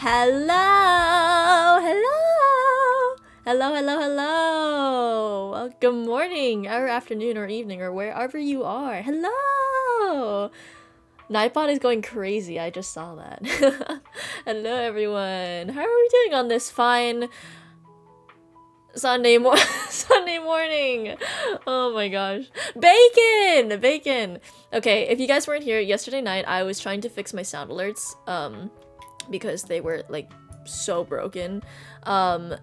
Hello! Hello! Hello, hello, hello! Well, good morning, or afternoon, or evening, or wherever you are. Hello! Nightbot is going crazy, I just saw that. Hello, everyone. How are we doing on this fine Sunday Sunday morning? Oh my gosh. Bacon! Bacon! Okay, if you guys weren't here, yesterday night I was trying to fix my sound alerts, because they were like so broken, and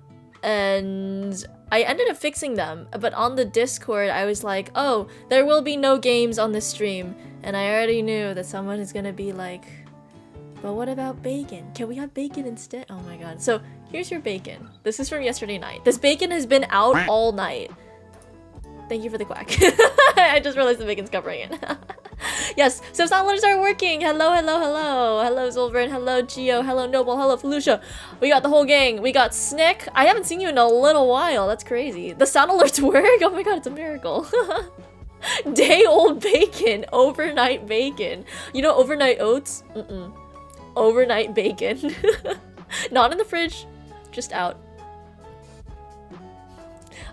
I ended up fixing them, but on the Discord I was like, oh, there will be no games on this stream, and I already knew that someone is gonna be like, but what about bacon? Can we have bacon instead? Oh my god. So here's your bacon. This is from yesterday night. This bacon has been out all night. Thank you for the quack. I just realized the bacon's covering it. Yes, so sound alerts are working. Hello, hello, hello. Hello, Zolvern. Hello, Geo. Hello, Noble. Hello, Felucia. We got the whole gang. We got Snick. I haven't seen you in a little while. That's crazy. The sound alerts work? Oh my god, it's a miracle. Day-old bacon. Overnight bacon. You know overnight oats? Mm-mm. Overnight bacon. Not in the fridge. Just out.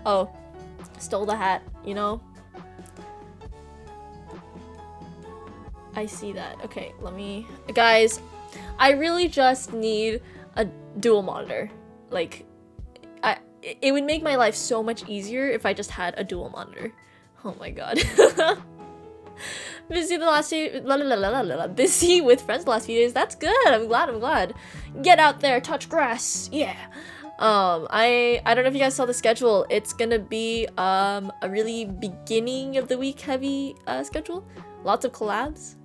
Oh. Stole the hat, you know? I see that. Okay, let me... Guys, I really just need a dual monitor. Like, it would make my life so much easier if I just had a dual monitor. Oh my god. Busy the last few... Busy with friends the last few days. That's good. I'm glad. Get out there, touch grass. Yeah. I don't know if you guys saw the schedule. It's gonna be a really beginning of the week heavy schedule. Lots of collabs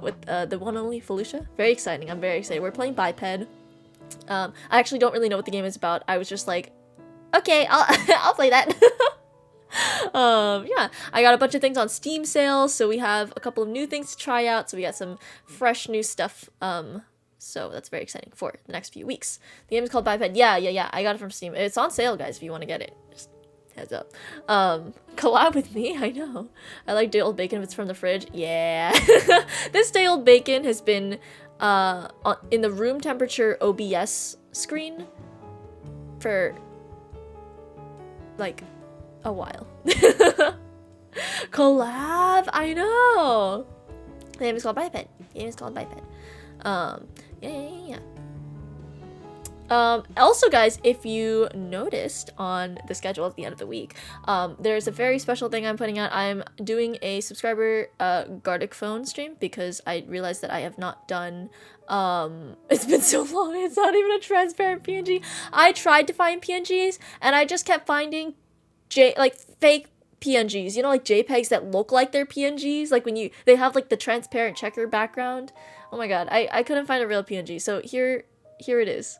with the one and only Felucia. Very exciting. I'm very excited. We're playing Biped. I actually don't really know what the game is about. I was just like, okay, I'll play that. Yeah, I got a bunch of things on Steam sales, so we have a couple of new things to try out. So we got some fresh new stuff. So that's very exciting for the next few weeks. The game is called Biped. Yeah. I got it from Steam. It's on sale, guys, if you want to get it. Just heads up. Collab with me? I know. I like day-old bacon if it's from the fridge. Yeah. This day-old bacon has been in the room temperature OBS screen for like a while. Collab? I know. The name is called Biped. Yeah. Also, guys, if you noticed on the schedule at the end of the week, there's a very special thing I'm putting out. I'm doing a subscriber Gardic phone stream because I realized that I have not done, it's been so long, it's not even a transparent PNG. I tried to find PNGs and I just kept finding fake PNGs, you know, like JPEGs that look like they're PNGs, like when they have like the transparent checker background. Oh my god, I couldn't find a real PNG, so here it is.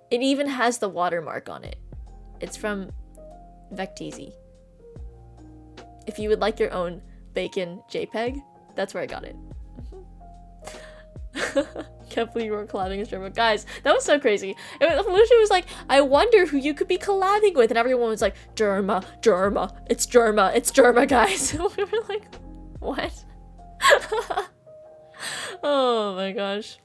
It even has the watermark on it. It's from Vecteezy. If you would like your own bacon JPEG, that's where I got it. Can't believe you were collabing with Germa. Guys, that was so crazy. Felucia was like, I wonder who you could be collabing with, and everyone was like, Germa. It's Germa, guys. We were like, what? Oh my gosh.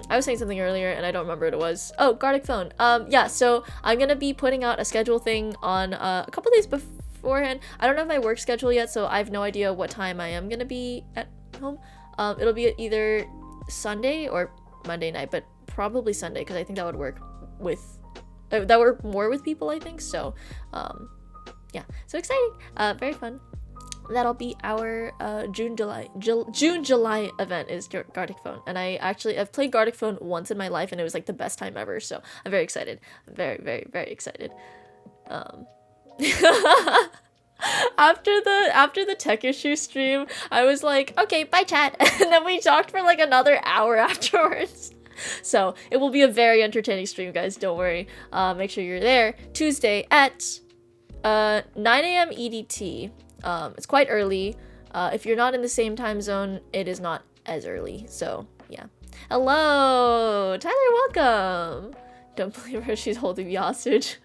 I was saying something earlier and I don't remember what it was. Oh, Gardic phone. Yeah, so I'm gonna be putting out a schedule thing on a couple days beforehand. I don't have my work schedule yet, so I have no idea what time I am gonna be at home. It'll be either Sunday or Monday night, but probably Sunday because I think that would work with that work more with people, I think. So yeah, so exciting. Very fun. That'll be our June-July event is Gardic phone, and I've played Gardic phone once in my life and it was like the best time ever, so I'm very excited. I'm very, very, very excited. After the tech issue stream, I was like, okay, bye chat, and then we talked for like another hour afterwards. So it will be a very entertaining stream, guys, don't worry. Make sure you're there Tuesday at 9 a.m. EDT. It's quite early. If you're not in the same time zone, it is not as early. So, yeah. Hello! Tyler, welcome! Don't believe her, she's holding the hostage.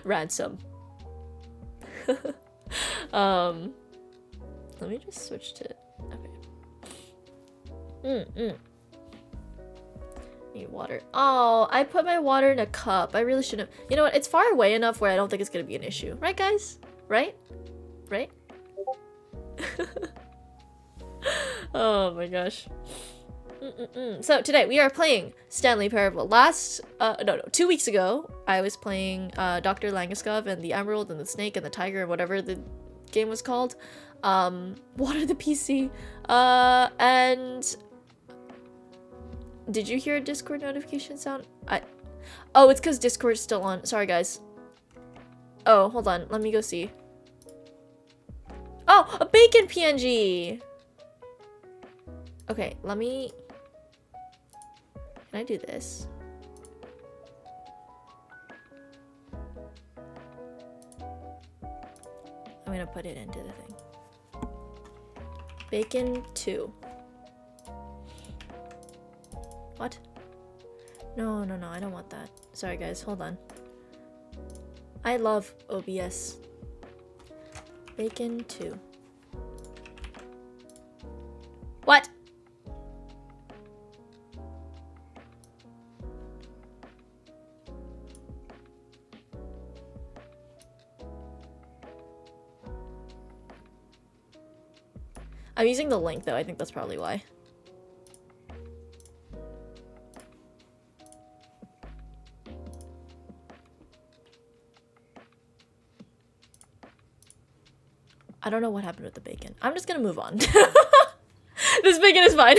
Ransom. Let me just switch to... Okay. Need water. Oh, I put my water in a cup. I really shouldn't have. You know what? It's far away enough where I don't think it's gonna be an issue. Right, guys? Right? Right? Oh my gosh. So today we are playing Stanley Parable. 2 weeks ago, I was playing Dr. Langeskov and the Emerald and the Snake and the Tiger and whatever the game was called. Water the PC. And did you hear a Discord notification sound? Oh, it's because Discord's still on. Sorry, guys. Oh, hold on. Let me go see. Oh, a bacon PNG! Okay, let me... Can I do this? I'm gonna put it into the thing. Bacon 2. What? No, I don't want that. Sorry guys, hold on. I love OBS. Bacon 2. What? I'm using the link though, I think that's probably why. I don't know what happened with the bacon. I'm just gonna move on. This bacon is fine.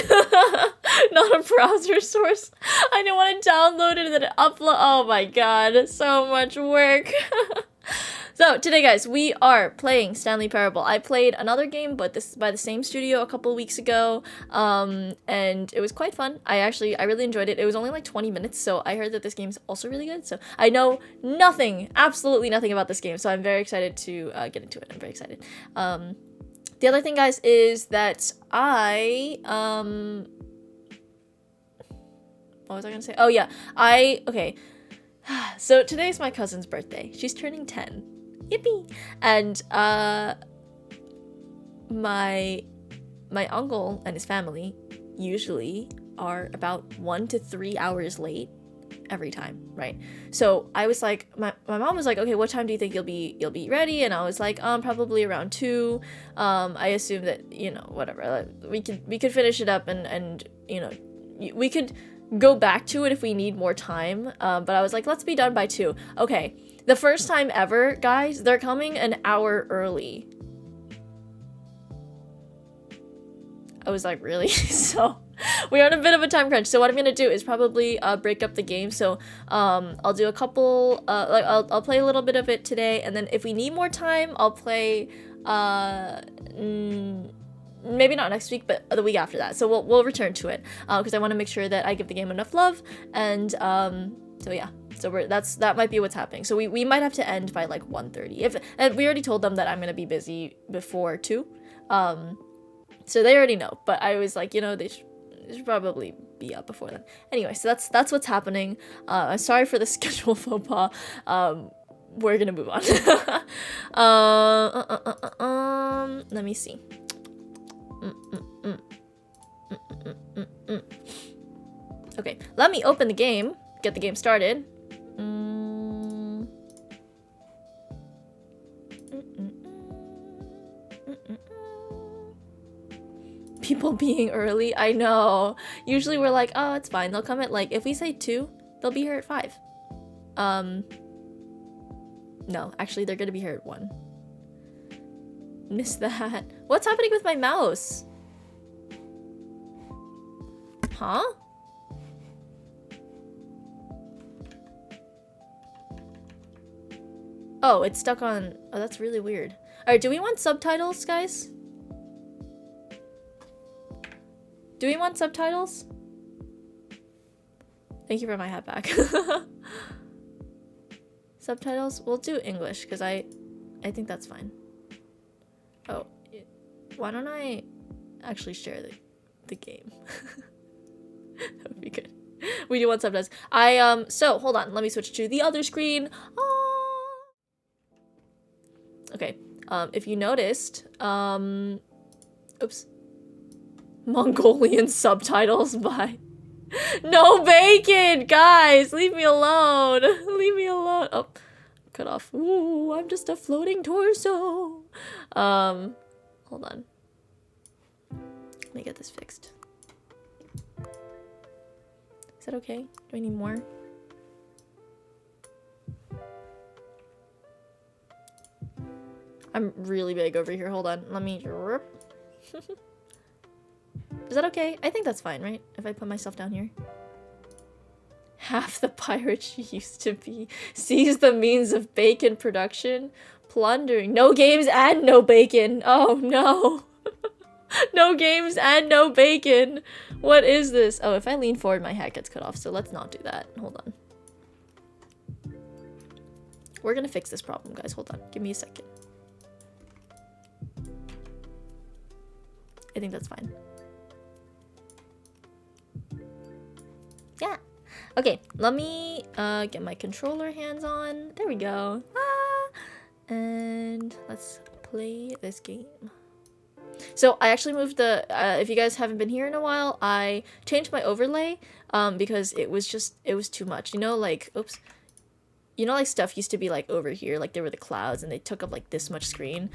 Not a browser source. I didn't want to download it and then upload. Oh my god, so much work. So today guys, we are playing Stanley Parable. I played another game, but this is by the same studio a couple weeks ago, and it was quite fun. I really enjoyed it. It was only like 20 minutes, so I heard that this game's also really good. So I know nothing, absolutely nothing about this game, so I'm very excited to get into it. I'm very excited. The other thing, guys, is that what was I gonna say? Oh yeah, okay. So today's my cousin's birthday. She's turning 10. Yippee! And my uncle and his family usually are about 1 to 3 hours late every time, right? So I was like, my mom was like, okay, what time do you think you'll be ready? And I was like, probably around 2. I assume that, you know, whatever, we could finish it up and you know, we could go back to it if we need more time. But I was like, let's be done by 2. Okay, the first time ever, guys, they're coming an hour early. I was like, really? So we're on a bit of a time crunch. So what I'm gonna do is probably break up the game. So I'll do a couple, I'll play a little bit of it today, and then if we need more time, I'll play maybe not next week, but the week after that. So we'll return to it because I want to make sure that I give the game enough love. And so yeah, so that might be what's happening. So we might have to end by like 1:30. And we already told them that I'm gonna be busy before 2. So they already know. But I was like, you know, they should probably be up before then. Anyway, so that's what's happening. I'm sorry for the schedule faux pas. We're gonna move on. Let me see. Okay, let me open the game, get the game started. People being early, I know. Usually we're like, oh, it's fine. They'll come at like, if we say 2, they'll be here at 5. No, actually they're gonna be here at 1. Miss that. What's happening with my mouse? Huh? Oh, it's stuck on... Oh, that's really weird. Alright, do we want subtitles, guys? Do we want subtitles? Thank you for my hat back. Subtitles? We'll do English, because I think that's fine. Oh, why don't I actually share the game? That would be good. We do want subtitles. So hold on, let me switch to the other screen. Okay, if you noticed, oops. Mongolian subtitles by No bacon, guys. Leave me alone. Leave me alone. Oh, cut off. Ooh, I'm just a floating torso. Hold on. Let me get this fixed. Is that okay? Do I need more? I'm really big over here. Hold on. Let me... Is that okay? I think that's fine, right? If I put myself down here. Half the pirate she used to be. Seize the means of bacon production. Plundering. No games and no bacon. Oh, no. No games and no bacon. What is this? Oh, if I lean forward, my hat gets cut off. So let's not do that. Hold on. We're gonna fix this problem, guys. Hold on. Give me a second. I think that's fine. Yeah. Okay, let me get my controller hands on. There we go. Ah! And let's play this game. So I actually moved the, if you guys haven't been here in a while, I changed my overlay because it was too much. You know, like, oops. You know, like, stuff used to be, like, over here, like, there were the clouds, and they took up, like, this much screen.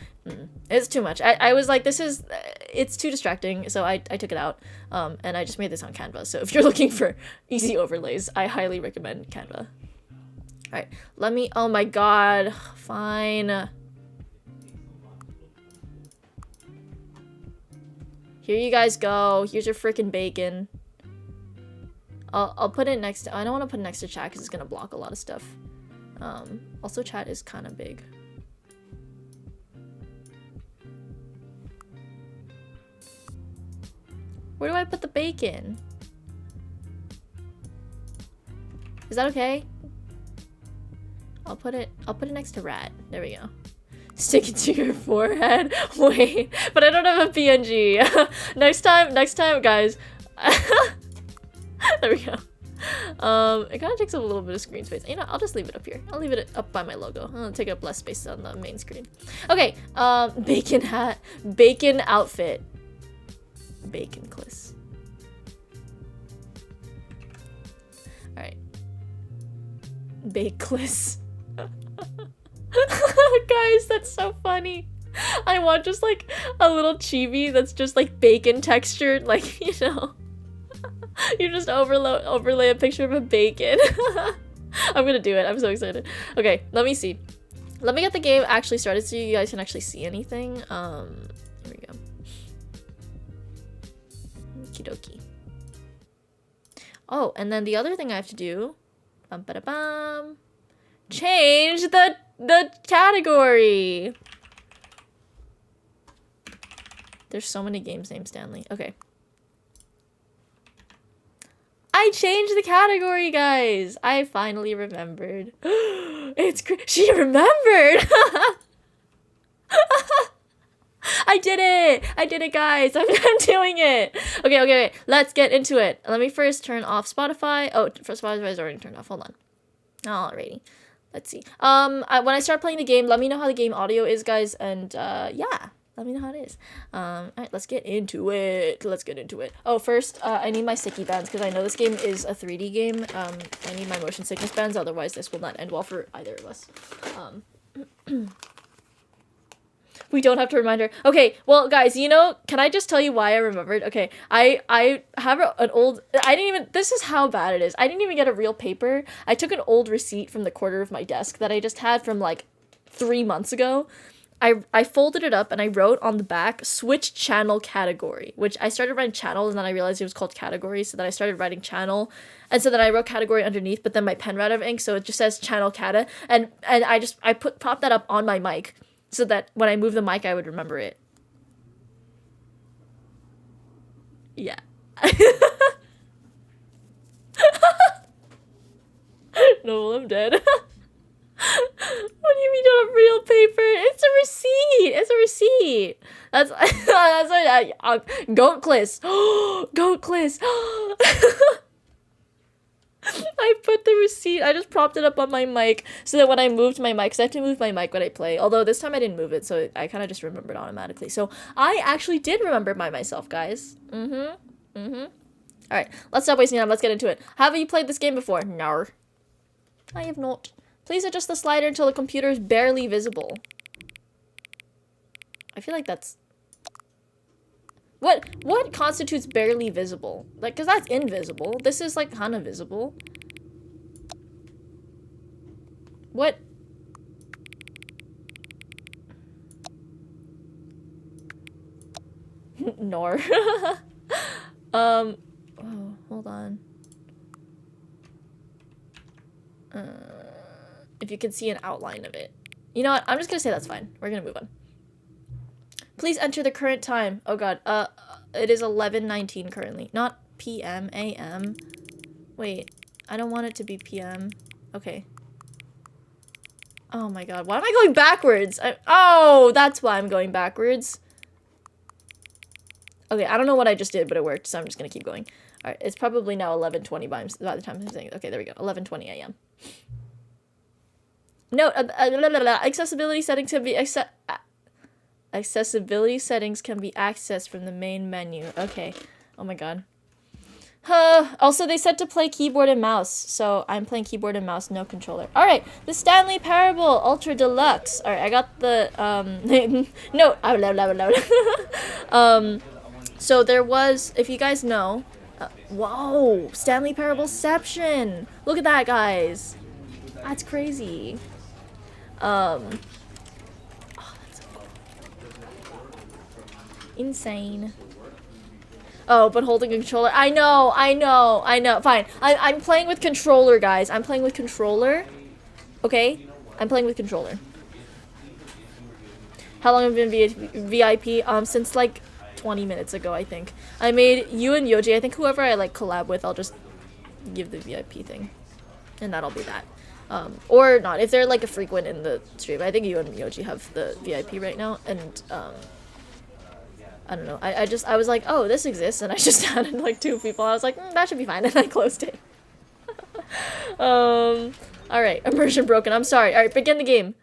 It's too much. I was like, it's too distracting, so I took it out, and I just made this on Canva. So if you're looking for easy overlays, I highly recommend Canva. Alright, let me, oh my god, fine. Here you guys go. Here's your freaking bacon. I'll put it next to, I don't want to put it next to chat because it's gonna block a lot of stuff. Also chat is kind of big. Where do I put the bacon? Is that okay? I'll put it next to rat. There we go. Stick it to your forehead. Wait, but I don't have a PNG. next time, guys. There we go. It kind of takes up a little bit of screen space. You know, I'll just leave it up here. I'll leave it up by my logo. I'll take up less space on the main screen. Okay, bacon hat, bacon outfit, bacon cliss. All right, bake-cliss. Guys, that's so funny. I want just like a little chibi that's just like bacon textured, like, you know. You just overlay a picture of a bacon. I'm gonna do it. I'm so excited. Okay, let me see. Let me get the game actually started so you guys can actually see anything. Here we go. Okie dokie. Oh, and then the other thing I have to do, change the category. There's so many games named Stanley. Okay. I changed the category, guys. I finally remembered. She remembered. I did it, guys. I'm doing it. Okay. Let's get into it. Let me first turn off Spotify. Oh, Spotify is already turned off. Hold on. Alrighty. Let's see. When I start playing the game, let me know how the game audio is, guys. And yeah. Let me know how it is. Alright, let's get into it. Oh, first, I need my sticky bands because I know this game is a 3D game. I need my motion sickness bands, otherwise this will not end well for either of us. We don't have to remind her. Okay, well, guys, you know, can I just tell you why I remembered? Okay, I have an old... This is how bad it is. I didn't even get a real paper. I took an old receipt from the corner of my desk that I just had from, like, 3 months ago. I folded it up and I wrote on the back, switch channel category, which I started writing channel and then I realized it was called category. So then I started writing channel and so then I wrote category underneath, but then my pen ran out of ink. So it just says channel cata. And I propped that up on my mic so that when I move the mic, I would remember it. Yeah. No, I'm dead. What do you mean you don't have real paper? It's a receipt. That's what goat cliss. Goat cliss. I put the receipt. I just propped it up on my mic so that when I moved my mic, because I have to move my mic when I play. Although this time I didn't move it, so I kind of just remembered automatically. So I actually did remember by myself, guys. Alright, let's stop wasting time. Let's get into it. Have you played this game before? No. I have not. Please adjust the slider until the computer is barely visible. I feel like that's... What constitutes barely visible? Like, because that's invisible. This is, like, kind of visible. What? Nor. Oh, hold on. If you can see an outline of it. You know what? I'm just gonna say that's fine. We're gonna move on. Please enter the current time. Oh god. It is 11:19 currently. Not PM, AM. Wait. I don't want it to be PM. Okay. Oh my god. Why am I going backwards? Oh, that's why I'm going backwards. Okay, I don't know what I just did, but it worked, so I'm just gonna keep going. Alright, it's probably now 11:20 by the time I'm saying it. Okay, there we go. 11:20 AM. Note, accessibility settings can be accessibility settings can be accessed from the main menu. Okay. Oh my god. Also, they said to play keyboard and mouse, so I'm playing keyboard and mouse, no controller. Alright, the Stanley Parable Ultra Deluxe. Alright, I got the, no, so there was, if you guys know, whoa, Stanley Parableception. Look at that, guys. That's crazy. Oh, that's so cool. Insane. Oh, but holding a controller. I know. Fine. I'm playing with controller, guys. I'm playing with controller. Okay? I'm playing with controller. How long have you been VIP? Since like 20 minutes ago, I think. I made you and Yoji. I think whoever I like collab with, I'll just give the VIP thing. And that'll be that. Or not. If they're like a frequent in the stream. I think you and Yoji have the VIP right now. And, I don't know. I was like, oh, this exists. And I just added like 2 people. I was like, that should be fine. And I closed it. Alright. Immersion broken. I'm sorry. Alright, begin the game.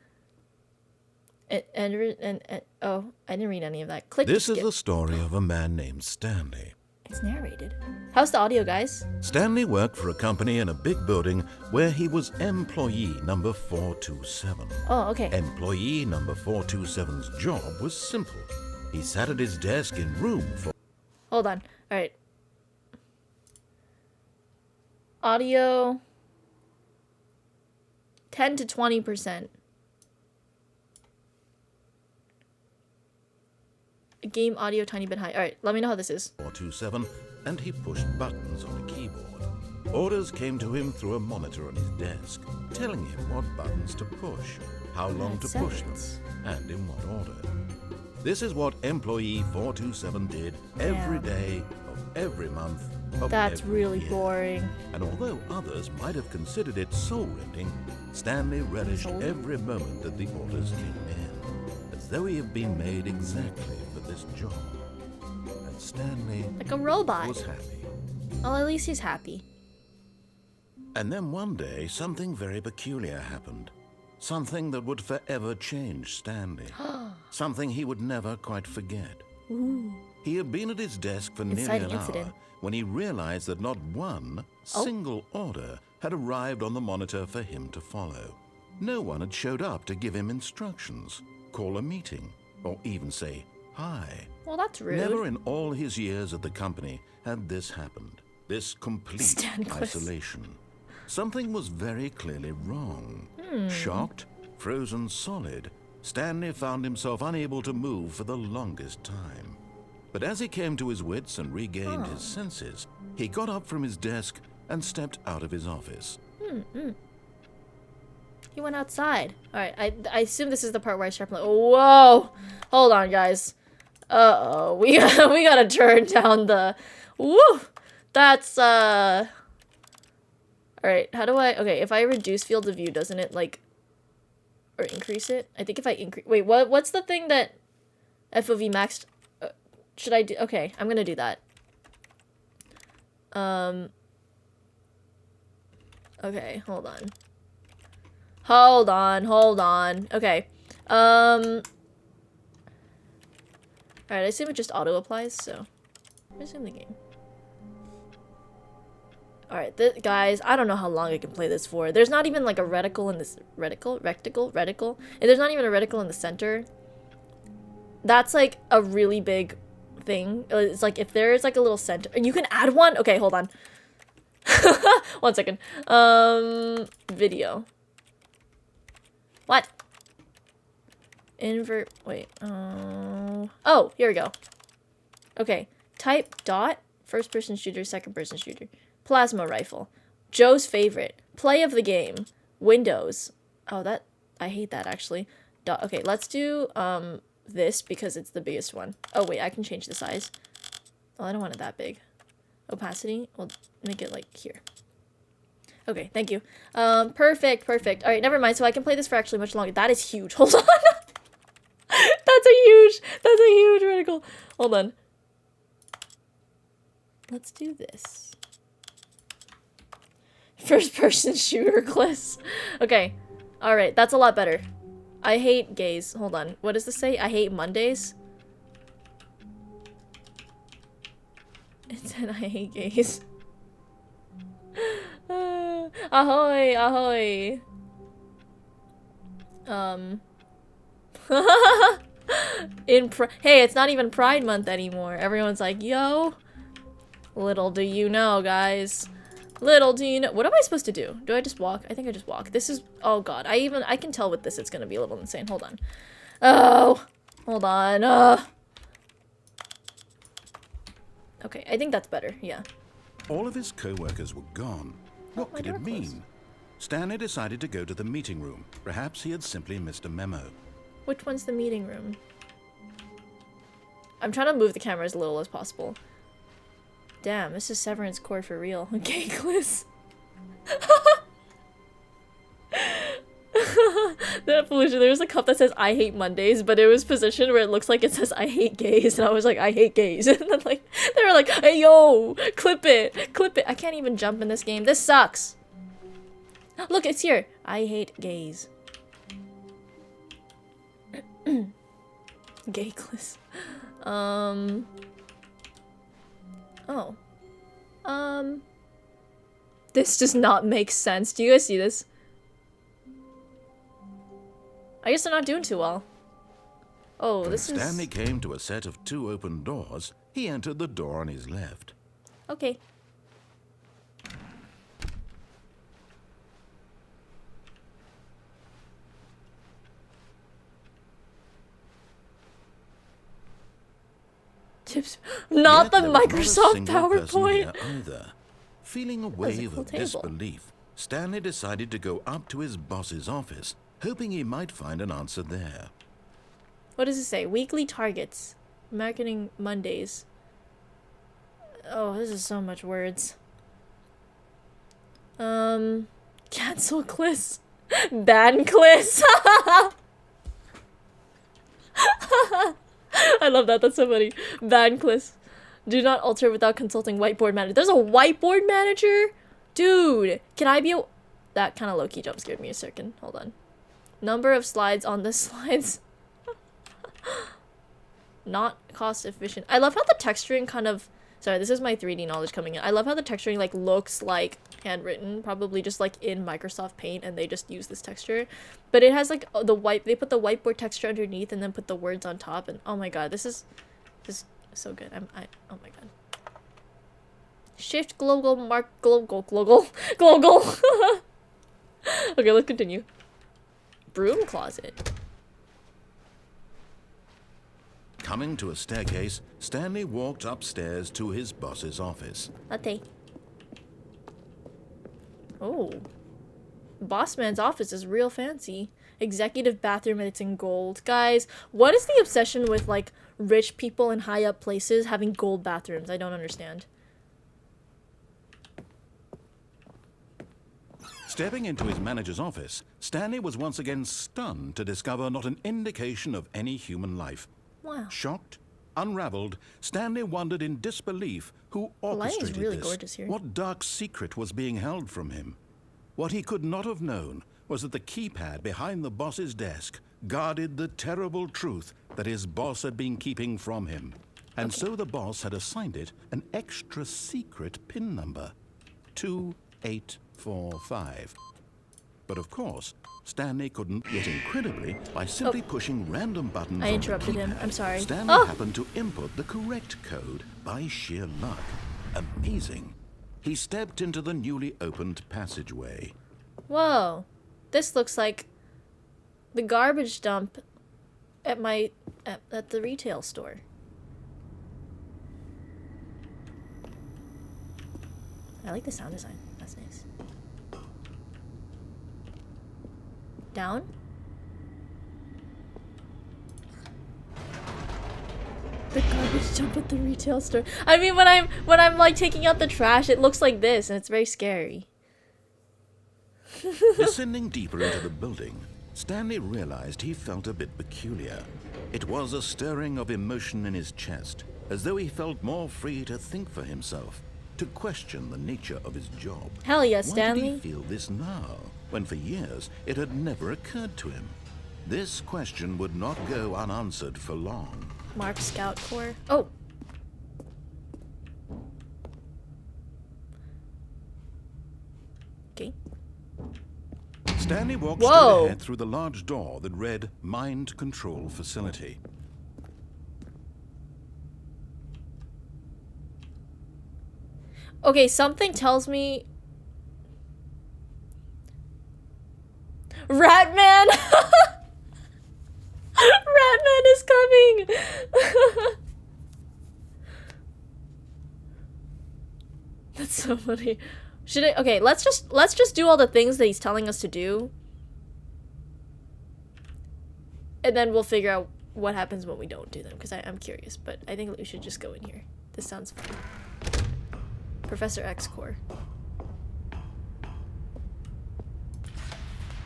Oh, I didn't read any of that. Click. This is the story of a man named Stanley. It's narrated. How's the audio, guys? Stanley worked for a company in a big building where he was employee number 427. Oh, okay. Employee number 427's job was simple. He sat at his desk in room for... Hold on. All right. Audio 10 to 20%. Game audio tiny bit high. All right, let me know how this is. 427, and he pushed buttons on a keyboard. Orders came to him through a monitor on his desk, telling him what buttons to push, how long to push them, and in what order. This is what employee 427 did every day of every month of That's every really year. boring. And although others might have considered it soul-rending, Stanley relished every moment that the orders came in, as though he had been made exactly for this job. And Stanley Like a robot. was happy. Well, at least he's happy. And then one day, something very peculiar happened. Something that would forever change Stanley. Something he would never quite forget. Ooh. He had been at his desk for nearly Exciting an incident. hour when he realized that not one single order had arrived on the monitor for him to follow. No one had showed up to give him instructions, call a meeting, or even say hi. Well, that's rude. Never in all his years at the company had this happened. This complete Stanquist. isolation. Something was very clearly wrong. Shocked, frozen solid, Stanley found himself unable to move for the longest time. But as he came to his wits and regained his senses, he got up from his desk and stepped out of his office. He went outside. Alright, I assume this is the part where I start playing. Whoa! Hold on, guys. Uh-oh. We gotta turn down the... Woo! That's, Alright, how do I... Okay, if I reduce field of view, doesn't it, like... Or increase it? I think if I increase... Wait, what's the thing that... FOV max... should I do... Okay, I'm gonna do that. Okay, hold on. Hold on. Okay. Alright, I assume it just auto-applies, so... Resume the game. Alright, guys, I don't know how long I can play this for. There's not even like a reticle in this... Reticle? And there's not even a reticle in the center. That's like a really big thing. It's like if there's like a little center... You can add one? Okay, hold on. 1 second. Video. What? Invert... Wait. Oh, here we go. Okay. Type dot. First person shooter, second person shooter. Plasma rifle. Joe's favorite. Play of the game. Windows. Oh, that... I hate that, actually. Okay, let's do, this because it's the biggest one. Oh, wait, I can change the size. Oh, I don't want it that big. Opacity. We'll make it, like, here. Okay, thank you. Perfect. Alright, never mind. So I can play this for actually much longer. That is huge. Hold on. That's a huge reticle. Hold on. Let's do this. First person shooter clips. Okay. Alright, that's a lot better. I hate gays. Hold on. What does this say? I hate Mondays? It said I hate gays. Ahoy, ahoy. Hey, it's not even Pride Month anymore. Everyone's like, yo. Little do you know, guys. Little do you know. What am I supposed to do? Do I just walk? I think I just walk. This is... Oh, God. I can tell with this it's gonna be a little insane. Hold on. Oh. Hold on. Okay, I think that's better. Yeah. All of his co-workers were gone. What could it mean? Stanley decided to go to the meeting room. Perhaps he had simply missed a memo. Which one's the meeting room? I'm trying to move the camera as little as possible. Damn, this is Severance Core for real. Okay, Gliss. That pollution. There was a cup that says I hate Mondays, but it was positioned where it looks like it says I hate gays, and I was like, I hate gays. And then like they were like, hey yo, clip it. I can't even jump in this game. This sucks. Look, it's here. I hate gays. Gay Gliss. Oh. This does not make sense. Do you guys see this? I guess they're not doing too well. Oh, this is... Stanley came to a set of 2 open doors. He entered the door on his left. Okay. Tips. Not the Microsoft PowerPoint. Either. Feeling a wave of disbelief, Stanley decided to go up to his boss's office, hoping he might find an answer there. What does it say? Weekly targets. Marketing Mondays. Oh, this is so much words. Cancel Cliss. Ban Cliss. I love that. That's so funny. Ban Cliss. Do not alter without consulting whiteboard manager. There's a whiteboard manager? Dude, can I be a... That kind of low-key jump scared me a second. Hold on. Number of slides on the slides. Not cost efficient. I love how the texturing kind of... Sorry, this is my 3D knowledge coming in. I love how the texturing like looks like handwritten, probably just like in Microsoft Paint, and they just use this texture. But it has like they put the whiteboard texture underneath and then put the words on top, and oh my god, this is so good. Oh my god. Shift global mark global. Okay, let's continue. Broom closet. Coming to a staircase, Stanley walked upstairs to his boss's office. Latte. Oh. Boss man's office is real fancy. Executive bathroom and it's in gold. Guys, what is the obsession with like rich people in high up places having gold bathrooms? I don't understand. Stepping into his manager's office, Stanley was once again stunned to discover not an indication of any human life. Wow. Shocked, unraveled, Stanley wondered in disbelief who orchestrated really this. gorgeous here. What dark secret was being held from him? What he could not have known was that the keypad behind the boss's desk guarded the terrible truth that his boss had been keeping from him. And so the boss had assigned it an extra secret PIN number. 2845. But of course, Stanley couldn't, yet incredibly, by simply pushing random buttons I on interrupted the him. keypad, I'm sorry. Stanley happened to input the correct code by sheer luck. Amazing. He stepped into the newly opened passageway. Whoa. This looks like the garbage dump at at the retail store. I like the sound design. That's nice. Down? The garbage dump at the retail store. I mean, when I'm like taking out the trash, it looks like this, and it's very scary. Descending deeper into the building, Stanley realized he felt a bit peculiar. It was a stirring of emotion in his chest, as though he felt more free to think for himself, to question the nature of his job. Hell yeah, Stanley. Why did he feel this now, when for years it had never occurred to him? This question would not go unanswered for long. Mark Scout Corps. Oh! Okay. Stanley walked straight ahead through the large door that read Mind Control Facility. Okay, something tells me... Ratman! Ratman is coming! That's so funny. Should I... Okay, let's just do all the things that he's telling us to do. And then we'll figure out what happens when we don't do them, because I'm curious. But I think we should just go in here. This sounds fun. Professor X Core.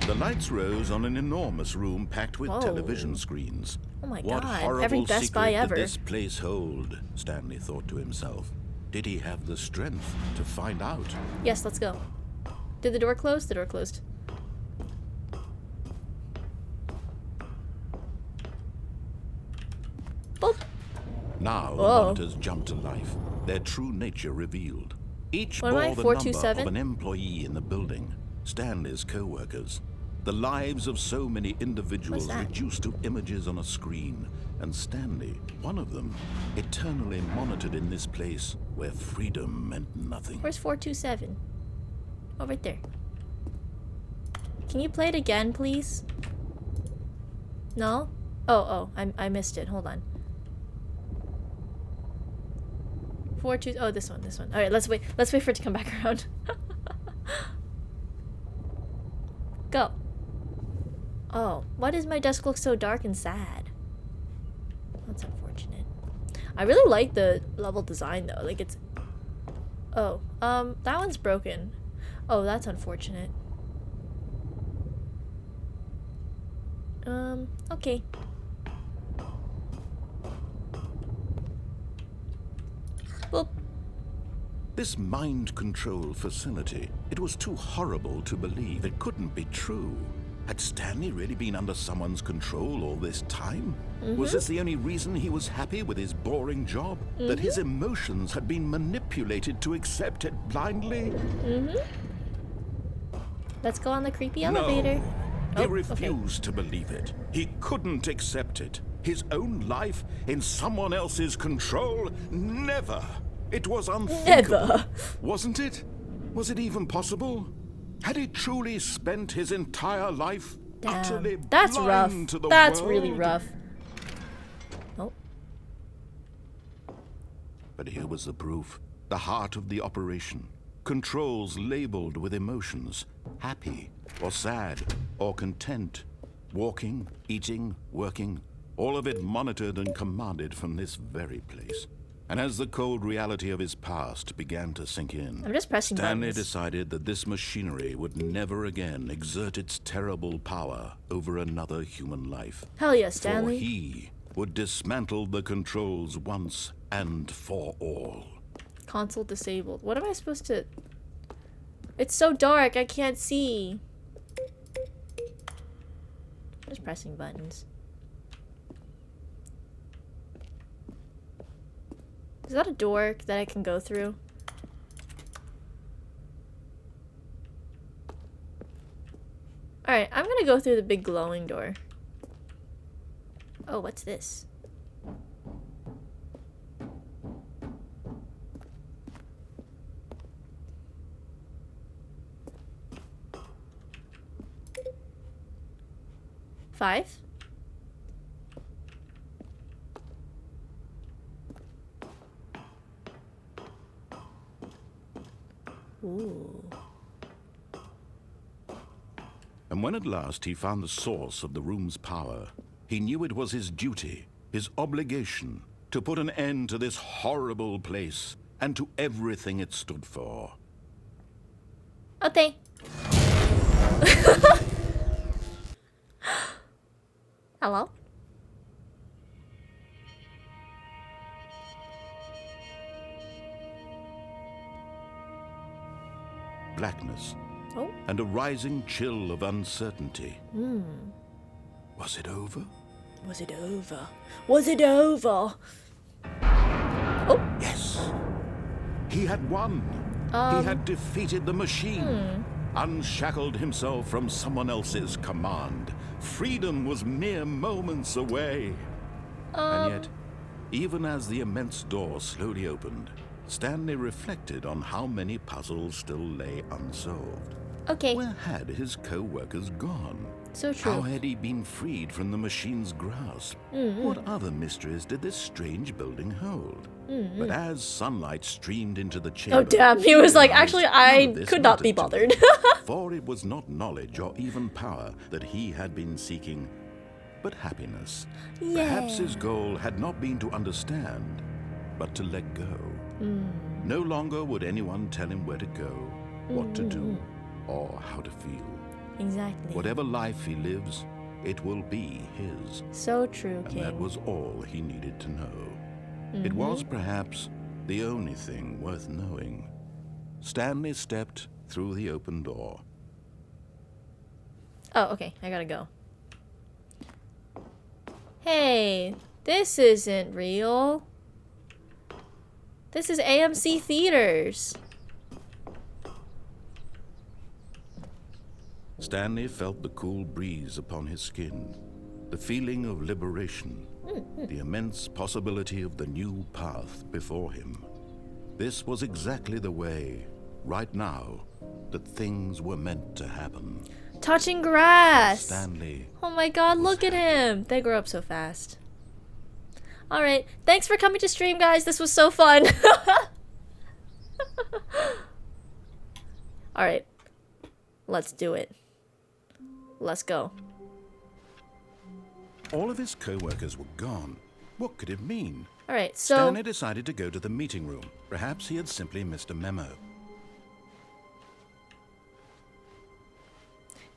The lights rose on an enormous room packed with Whoa. television screens. Oh my What god, horrible every Best Buy secret ever. did this place hold? Stanley thought to himself. Did he have the strength to find out? Yes, let's go. Did the door close? The door closed. Boop. Now the Whoa. monitors jumped to life, their true nature revealed. Each What am I, bore the number 427? of an employee in the building, Stanley's co-workers. The lives of so many individuals What's that? reduced to images on a screen, and Stanley, one of them, eternally monitored in this place where freedom meant nothing. Where's 427? Oh, right there. Can you play it again, please? No? Oh, I missed it. Hold on. 4-2. Oh, this one. All right, let's wait. Let's wait for it to come back around. Go. Oh, why does my desk look so dark and sad? That's unfortunate. I really like the level design though. Like it's. Oh, that one's broken. Oh, that's unfortunate. Okay. Boop. This mind control facility, it was too horrible to believe. It couldn't be true. Had Stanley really been under someone's control all this time? Was this the only reason he was happy with his boring job? That his emotions had been manipulated to accept it blindly? Let's go on the creepy elevator. No. Oh, He refused to believe it. He couldn't accept it. His own life in someone else's control? Never. It was unthinkable. Never. Wasn't it? Was it even possible? Had he truly spent his entire life utterly Damn. That's rough. blind to the That's world? really rough. Oh. But here was the proof. The heart of the operation. Controls labeled with emotions. Happy, or sad, or content. Walking, eating, working. All of it monitored and commanded from this very place. And as the cold reality of his past began to sink in, I'm just pressing Stanley buttons. decided that this machinery would never again exert its terrible power over another human life. Hell yeah, For Stanley. he would dismantle the controls once and for all. Console disabled. What am I supposed to... It's so dark, I can't see. Just pressing buttons. Is that a door that I can go through? Alright, I'm gonna go through the big glowing door. Oh, what's this? Five? Ooh. And when at last he found the source of the room's power, he knew it was his duty, his obligation, to put an end to this horrible place and to everything it stood for. Okay. Hello? Blackness. Oh. And a rising chill of uncertainty. Was it over? Was it over? Was it over? Oh. Yes. He had won. He had defeated the machine. Unshackled himself from someone else's command. Freedom was mere moments away. And yet, even as the immense door slowly opened, Stanley reflected on how many puzzles still lay unsolved. Okay. Where had his co-workers gone? So true. How had he been freed from the machine's grasp? What other mysteries did this strange building hold? But as sunlight streamed into the chamber... Oh damn, he was like, actually, none I of this could not be mattered to bothered. him, for it was not knowledge or even power that he had been seeking, but happiness. Perhaps his goal had not been to understand, but to let go. No longer would anyone tell him where to go, what to do, or how to feel. Exactly. Whatever life he lives, it will be his. So true, And King. that was all he needed to know. It was perhaps the only thing worth knowing. Stanley stepped through the open door. Oh, okay. I gotta go. Hey, this isn't real. This is AMC Theaters. Stanley felt the cool breeze upon his skin, the feeling of liberation, the immense possibility of the new path before him. This was exactly the way, right now, that things were meant to happen. Touching grass. Stanley. Oh my god, look at him. They grow up so fast. Alright, thanks for coming to stream, guys. This was so fun. Alright, let's do it. Let's go. All of his co-workers were gone. What could it mean? Alright, so... Stanley decided to go to the meeting room. Perhaps he had simply missed a memo.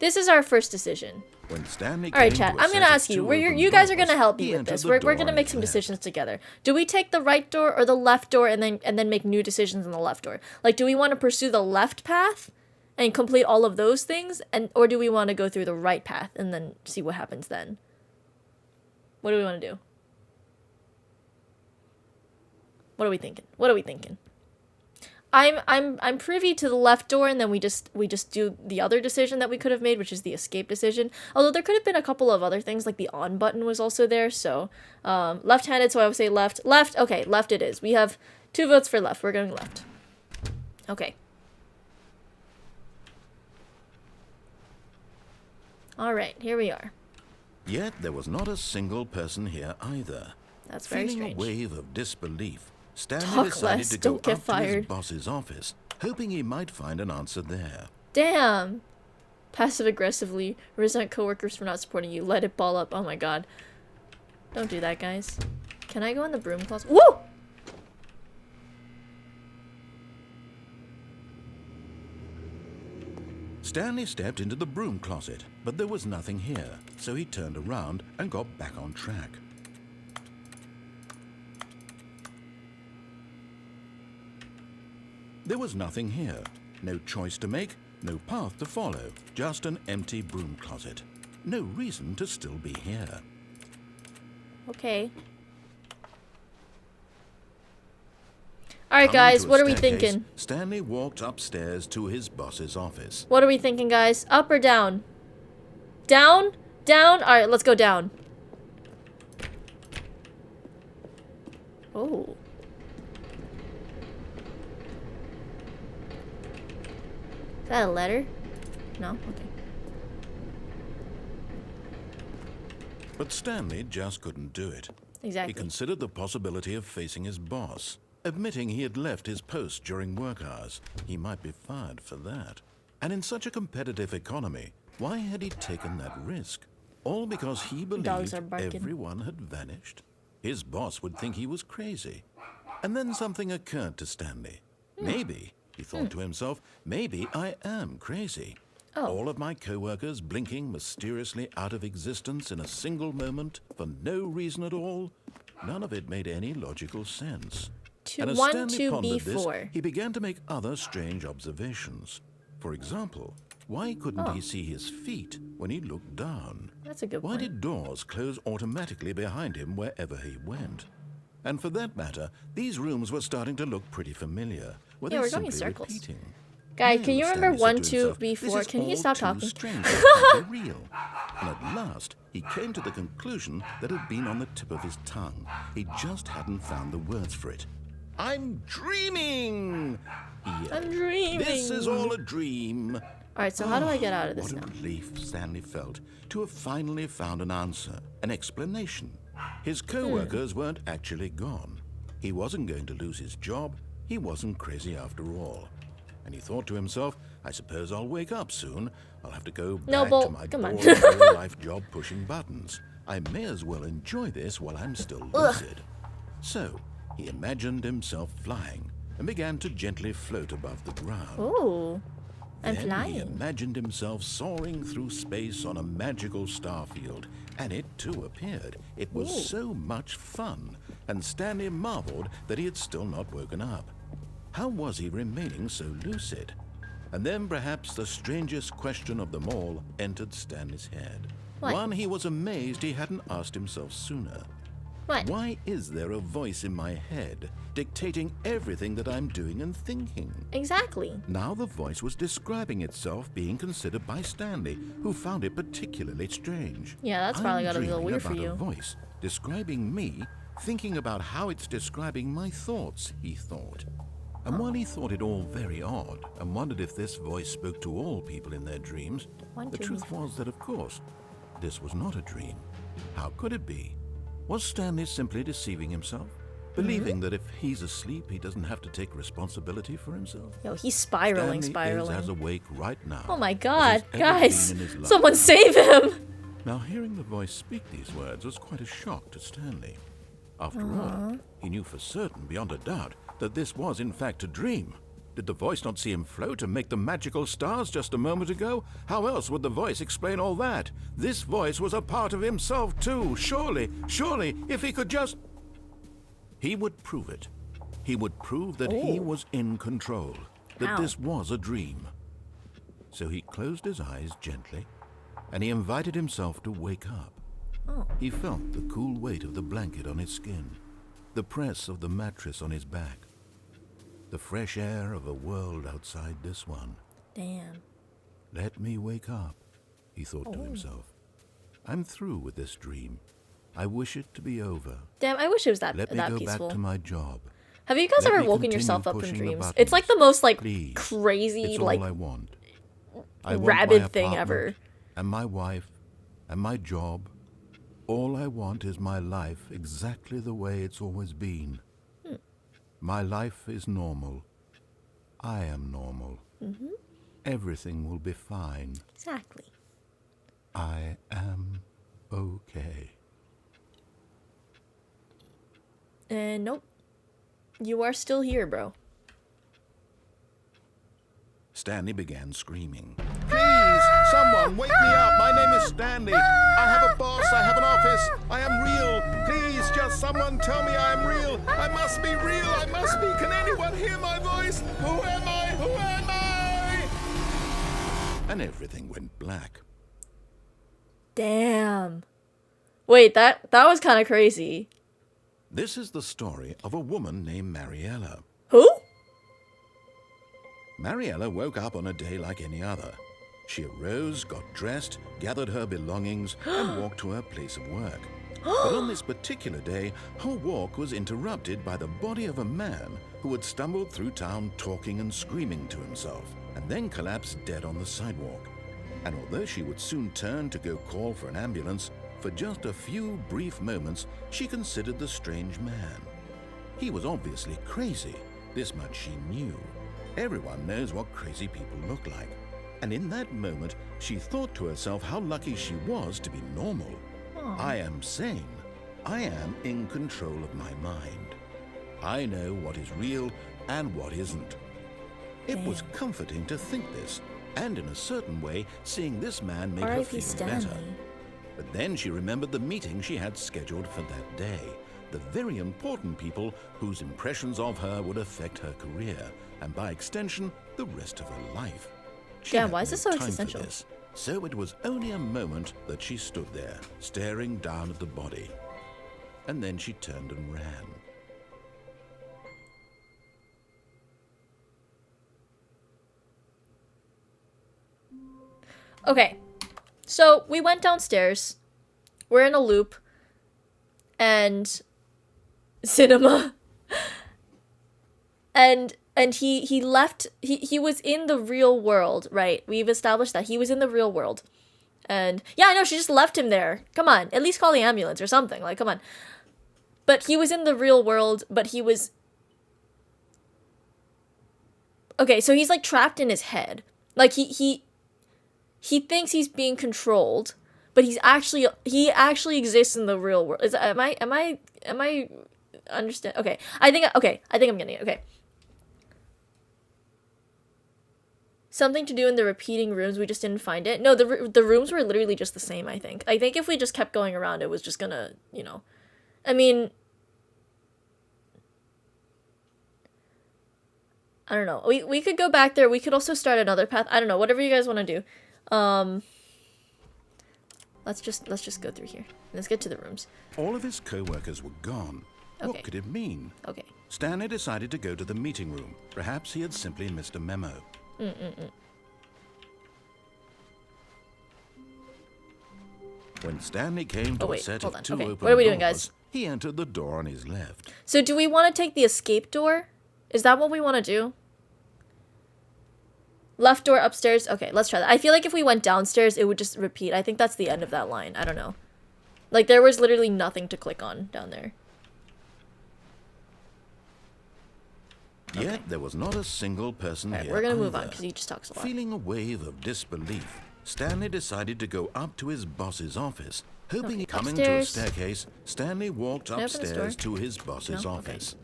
this is our first decision. When Stanley Alright, came chat, to a I'm gonna set of ask you. two We're, open you guys are doors, gonna help me he with entered this. the We're door gonna on make his some left. decisions together. Do we take the right door or the left door and then make new decisions on the left door? Like, do we want to pursue the left path and complete all of those things, or do we want to go through the right path and then see what happens then? What do we want to do? What are we thinking? What are we thinking? I'm privy to the left door, and then we just do the other decision that we could have made, which is the escape decision. Although there could have been a couple of other things, like the on button was also there. So left-handed, so I would say left. Left. Okay, left it is. We have 2 votes for left. We're going left. Okay. All right, here we are. Yet there was not a single person here either. That's very Feeling strange. a wave of disbelief, Stanley Talk decided less, to go don't get up to fired. his boss's office, hoping he might find an answer there. Damn. Passive aggressively resent coworkers for not supporting you. Let it ball up. Oh my god. Don't do that, guys. Can I go in the broom closet? Woo! Stanley stepped into the broom closet, but there was nothing here, so he turned around and got back on track. There was nothing here. No choice to make, no path to follow, just an empty broom closet. No reason to still be here. Okay. Alright, Coming guys, to a what are we staircase, thinking? Stanley walked upstairs to his boss's office. What are we thinking, guys? Up or down? Down? Down? Alright, let's go down. Oh. Is that a letter? No? Okay. But Stanley just couldn't do it. Exactly. He considered the possibility of facing his boss, admitting he had left his post during work hours. He might be fired for that. And in such a competitive economy, why had he taken that risk? All because he believed everyone had vanished? His boss would think he was crazy. And then something occurred to Stanley. Maybe, he thought to himself, maybe I am crazy. Oh. All of my co-workers blinking mysteriously out of existence in a single moment for no reason at all. None of it made any logical sense. And as Stanley pondered this, he began to make other strange observations. For example, why couldn't he see his feet when he looked down? That's a good Why point. did doors close automatically behind him wherever he went? And for that matter, these rooms were starting to look pretty familiar. Were they we're simply going in circles. repeating? Guys, can you remember Stanley 1, said to 2, himself, before? "This is Can you all stop too talking? strange to be real." And at last, he came to the conclusion that had been on the tip of his tongue. He just hadn't found the words for it. "I'm dreaming!" he yelled. I'm dreaming. "This is all a dream." Alright, so how do I get out of this What now? a relief Stanley felt to have finally found an answer, an explanation. His co-workers weren't actually gone. He wasn't going to lose his job. He wasn't crazy after all. And he thought to himself, I suppose I'll wake up soon. I'll have to go back to my boring real-life job pushing buttons. I may as well enjoy this while I'm still lucid. So, he imagined himself flying and began to gently float above the ground. Ooh. I'm Then flying. he imagined himself soaring through space on a magical starfield, and it too appeared. It was so much fun, and Stanley marveled that he had still not woken up. How was he remaining so lucid? And then perhaps the strangest question of them all entered Stanley's head. What? One he was amazed he hadn't asked himself sooner. What? Why is there a voice in my head dictating everything that I'm doing and thinking? Exactly. Now the voice was describing itself being considered by Stanley, who found it particularly strange. Yeah, that's probably got a little weird for I'm dreaming you. about a voice describing me, thinking about how it's describing my thoughts, he thought. And while he thought it all very odd and wondered if this voice spoke to all people in their dreams, the truth was that, of course, this was not a dream. How could it be? Was Stanley simply deceiving himself? Believing that if he's asleep, he doesn't have to take responsibility for himself? Yo, he's spiraling. Stanley is as awake right now. Oh my as god, he's ever guys! been in his life. Someone save him! Now, hearing the voice speak these words was quite a shock to Stanley. After all, he knew for certain, beyond a doubt, that this was in fact a dream. Did the voice not see him float and make the magical stars just a moment ago? How else would the voice explain all that? This voice was a part of himself too. Surely, if he could just... He would prove it. He would prove that he was in control, that this was a dream. So he closed his eyes gently, and he invited himself to wake up. He felt the cool weight of the blanket on his skin, the press of the mattress on his back, the fresh air of a world outside this one. Damn. Let me wake up, he thought to himself. I'm through with this dream. I wish it to be over. Damn, I wish it was that Let me that go peaceful. back to my job. Have you guys Let ever me woken continue yourself up in pushing the dreams? buttons. It's like the most like Please. crazy It's like all I want. I want rabid my thing apartment ever. And my wife and my job. All I want is my life exactly the way it's always been. My life is normal. I am normal. Everything will be fine. Exactly. I am okay. Nope. You are still here, bro. Stanley began screaming. Please, someone, wake me up. My name is Stanley. I have a boss. I have an office. I am real. Please, just someone tell me I am real. I must be real. I must be. Can anyone hear my voice? Who am I? Who am I? And everything went black. Damn. Wait, that was kind of crazy. This is the story of a woman named Mariella. Who? Mariella woke up on a day like any other. She arose, got dressed, gathered her belongings, and walked to her place of work. But on this particular day, her walk was interrupted by the body of a man who had stumbled through town talking and screaming to himself, and then collapsed dead on the sidewalk. And although she would soon turn to go call for an ambulance, for just a few brief moments she considered the strange man. He was obviously crazy, this much she knew. Everyone knows what crazy people look like. And in that moment, she thought to herself how lucky she was to be normal. I am sane. I am in control of my mind. I know what is real and what isn't. It was comforting to think this, and in a certain way, seeing this man made her feel better. But then she remembered the meeting she had scheduled for that day, the very important people whose impressions of her would affect her career, and by extension, the rest of her life. Yeah, why is this so existential? So it was only a moment that she stood there, staring down at the body. And then she turned and ran. Okay, so we went downstairs. We're in a loop. And cinema. and he left, he was in the real world, right? We've established that he was in the real world. And yeah, I know, she just left him there. Come on, at least call the ambulance or something, like, come on. But he was in the real world, but he was... Okay, so he's, like, trapped in his head. Like, he thinks he's being controlled, but he actually exists in the real world. Am I understand? Okay, I think I'm getting it. Okay. Something to do in the repeating rooms, we just didn't find it. No, the rooms were literally just the same, I think. I think if we just kept going around, it was just gonna, you know... I mean... I don't know. We could go back there. We could also start another path. I don't know. Whatever you guys want to do. Let's just go through here. Let's get to the rooms. All of his co-workers were gone. Okay. What could it mean? Okay. Stanley decided to go to the meeting room. Perhaps he had simply missed a memo. When Stanley came to a set of two open what are we doing, doors, guys? he entered the door on his left. So do we want to take the escape door? Is that what we want to do? Left door upstairs? Okay, let's try that. I feel like if we went downstairs, it would just repeat. I think that's the end of that line. I don't know. Like, there was literally nothing to click on down there. Yet there was not a single person here. We're gonna move on because he just talks a lot. Feeling a wave of disbelief, Stanley decided to go up to his boss's office. Hoping coming to a staircase, Stanley walked upstairs to his boss's office.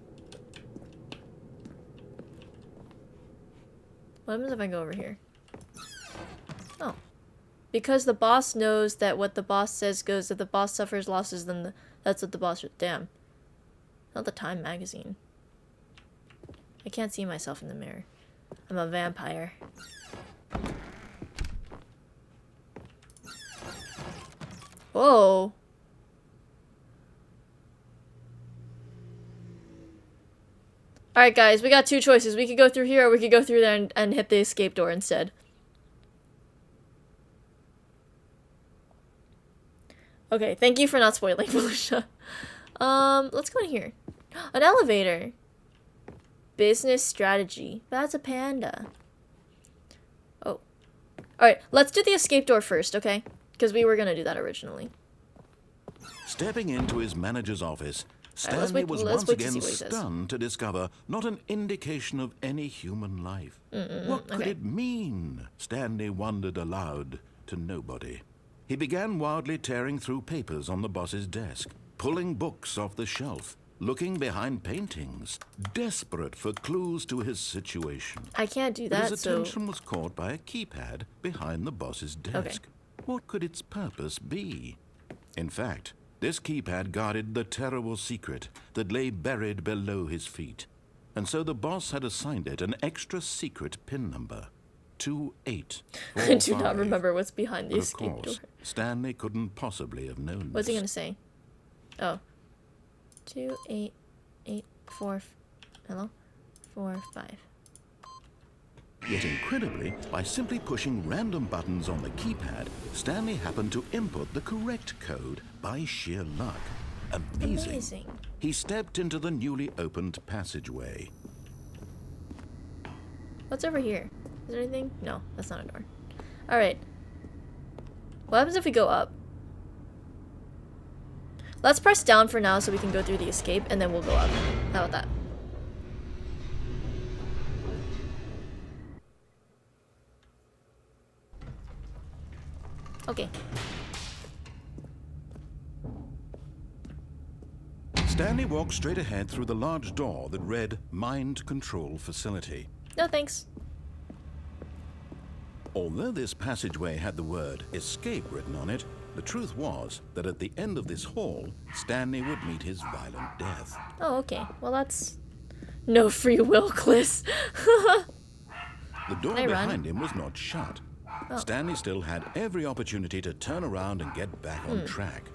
What happens if I go over here? Oh. Because the boss knows that what the boss says goes. If the boss suffers losses, then that's what the boss... Damn. Not the Time magazine. I can't see myself in the mirror. I'm a vampire. Whoa. Alright guys, we got two choices. We could go through here or we could go through there and hit the escape door instead. Okay, thank you for not spoiling, Felicia. Let's go in here. An elevator. Business strategy. That's a panda. Oh. Alright, let's do the escape door first, okay? Because we were gonna do that originally. Stepping into his manager's office, Stanley was once again stunned to discover not an indication of any human life. What could it mean? Stanley wondered aloud to nobody. He began wildly tearing through papers on the boss's desk, pulling books off the shelf, looking behind paintings, desperate for clues to his situation. I can't do that, His attention was caught by a keypad behind the boss's desk. What could its purpose be? In fact, this keypad guarded the terrible secret that lay buried below his feet. And so the boss had assigned it an extra secret PIN number. 2845. I do not remember what's behind the escape door. Stanley couldn't possibly have known What's he gonna say? Oh. 2884. Hello? 45. Yet incredibly, by simply pushing random buttons on the keypad, Stanley happened to input the correct code by sheer luck. Amazing. He stepped into the newly opened passageway. What's over here? Is there anything? No, that's not a door. Alright. What happens if we go up? Let's press down for now so we can go through the escape, and then we'll go up. How about that? Okay. Stanley walked straight ahead through the large door that read Mind Control Facility. No thanks. Although this passageway had the word escape written on it, the truth was that at the end of this hall, Stanley would meet his violent death. Oh, okay. Well, that's no free will, Cliss. The door behind him was not shut. Oh. Stanley still had every opportunity to turn around and get back on track.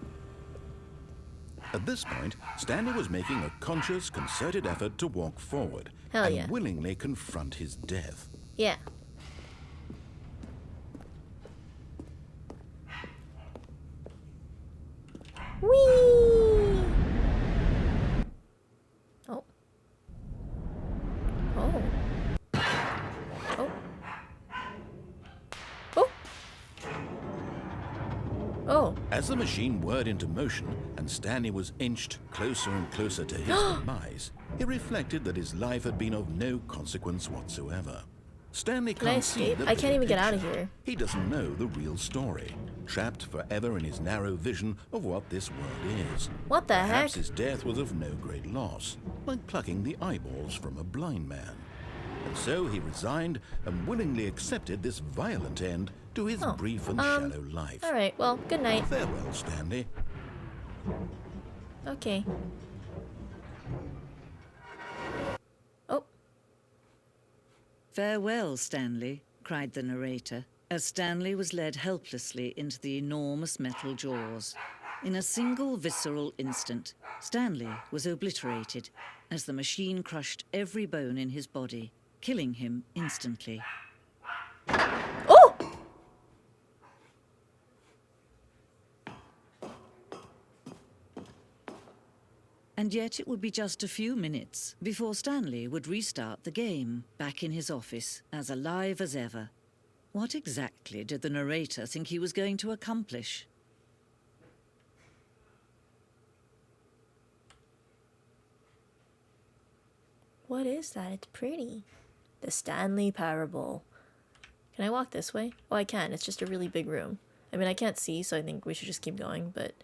At this point, Stanley was making a conscious, concerted effort to walk forward and willingly confront his death. Yeah. Whee! Oh. Oh. Oh. Oh. Oh. As the machine whirred into motion and Stanley was inched closer and closer to his demise, he reflected that his life had been of no consequence whatsoever. Stanley can't see the I can't even get out of here. He doesn't know the real story, trapped forever in his narrow vision of what this world is. What the heck? Perhaps his death was of no great loss, like plucking the eyeballs from a blind man. And so he resigned and willingly accepted this violent end to his brief and shallow life. All right, well, good night. Farewell, Stanley. Okay. Oh. Farewell, Stanley, cried the narrator, as Stanley was led helplessly into the enormous metal jaws. In a single visceral instant, Stanley was obliterated as the machine crushed every bone in his body, killing him instantly. Oh! And yet it would be just a few minutes before Stanley would restart the game, back in his office, as alive as ever. What exactly did the narrator think he was going to accomplish? What is that? It's pretty. The Stanley Parable. Can I walk this way? Oh, I can. It's just a really big room. I mean, I can't see, so I think we should just keep going, but...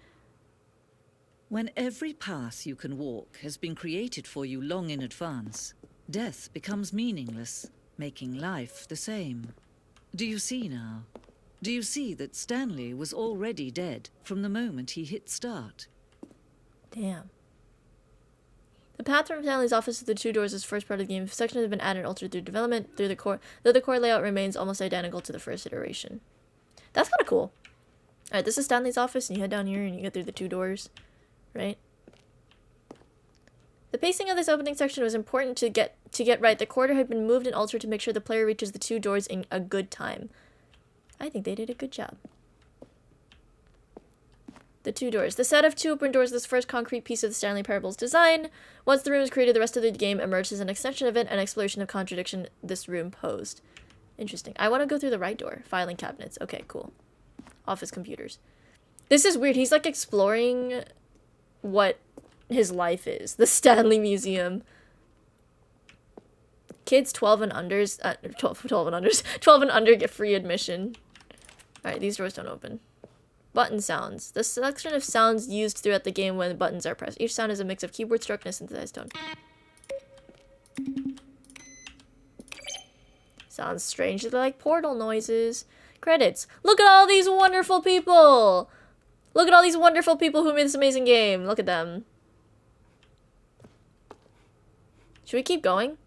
When every path you can walk has been created for you long in advance, death becomes meaningless, making life the same. Do you see now? Do you see that Stanley was already dead from the moment he hit start? Damn. The path from Stanley's office to the two doors is the first part of the game. Sections have been added and altered through development, though the core layout remains almost identical to the first iteration. That's kind of cool. Alright, this is Stanley's office, and you head down here and you get through the two doors. Right? The pacing of this opening section was important to get right. The corridor had been moved and altered to make sure the player reaches the two doors in a good time. I think they did a good job. The two doors. The set of two open doors is the first concrete piece of the Stanley Parable's design. Once the room is created, the rest of the game emerged as an extension of it, an exploration of contradiction this room posed. Interesting. I want to go through the right door. Filing cabinets. Okay, cool. Office computers. This is weird. He's like exploring what his life is. The Stanley Museum. Kids 12 and unders, 12 and under get free admission. Alright, these doors don't open. Button sounds. The selection of sounds used throughout the game when the buttons are pressed. Each sound is a mix of keyboard stroke and a synthesized tone. Sounds strangely like portal noises. Credits. Look at all these wonderful people! Look at all these wonderful people who made this amazing game. Look at them. Should we keep going?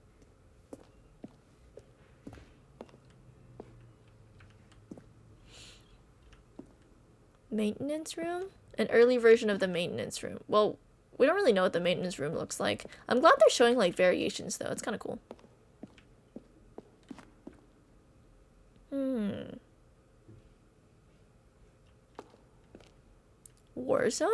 Maintenance room? An early version of the maintenance room. Well, we don't really know what the maintenance room looks like. I'm glad they're showing like variations though. It's kind of cool. Warzone?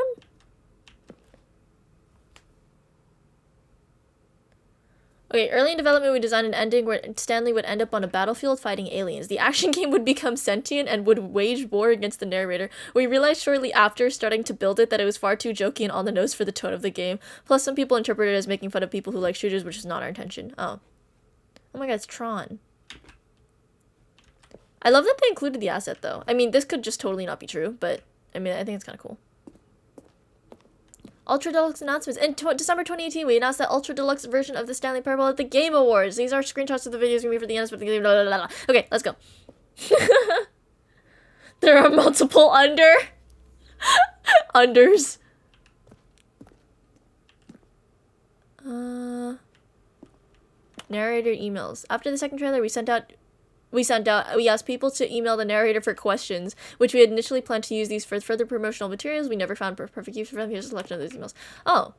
Okay, early in development, we designed an ending where Stanley would end up on a battlefield fighting aliens. The action game would become sentient and would wage war against the narrator. We realized shortly after starting to build it that it was far too jokey and on the nose for the tone of the game. Plus, some people interpreted it as making fun of people who like shooters, which is not our intention. Oh. Oh my god, it's Tron. I love that they included the asset, though. I mean, this could just totally not be true, but, I mean, I think it's kind of cool. Ultra Deluxe announcements. In December 2018, we announced that Ultra Deluxe version of the Stanley Parable at the Game Awards. These are screenshots of the videos going to be for the announcement of the game. Blah, blah, blah, blah. Okay, let's go. There are multiple unders. Narrator emails. After the second trailer, we asked people to email the narrator for questions, which we had initially planned to use these for further promotional materials. We never found perfect use for them. Here's a selection of those emails. Oh.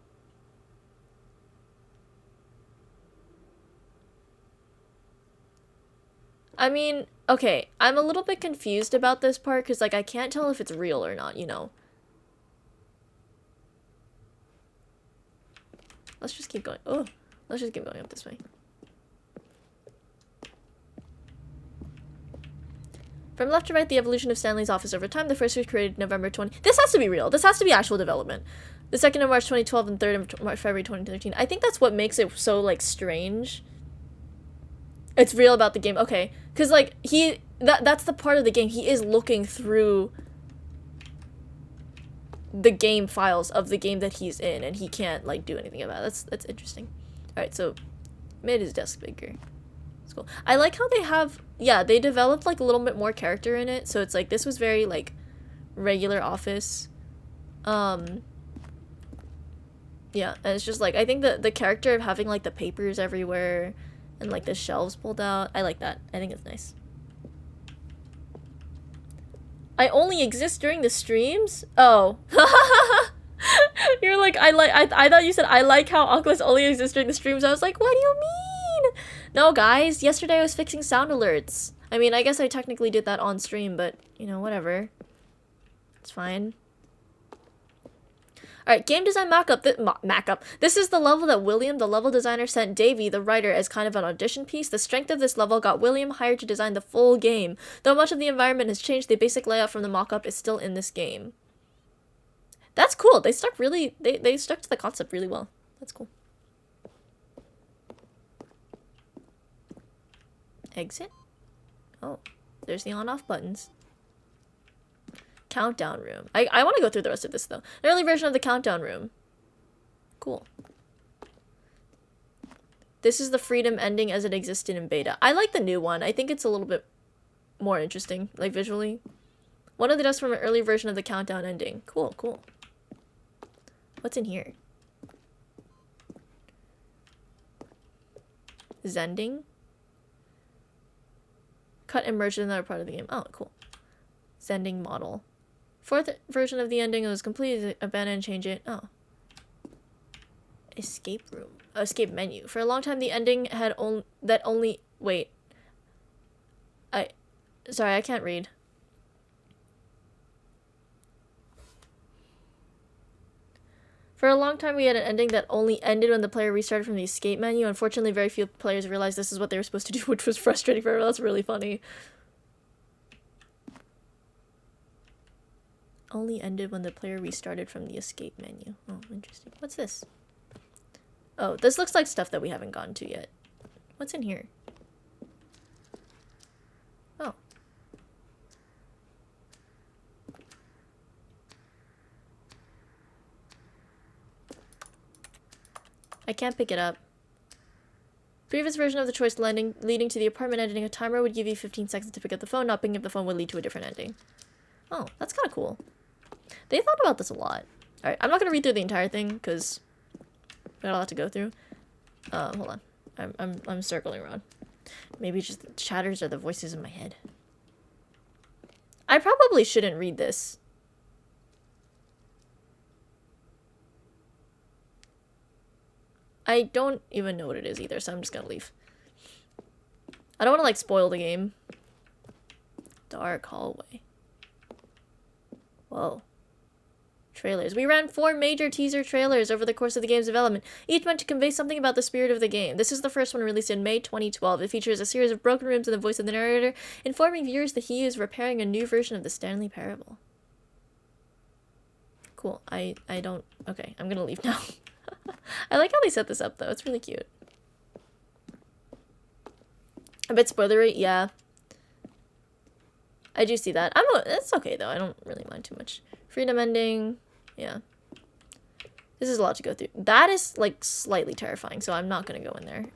I mean, okay, I'm a little bit confused about this part, because, like, I can't tell if it's real or not, you know? Let's just keep going. Oh, let's just keep going up this way. From left to right, the evolution of Stanley's office over time. The first was created November 20... This has to be real. This has to be actual development. The second of March 2012 and third of February 2013. I think that's what makes it so, like, strange. It's real about the game. Okay. Because, like, that's the part of the game. He is looking through the game files of the game that he's in, and he can't, like, do anything about it. That's interesting. Alright, so made his desk bigger. It's cool. I like how they have, yeah, they developed, like, a little bit more character in it, so it's like, this was very, like, regular office. Yeah, and it's just, like, I think the character of having, like, the papers everywhere and, like, the shelves pulled out, I like that. I think it's nice. I only exist during the streams? Oh. You're like, I thought you said, I like how Oculus only exists during the streams. I was like, what do you mean? No, guys, yesterday I was fixing sound alerts. I mean, I guess I technically did that on stream, but, you know, whatever. It's fine. Alright, game design mock-up. This is the level that William, the level designer, sent Davey, the writer, as kind of an audition piece. The strength of this level got William hired to design the full game. Though much of the environment has changed, the basic layout from the mock-up is still in this game. That's cool. They stuck really, they stuck to the concept really well. That's cool. Exit? Oh, there's the on-off buttons. Countdown room. I want to go through the rest of this, though. An early version of the countdown room. Cool. This is the freedom ending as it existed in beta. I like the new one. I think it's a little bit more interesting, like, visually. One of the desks from an early version of the countdown ending. Cool, cool. What's in here? Zending? Cut and merge in another part of the game. Oh, cool. Zending model. Fourth version of the ending was completed, abandon and change it. Oh. Escape room. Oh, escape menu. For a long time, the ending had only... Wait. Sorry, I can't read. For a long time, we had an ending that only ended when the player restarted from the escape menu. Unfortunately, very few players realized this is what they were supposed to do, which was frustrating for everyone. That's really funny. Only ended when the player restarted from the escape menu. Oh, interesting. What's this? Oh, this looks like stuff that we haven't gotten to yet. What's in here? Oh. I can't pick it up. Previous version of the choice leading to the apartment ending, a timer would give you 15 seconds to pick up the phone. Not picking up the phone would lead to a different ending. Oh, that's kind of cool. They thought about this a lot. Alright, I'm not going to read through the entire thing, because we got a lot to go through. Hold on. I'm circling around. Maybe just the chatters are the voices in my head. I probably shouldn't read this. I don't even know what it is either, so I'm just gonna leave. I don't want to, like, spoil the game. Dark hallway. Whoa. Trailers. We ran 4 major teaser trailers over the course of the game's development, each meant to convey something about the spirit of the game. This is the first one, released in May 2012. It features a series of broken rooms and the voice of the narrator, informing viewers that he is repairing a new version of the Stanley Parable. Cool. I don't... Okay, I'm gonna leave now. I like how they set this up, though. It's really cute. A bit spoilery, yeah. I do see that. That's okay, though. I don't really mind too much. Freedom ending... Yeah. This is a lot to go through. That is, like, slightly terrifying, so I'm not gonna go in there.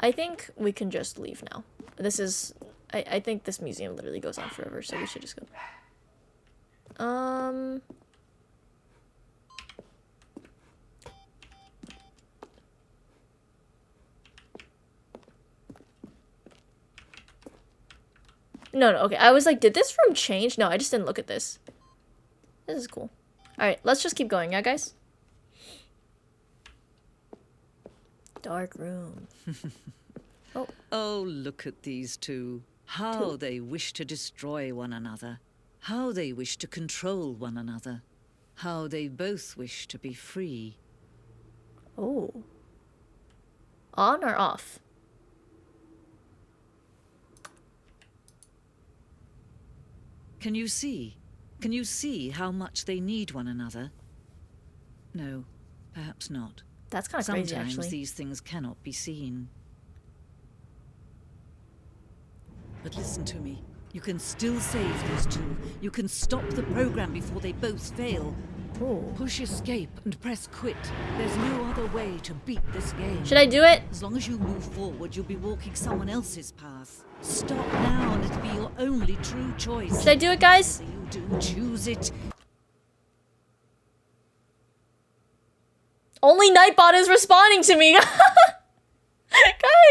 I think we can just leave now. This is... I think this museum literally goes on forever, so we should just go. No, okay. I was like, did this room change? No, I just didn't look at this. This is cool. Alright, let's just keep going, yeah, guys? Dark room. Oh. Oh, look at these two. How they wish to destroy one another. How they wish to control one another. How they both wish to be free. Oh. On or off? Can you see? Can you see how much they need one another? No, perhaps not. That's kind of crazy, Sometimes actually. these things cannot be seen. But listen to me. You can still save these two. You can stop the program before they both fail. Ooh. Push escape and press quit. There's no other way to beat this game. Should I do it? As long as you move forward, you'll be walking someone else's path. Stop now and it'll be your only true choice. Should I do it, guys? Whatever you do, choose it. Only Nightbot is responding to me!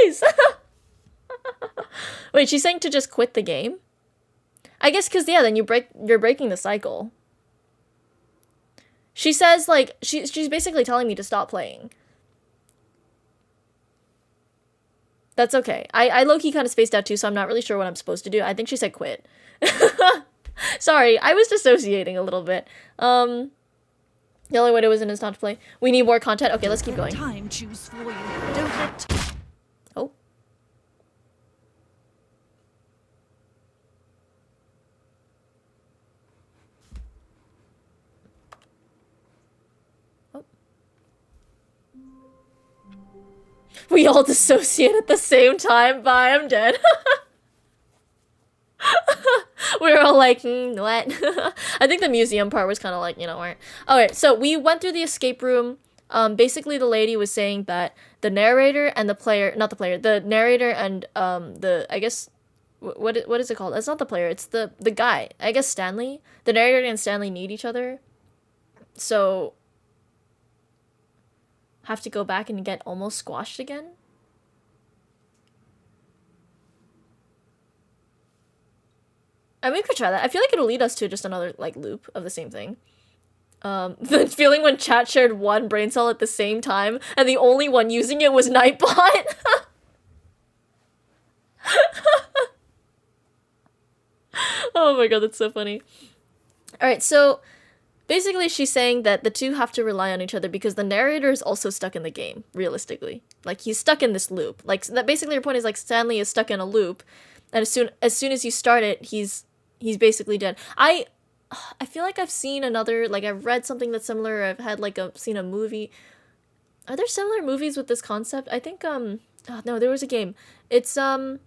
Guys! Wait, she's saying to just quit the game? I guess because, yeah, then you're breaking the cycle. She says, like, she's basically telling me to stop playing. That's okay. I low-key kind of spaced out too, so I'm not really sure what I'm supposed to do. I think she said quit. Sorry, I was dissociating a little bit. The only way to win is not to play. We need more content. Okay, let's keep going. Time choose for you. Don't let... Oh. Oh. We all dissociate at the same time. Bye, I'm dead. We were all like, what? I think the museum part was kind of like, you know, weren't. Okay, so we went through the escape room. Basically the lady was saying that the narrator and the player, not the player, the narrator and the, I guess, what is it called? It's not the player, it's the guy. I guess Stanley. The narrator and Stanley need each other. So have to go back and get almost squashed again. I mean, we could try that. I feel like it'll lead us to just another, like, loop of the same thing. The feeling when chat shared one brain cell at the same time, and the only one using it was Nightbot. Oh my god, that's so funny. Alright, so basically she's saying that the two have to rely on each other because the narrator is also stuck in the game, realistically. Like, he's stuck in this loop. Like, that basically her point is, like, Stanley is stuck in a loop, and as soon as you start it, he's basically dead. I feel like I've seen another, like, I've read something that's similar, I've had, like, seen a movie. Are there similar movies with this concept? I think, oh, no, there was a game. It's very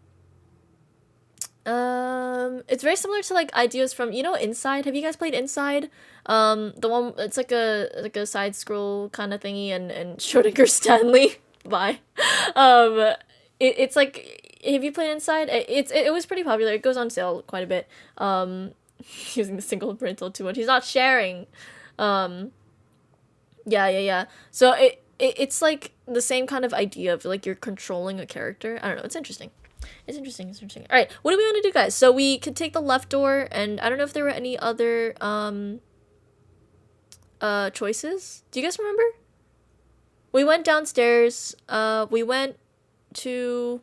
similar to, like, ideas from, you know, Inside? Have you guys played Inside? The one, it's like a side-scroll kind of thingy, and Schrödinger Stanley. Bye. It's like, have you played Inside? It was pretty popular. It goes on sale quite a bit. Using the single brain cell too much. He's not sharing. Yeah. So it's like the same kind of idea of like you're controlling a character. I don't know. It's interesting. It's interesting. All right, what do we want to do, guys? So we could take the left door, and I don't know if there were any other choices. Do you guys remember? We went downstairs. We went to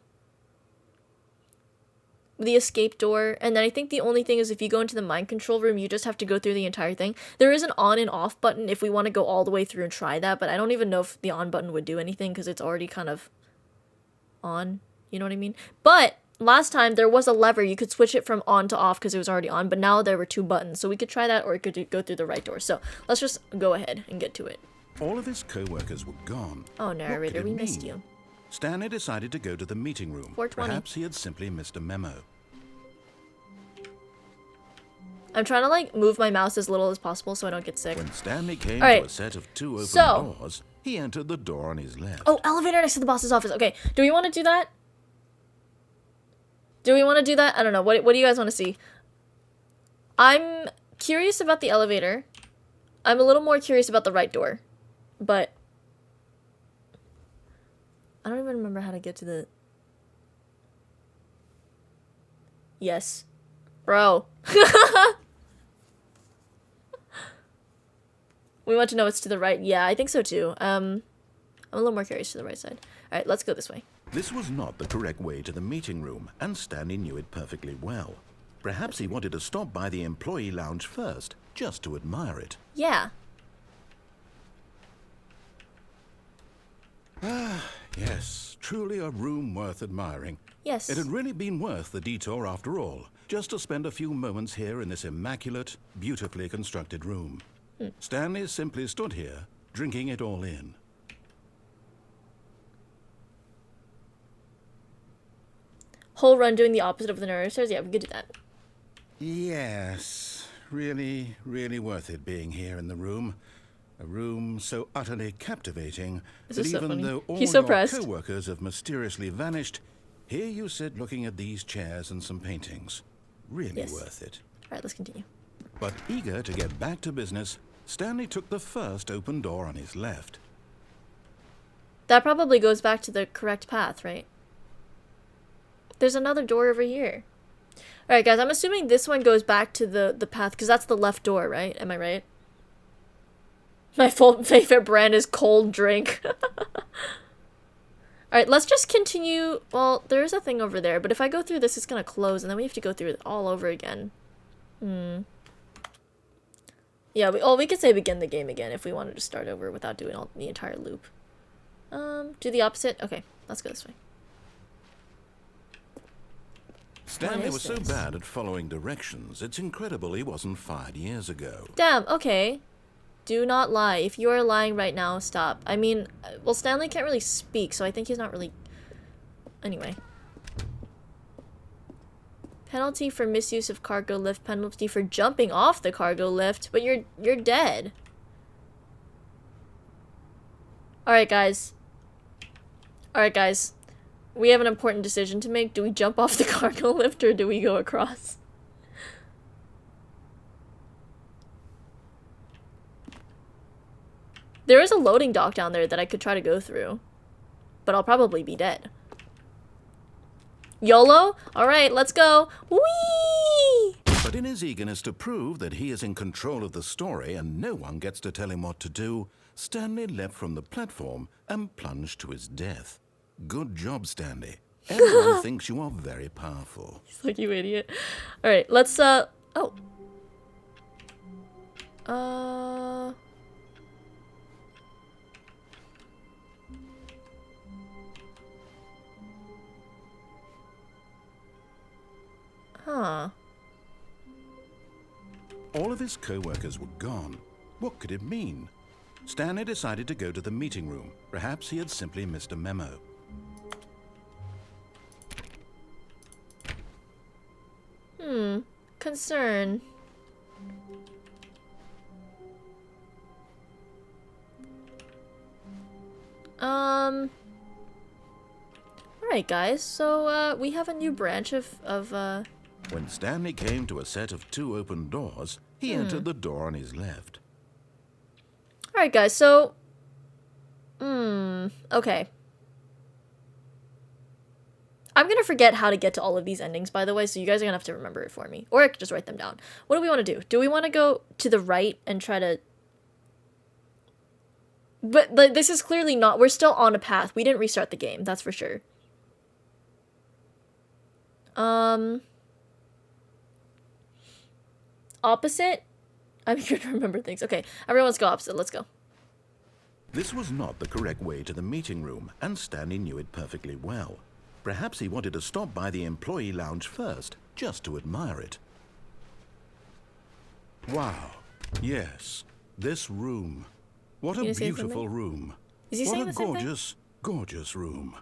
the escape door, and then I think the only thing is if you go into the mind control room, you just have to go through the entire thing. There is an on and off button if we want to go all the way through and try that, but I don't even know if the on button would do anything because it's already kind of on, you know what I mean? But last time there was a lever, you could switch it from on to off because it was already on, but now there were 2 buttons, so we could try that or we could go through the right door. So let's just go ahead and get to it. All of his co-workers were gone. Oh, narrator, we missed mean? you. Stanley decided to go to the meeting room. 420. Perhaps he had simply missed a memo. I'm trying to like move my mouse as little as possible so I don't get sick. When Stanley came All right. to a set of 2 open So- doors, he entered the door on his left. Oh, elevator next to the boss's office. Okay, do we want to do that? Do we want to do that? I don't know. What do you guys want to see? I'm curious about the elevator. I'm a little more curious about the right door. But I don't even remember how to get to the... Yes. Bro. We want to know it's to the right. Yeah, I think so too. I'm a little more curious to the right side. Alright, let's go this way. This was not the correct way to the meeting room, and Stanley knew it perfectly well. Perhaps he wanted to stop by the employee lounge first, just to admire it. Yeah. Yes, truly a room worth admiring. Yes. It had really been worth the detour after all, just to spend a few moments here in this immaculate, beautifully constructed room. Stanley simply stood here, drinking it all in. Whole run doing the opposite of the narrators? Yeah, we could do that. Yes, really, really worth it being here in the room. A room so utterly captivating This that is so even funny. though all He's so your pressed. co-workers have mysteriously vanished, here you sit looking at these chairs and some paintings. Really Yes. worth it. Alright, let's continue. But eager to get back to business, Stanley took the first open door on his left. That probably goes back to the correct path, right? There's another door over here. Alright, guys, I'm assuming this one goes back to the path, because that's the left door, right? Am I right? My favorite brand is cold drink. Alright, let's just continue. Well, there is a thing over there, but if I go through this, it's going to close, and then we have to go through it all over again. Yeah, we could say begin the game again if we wanted to start over without doing all the entire loop. Do the opposite? Okay, let's go this way. Stanley is was so this? bad at following directions, it's incredible he wasn't fired years ago. Damn, okay. Do not lie. If you are lying right now, stop. I mean, well, Stanley can't really speak, so I think he's not really... Anyway. Penalty for misuse of cargo lift. Penalty for jumping off the cargo lift. But you're dead. Alright, guys. Alright, guys. We have an important decision to make. Do we jump off the cargo lift or do we go across? There is a loading dock down there that I could try to go through. But I'll probably be dead. YOLO? Alright, let's go. Whee! But in his eagerness to prove that he is in control of the story and no one gets to tell him what to do, Stanley leapt from the platform and plunged to his death. Good job, Stanley. Everyone thinks you are very powerful. He's like, you idiot. Alright, let's, oh. Huh. All of his co-workers were gone. What could it mean? Stanley decided to go to the meeting room. Perhaps he had simply missed a memo. Concern. Alright, guys. So, we have a new branch of When Stanley came to a set of 2 open doors, he entered the door on his left. Alright, guys, so... okay. I'm gonna forget how to get to all of these endings, by the way, so you guys are gonna have to remember it for me. Or I could just write them down. What do we want to do? Do we want to go to the right and try to... But this is clearly not... We're still on a path. We didn't restart the game, that's for sure. Opposite? I'm here to remember things. Okay, everyone's go opposite. Let's go. This was not the correct way to the meeting room, and Stanley knew it perfectly well. Perhaps he wanted to stop by the employee lounge first, just to admire it. Wow. Yes, this room. What a beautiful room. Is he saying the same thing? What a gorgeous, gorgeous room.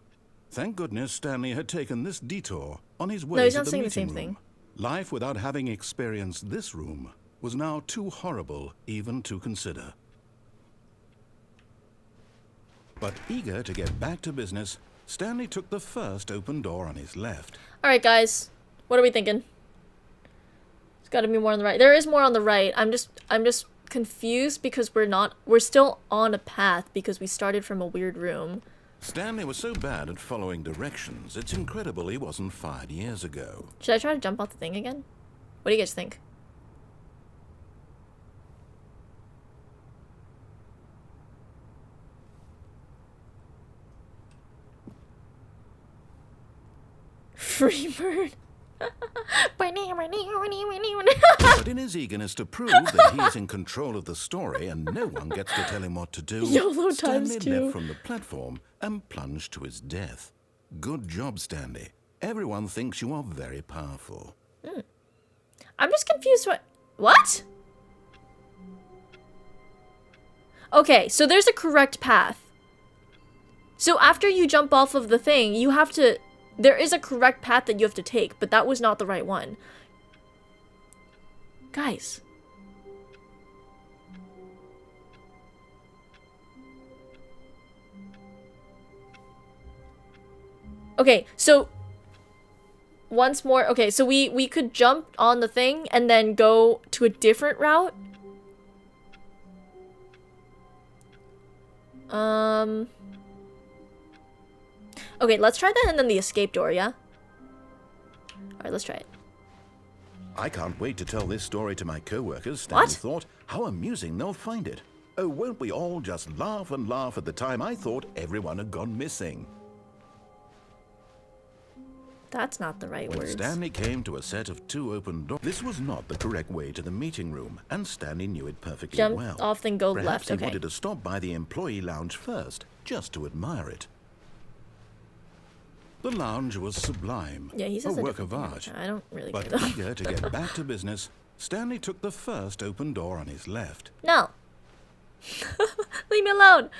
Thank goodness Stanley had taken this detour on his way No, he's to not the saying the meeting same room. thing. Life without having experienced this room was now too horrible even to consider. But eager to get back to business, Stanley took the first open door on his left. Alright, guys. What are we thinking? There's gotta be more on the right. There is more on the right. I'm just confused because we're still on a path because we started from a weird room. Stanley was so bad at following directions, it's incredible he wasn't fired years ago. Should I try to jump off the thing again? What do you guys think? Free bird. But in his eagerness to prove that he's in control of the story and no one gets to tell him what to do, YOLO Stanley ×2. leapt from the platform and plunged to his death. Good job, Stanley. Everyone thinks you are very powerful. I'm just confused. What? Okay, so there's a correct path. So after you jump off of the thing, you have to... There is a correct path that you have to take, but that was not the right one. Guys. Okay, so... Once more... Okay, so we could jump on the thing and then go to a different route. Okay, let's try that and then the escape door, yeah? Alright, let's try it. I can't wait to tell this story to my co-workers, Stanley What? thought. How amusing they'll find it. Oh, won't we all just laugh and laugh at the time I thought everyone had gone missing. That's not the right When words. Stanley came to a set of 2 open doors, this was not the correct way to the meeting room, and Stanley knew it perfectly Jump well. off, then go Perhaps left, he okay. wanted to stop by the employee lounge first, just to admire it. The lounge was sublime, Yeah, he a says work of different art. thing. I don't really But care though. eager to get back to business, Stanley took the first open door on his left. No. Leave me alone.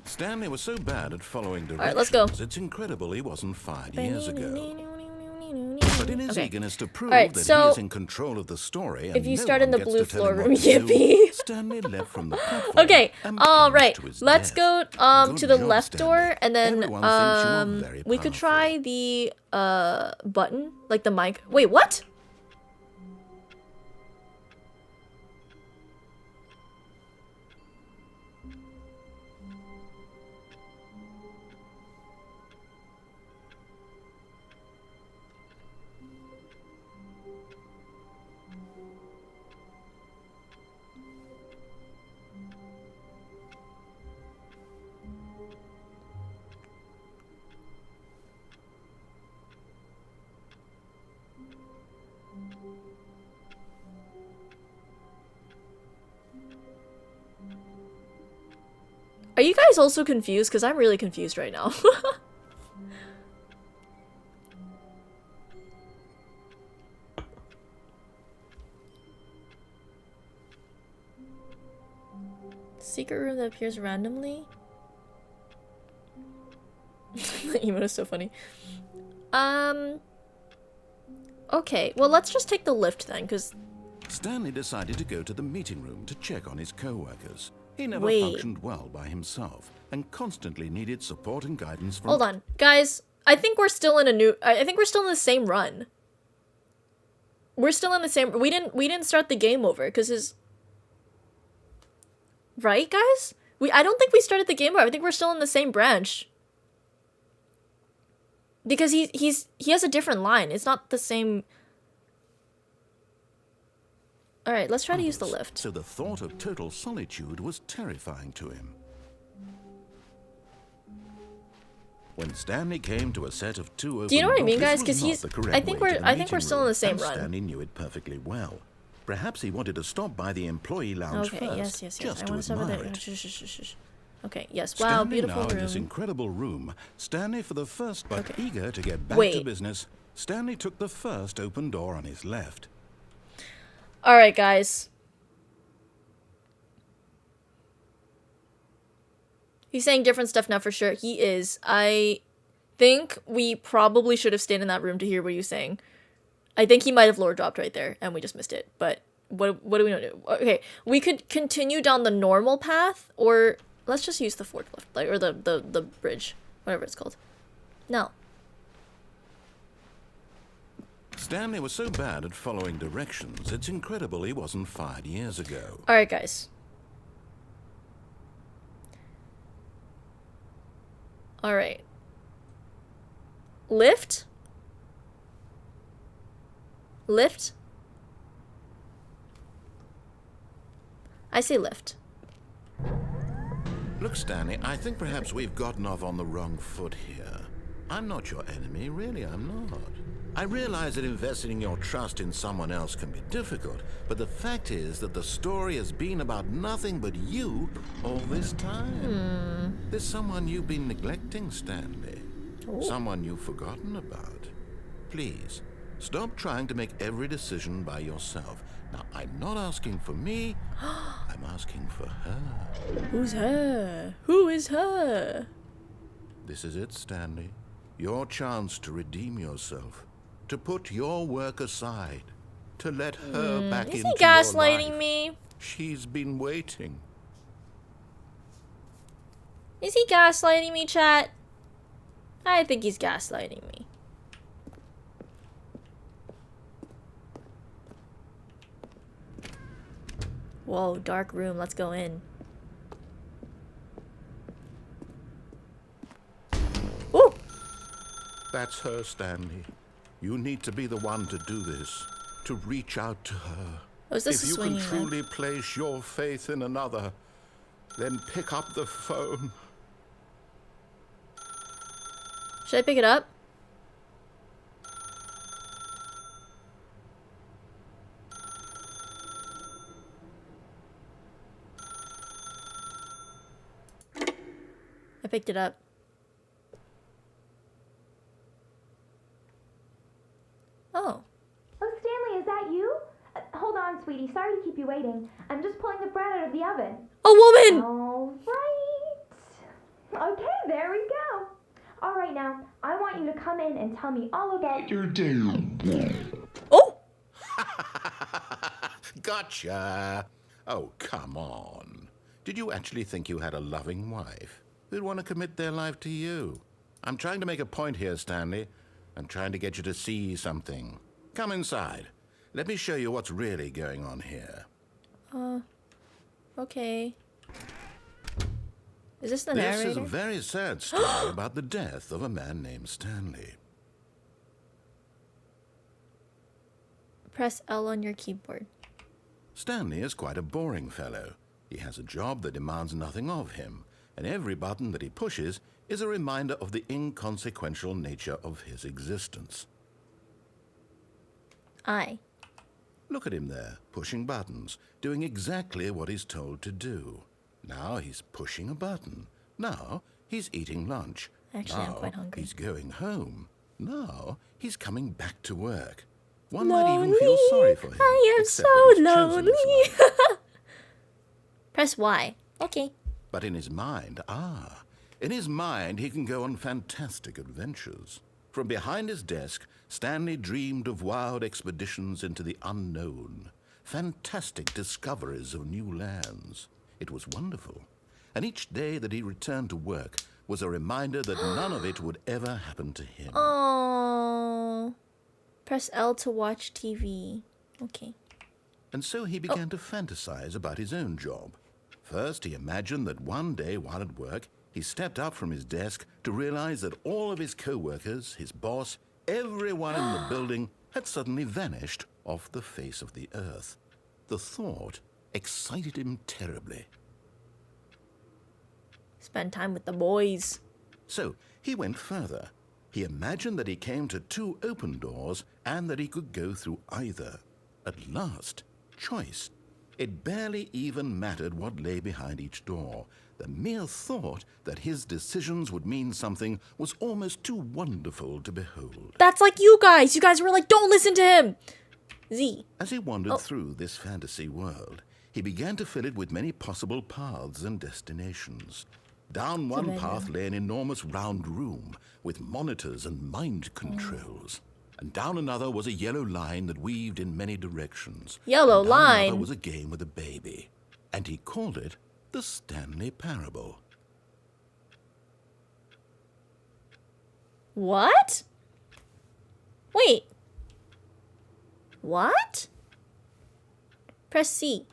Stanley was so bad at following directions, Alright, let's go. it's incredible he wasn't fired years ago. But in his Okay. eagerness to prove Alright, that so he is in control of the story and if you no start in one the gets blue to tell floor him room, what to do, yippee. Stanley left from the platform. Okay, and alright. plunged to his Let's death. go Good to the job, left Stanley. door and then Everyone thinks you are very we could powerful. try the button, like the mic. Wait, what? Are you guys also confused? Because I'm really confused right now. Secret room that appears randomly? The emote is so funny. Okay, well let's just take the lift then, because... Stanley decided to go to the meeting room to check on his co-workers. He never Wait. functioned well by himself and constantly needed support and guidance from... Hold on. Guys, I think we're still in a new... I think we're still in the same run. We're still in the same... We didn't start the game over, because his... Right, guys? I don't think we started the game over. I think we're still in the same branch. Because he has a different line. It's not the same... Alright, let's try to use the lift. So the thought of total solitude was terrifying to him. When Stanley came to a set of 2 open Do you know what I mean, doors, guys? this was Because not he's. the correct I think way we're. to the I think we're meeting still in the room, same and run. Stanley knew it perfectly well. Perhaps he wanted to stop by the employee lounge Okay. first, Yes. just I to want to stop at admire there. it. Shh. Okay. Yes. Wow. Standing Beautiful now room. in this incredible room, Stanley for the first, but Okay. eager to get back to Wait. business, Stanley took the first open door on his left. All right, guys. He's saying different stuff now for sure. He is. I think we probably should have stayed in that room to hear what he was saying. I think he might have lower dropped right there, and we just missed it. But what do we want to do? Okay, we could continue down the normal path, or let's just use the forklift, like, or the bridge, whatever it's called. No. Stanley was so bad at following directions, it's incredible he wasn't fired years ago. All right, guys. All right. Lift. Lift. I say lift. Look, Stanley, I think perhaps we've gotten off on the wrong foot here. I'm not your enemy, really, I'm not. I realize that investing your trust in someone else can be difficult, but the fact is that the story has been about nothing but you all this time. There's someone you've been neglecting, Stanley. Someone you've forgotten about. Please, stop trying to make every decision by yourself. Now, I'm not asking for me, I'm asking for her. Who's her? Who is her? This is it, Stanley. Your chance to redeem yourself. To put your work aside. To let her back into Is your he gaslighting life. me? She's been waiting. Is he gaslighting me, chat? I think he's gaslighting me. Whoa, dark room. Let's go in. Ooh! That's her, Stanley. You need to be the one to do this. To reach out to her. Oh, is this If a you can swinging leg? truly place your faith in another, then pick up the phone. Should I pick it up? I picked it up. Oh. Oh, Stanley, is that you? Hold on, sweetie. Sorry to keep you waiting. I'm just pulling the bread out of the oven. A woman! All right. Okay, there we go. All right, now, I want you to come in and tell me all about your day. Oh! Gotcha. Oh, come on. Did you actually think you had a loving wife who'd want to commit their life to you? I'm trying to make a point here, Stanley. I'm trying to get you to see something. Come inside. Let me show you what's really going on here. Okay. Is this the This narrator? is a very sad story about the death of a man named Stanley. Press L on your keyboard. Stanley is quite a boring fellow. He has a job that demands nothing of him, and every button that he pushes is a reminder of the inconsequential nature of his existence. I. Look at him there, pushing buttons, doing exactly what he's told to do. Now he's pushing a button. Now he's eating lunch. Actually, I'm Now quite hungry. he's going home. Now he's coming back to work. One might even feel sorry for him. I am except so that he's chosen his lonely. life. Press Y. Okay. But in his mind, he can go on fantastic adventures. From behind his desk, Stanley dreamed of wild expeditions into the unknown, fantastic discoveries of new lands. It was wonderful. And each day that he returned to work was a reminder that none of it would ever happen to him. Oh. Press L to watch TV. Okay. And so he began to fantasize about his own job. First, he imagined that one day while at work, he stepped up from his desk to realize that all of his co-workers, his boss, everyone in the building had suddenly vanished off the face of the earth. The thought excited him terribly. Spend time with the boys. So he went further. He imagined that he came to 2 open doors and that he could go through either. At last, choice. It barely even mattered what lay behind each door. The mere thought that his decisions would mean something was almost too wonderful to behold. That's like you guys. You guys were like, don't listen to him. Z. As he wandered through this fantasy world, he began to fill it with many possible paths and destinations. Down one path lay an enormous round room with monitors and mind controls. And down another was a yellow line that weaved in many directions. Yellow and down line? another was a game with a baby. And he called it the Stanley Parable. What? Wait. What? Press C.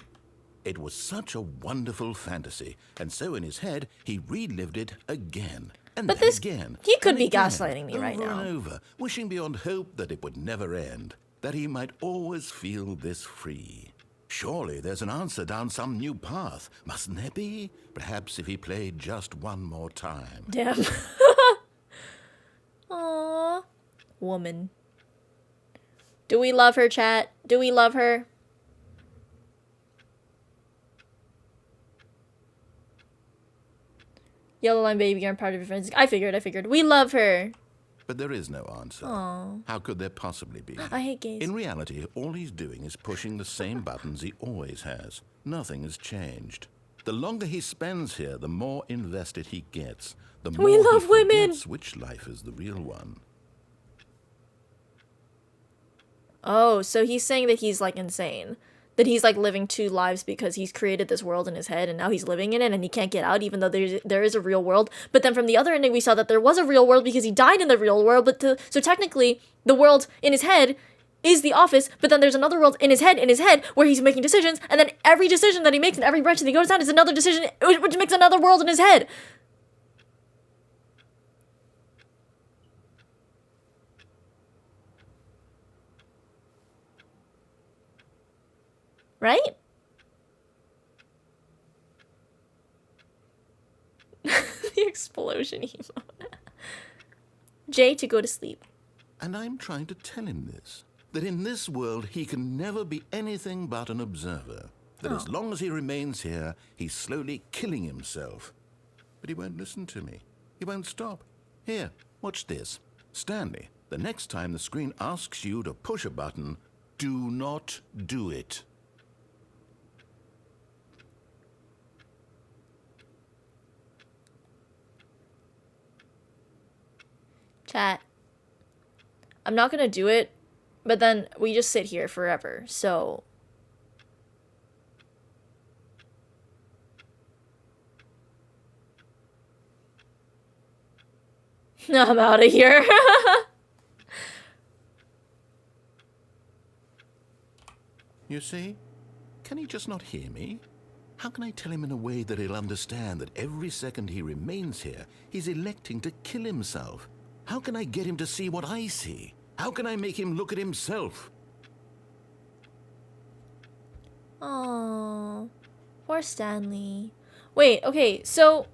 It was such a wonderful fantasy, and so in his head, he relived it again. And But then this- again. he could and be again, gaslighting me right over now. and over, wishing beyond hope that it would never end, that he might always feel this free. Surely there's an answer down some new path, mustn't there be? Perhaps if he played just one more time. Damn. Aww. Woman. Do we love her, chat? Do we love her? Yellow line baby, I'm proud of your friends. I figured. We love her. But there is no answer. Aww. How could there possibly be? I hate gays. In reality, all he's doing is pushing the same buttons he always has. Nothing has changed. The longer he spends here, the more invested he gets. The more We love he women. forgets which life is the real one. Oh, so he's saying that he's like insane. That he's like living 2 lives because he's created this world in his head and now he's living in it and he can't get out even though there is a real world. But then from the other ending we saw that there was a real world because he died in the real world. So technically the world in his head is the office, but then there's another world in his head where he's making decisions, and then every decision that he makes and every branch that he goes down is another decision which makes another world in his head. Right? The explosion emote. J to go to sleep. And I'm trying to tell him this. That in this world, he can never be anything but an observer. That as long as he remains here, he's slowly killing himself. But he won't listen to me. He won't stop. Here, watch this. Stanley, the next time the screen asks you to push a button, do not do it. Chat. I'm not gonna do it, but then we just sit here forever, so... I'm out of here. You see? Can he just not hear me? How can I tell him in a way that he'll understand that every second he remains here, he's electing to kill himself? How can I get him to see what I see? How can I make him look at himself? Oh, poor Stanley. Wait, okay, so...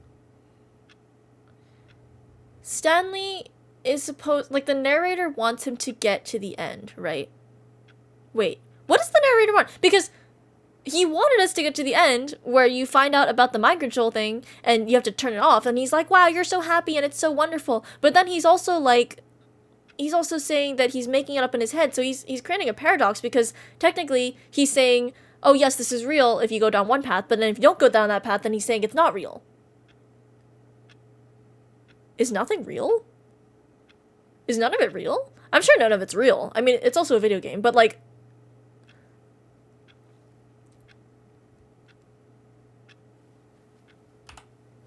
Stanley is supposed... Like, the narrator wants him to get to the end, right? Wait, what does the narrator want? Because he wanted us to get to the end where you find out about the mind control thing and you have to turn it off. And he's like, wow, you're so happy and it's so wonderful. But then he's also like... He's also saying that he's making it up in his head. So he's creating a paradox because technically he's saying, oh yes, this is real if you go down one path. But then if you don't go down that path, then he's saying it's not real. Is nothing real? Is none of it real? I'm sure none of it's real. I mean, it's also a video game, but like...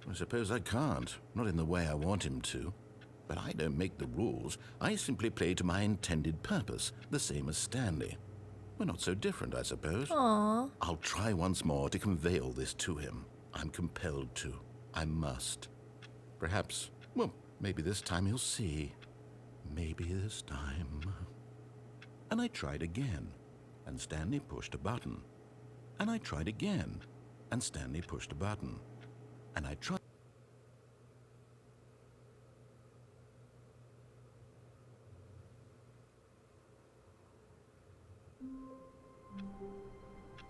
I suppose I can't. Not in the way I want him to. But I don't make the rules. I simply play to my intended purpose, the same as Stanley. We're not so different, I suppose. Aww. I'll try once more to convey all this to him. I'm compelled to. I must. Perhaps, well, maybe this time he'll see. Maybe this time. And I tried again, and Stanley pushed a button. And I tried again, and Stanley pushed a button. And I tried...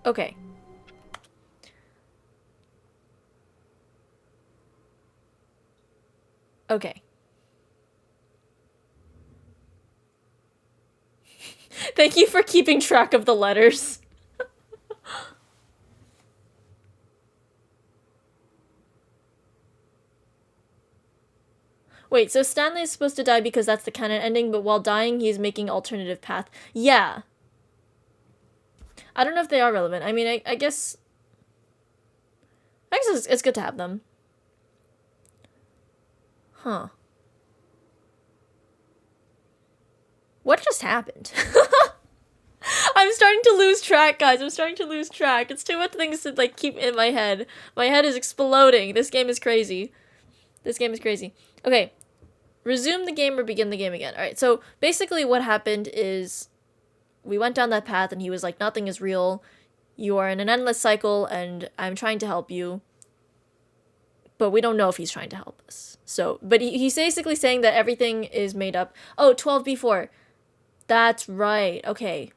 Okay. Okay. Thank you for keeping track of the letters. Wait, so Stanley is supposed to die because that's the canon ending, but while dying, he's making alternative path. Yeah. I don't know if they are relevant. I mean, I guess... I guess it's good to have them. Huh. What just happened? I'm starting to lose track, guys. I'm starting to lose track. It's too much things to, like, keep in my head. My head is exploding. This game is crazy. This game is crazy. Okay. Resume the game or begin the game again. Alright, so basically what happened is we went down that path and he was like, nothing is real. You are in an endless cycle and I'm trying to help you. But we don't know if he's trying to help us. So, but he's basically saying that everything is made up. Oh, 12b4. That's right. Okay.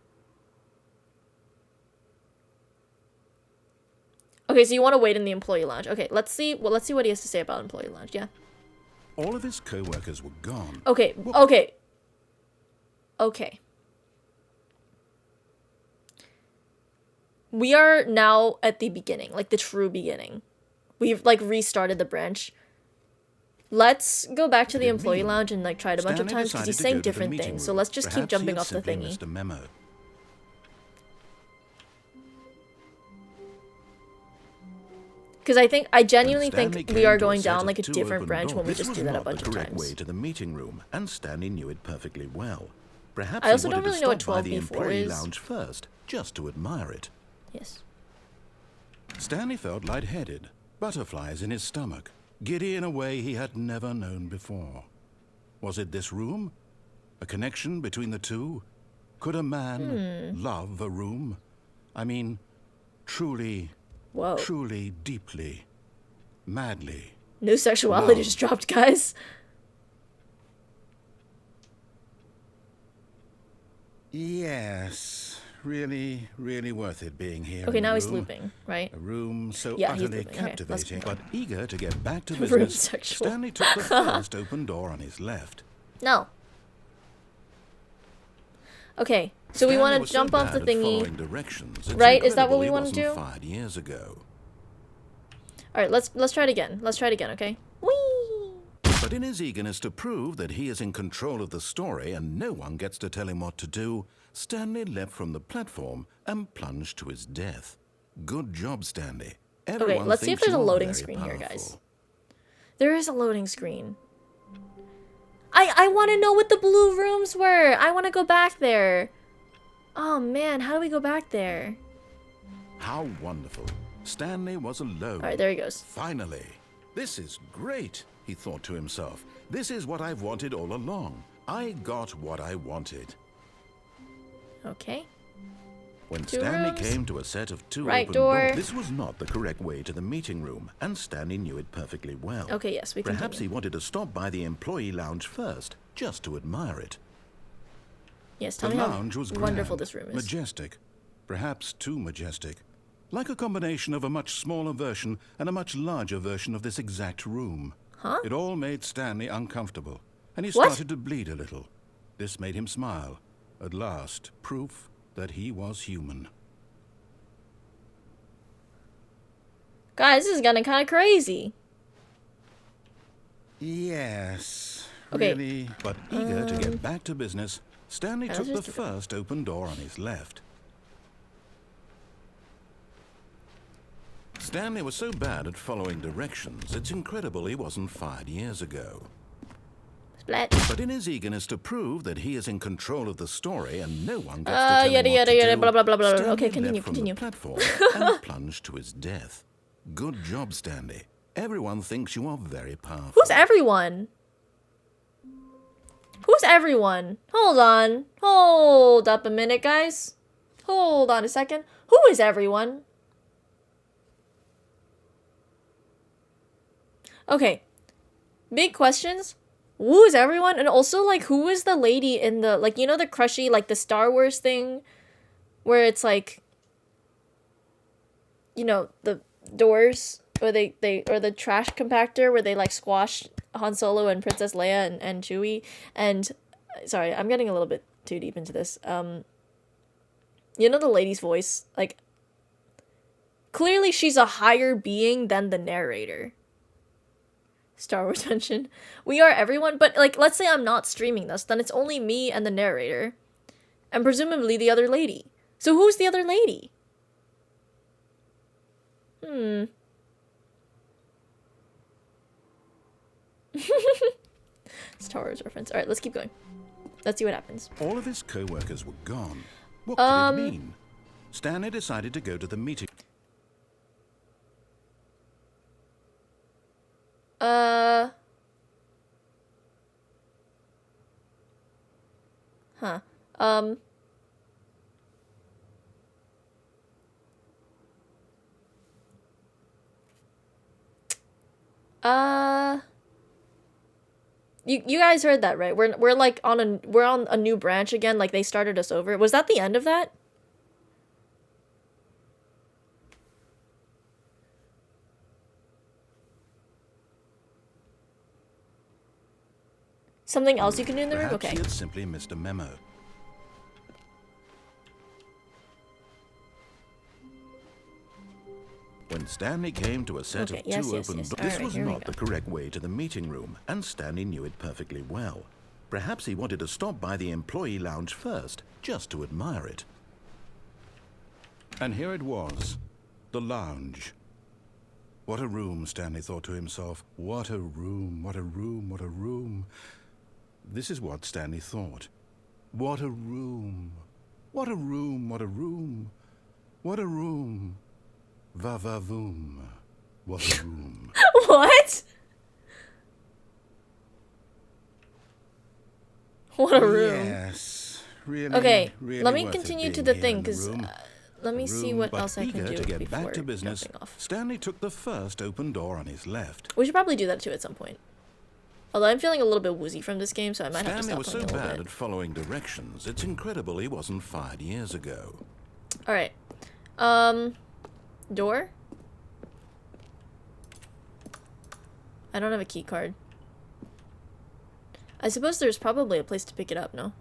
Okay, so you want to wait in the employee lounge. Okay, let's see what he has to say about employee lounge. Yeah. All of his co-workers were gone. Okay, okay. Okay. We are now at the beginning, like the true beginning. We've like restarted the branch. Let's go back to the employee lounge and like try it a bunch of times because he's saying different things. So let's just keep jumping off the thingy. Because I genuinely think we are going down like a different branch when we just do that a bunch of times. Way to the meeting room, and Stanley knew it perfectly well. Perhaps I also he don't wanted really know to what stop by the 12b4 employee is. lounge first, just to admire it. Yes. Stanley felt lightheaded, butterflies in his stomach, giddy in a way he had never known before. Was it this room? A connection between the two? Could a man love a room? I mean, truly, Whoa. truly, deeply, madly. New sexuality just dropped, guys. Yes, really, really worth it being here. Okay, in now the he's room. looping, right? A room so Yeah, he's utterly looping. Okay, captivating, let's- but eager to get back to Room business. sexual. Stanley took the first open door on his left. No. Okay, so we Stanley want to was so jump off the bad at following thingy. directions, it's Right? Is that what incredible we he wanna wasn't do? fired years ago. All right, let's try it again. Let's try it again, okay? Whee! But in his eagerness to prove that he is in control of the story and no one gets to tell him what to do, Stanley leapt from the platform and plunged to his death. Good job, Stanley. Everyone let's see if thinks there's a you are loading very screen here, guys. powerful. There is a loading screen. I want to know what the blue rooms were. I want to go back there. Oh man, how do we go back there? How wonderful. Stanley was alone. All right, there he goes. Finally. This is great, he thought to himself. This is what I've wanted all along. I got what I wanted. Okay. When Two Stanley rooms. came to a set of two Right open door. doors, this was not the correct way to the meeting room, and Stanley knew it perfectly well. Okay, yes, we can. Perhaps he wanted to stop by the employee lounge first, just to admire it. Yes, tell The me how lounge was wonderful grand, this room is. majestic, perhaps too majestic. Like a combination of a much smaller version and a much larger version of this exact room. Huh? It all made Stanley uncomfortable, and he What? started to bleed a little. This made him smile. At last, proof that he was human. Guys, this is getting kind of crazy. Yes, Okay. really. But eager to get back to business, Stanley let's took the just do it. first open door on his left. Stanley was so bad at following directions, it's incredible he wasn't fired years ago. Splat. But in his eagerness to prove that he is in control of the story and no one gets to tell Yada, him what yada, to yada, do, blah, blah, blah, blah. Stanley Okay, continue, leapt from continue. the platform and plunged to his death. Good job, Stanley. Everyone thinks you are very powerful. Who's everyone? Who's everyone? Hold on. Hold up a minute, guys. Hold on a second. Who is everyone? Okay. Big questions. Who is everyone? And also, like, who is the lady in the, like, you know the crushy, like, the Star Wars thing? Where it's like... you know, the doors, or or the trash compactor where they like squash Han Solo and Princess Leia and Chewie. And sorry, I'm getting a little bit too deep into this. You know the lady's voice? Like, clearly she's a higher being than the narrator. Star Wars mention. We are everyone, but like, let's say I'm not streaming this, then it's only me and the narrator. And presumably the other lady. So who's the other lady? Star Wars reference. Alright, let's keep going. Let's see what happens. All of his co-workers were gone. What could it mean? Stanley decided to go to the meeting. Huh. You guys heard that, right? We're like on a new branch again, like they started us over. Was that the end of that? Something else you can do in the room? Perhaps Okay. he had simply missed a memo. When Stanley came to a set of two open doors, this was not the correct way to the meeting room, and Stanley knew it perfectly well. Perhaps he wanted to stop by the employee lounge first, just to admire it. And here it was, the lounge. What a room, Stanley thought to himself. What a room, what a room, what a room. This is what Stanley thought. What a room. What a room, what a room. What a room. Va-va-voom. What a room. What? What a room. Yes. Really, okay, really let me worth continue it to being the thing, here in because let me see what else I can do to get before back to business, jumping off. Stanley took the first open door on his left. We should probably do that too at some point. Although I'm feeling a little bit woozy from this game, so I might have to Stanley stop was so playing a little bad bit. at following directions, it's incredible he wasn't fired years ago. Alright. Door? I don't have a key card. I suppose there's probably a place to pick it up, no?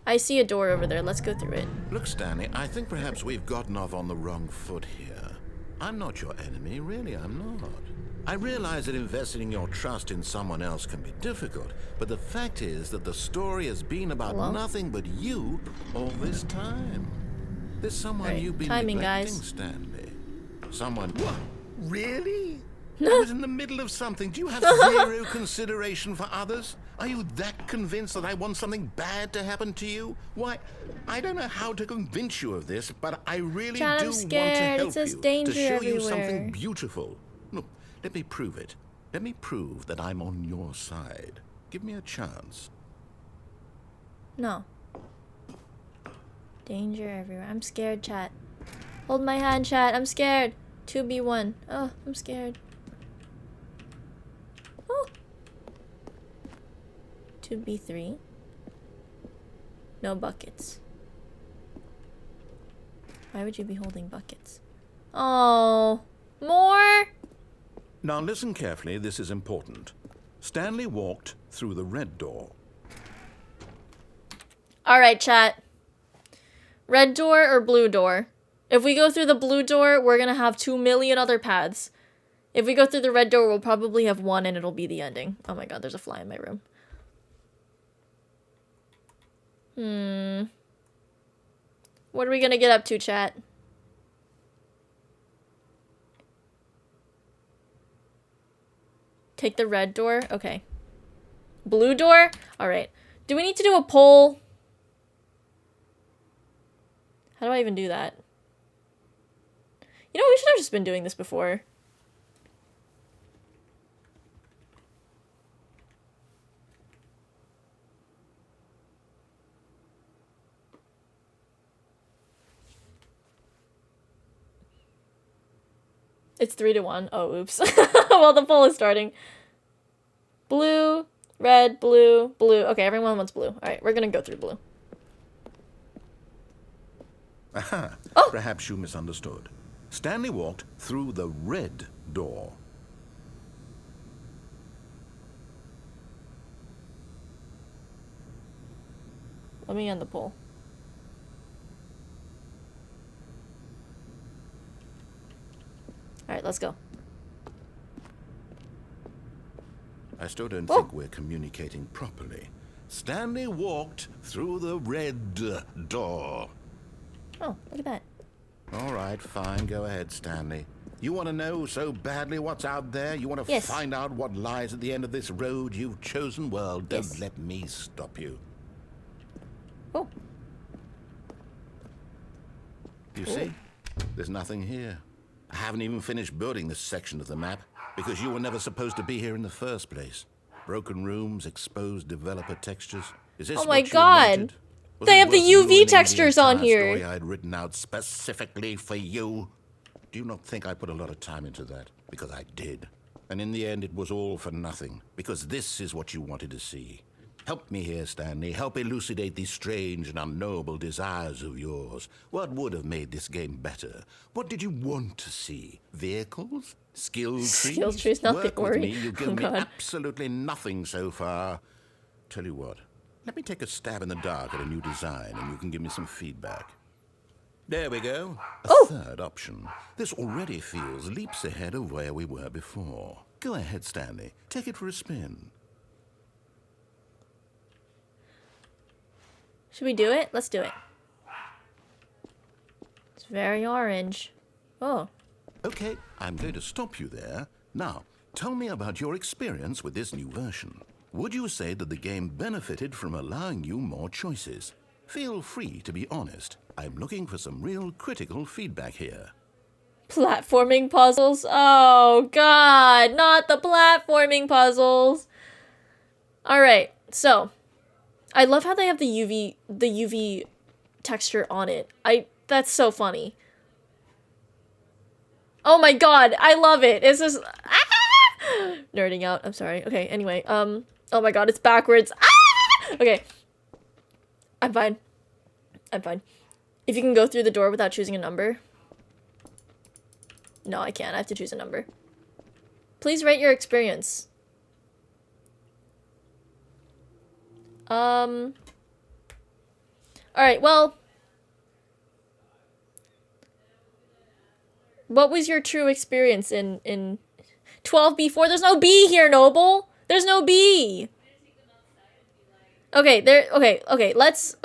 I see a door over there. Let's go through it. Look, Stanley, I think perhaps we've gotten off on the wrong foot here. I'm not your enemy, really, I'm not. I realize that investing your trust in someone else can be difficult, but the fact is that the story has been about nothing but you all this time. There's someone you've been neglecting, guys. Stanley. Someone... What? Really? I was in the middle of something. Do you have zero consideration for others? Are you that convinced that I want something bad to happen to you? Why, I don't know how to convince you of this, but I really Chad, do I'm want to scared. help It says you, danger to show you everywhere. something beautiful. Look, let me prove it. Let me prove that I'm on your side. Give me a chance. No. Danger everywhere. I'm scared, chat. Hold my hand, chat. I'm scared. 2B1. Oh, I'm scared. Oh. 2B3. No buckets. Why would you be holding buckets? Oh, more? Now listen carefully, this is important. Stanley walked through the red door. Alright, chat. Red door or blue door? If we go through the blue door, we're gonna have 2 million other paths. If we go through the red door, we'll probably have one and it'll be the ending. Oh my god, there's a fly in my room. What are we gonna get up to, chat? Take the red door? Okay. Blue door? Alright. Do we need to do a poll? How do I even do that? You know, we should have just been doing this before. It's 3-1. Oh, oops. Well, the poll is starting. Blue, red, blue, blue. Okay, everyone wants blue. Alright, we're gonna go through blue. Aha, Oh! Perhaps you misunderstood. Stanley walked through the red door. Let me end the poll. Alright, let's go. I still don't Oh. think we're communicating properly. Stanley walked through the red door. Oh, look at that. All right, fine. Go ahead, Stanley. You want to know so badly what's out there? You want to Yes. find out what lies at the end of this road you've chosen? Well, don't Yes. let me stop you. Oh. You see? There's nothing here. I haven't even finished building this section of the map because you were never supposed to be here in the first place. Broken rooms, exposed developer textures. Is this Oh my what you God. wanted? Was They it have the worth UV ruining textures the on entire here. Story I'd written out specifically for you. Do you not think I put a lot of time into that? Because I did. And in the end, it was all for nothing. Because this is what you wanted to see. Help me here, Stanley. Help elucidate these strange and unknowable desires of yours. What would have made this game better? What did you want to see? Vehicles? Skill trees? Skill trees, nothing, Work with worry. me. You've given Oh, me God. absolutely nothing so far. Tell you what. Let me take a stab in the dark at a new design, and you can give me some feedback. There we go. A third option. This already feels leaps ahead of where we were before. Go ahead, Stanley. Take it for a spin. Should we do it? Let's do it. It's very orange. Oh. Okay, I'm going to stop you there. Now, tell me about your experience with this new version. Would you say that the game benefited from allowing you more choices? Feel free to be honest. I'm looking for some real critical feedback here. Platforming puzzles? Oh, God. Not the platforming puzzles. Alright, so. I love how they have the UV texture on it. That's so funny. Oh my God, I love it. It's just nerding out. I'm sorry. Okay, anyway. Oh my God, it's backwards. Okay. I'm fine. I'm fine. If you can go through the door without choosing a number. No, I can't. I have to choose a number. Please rate your experience. Alright, well. What was your true experience in 12B4? There's no B here, Noble! There's no B! Okay, let's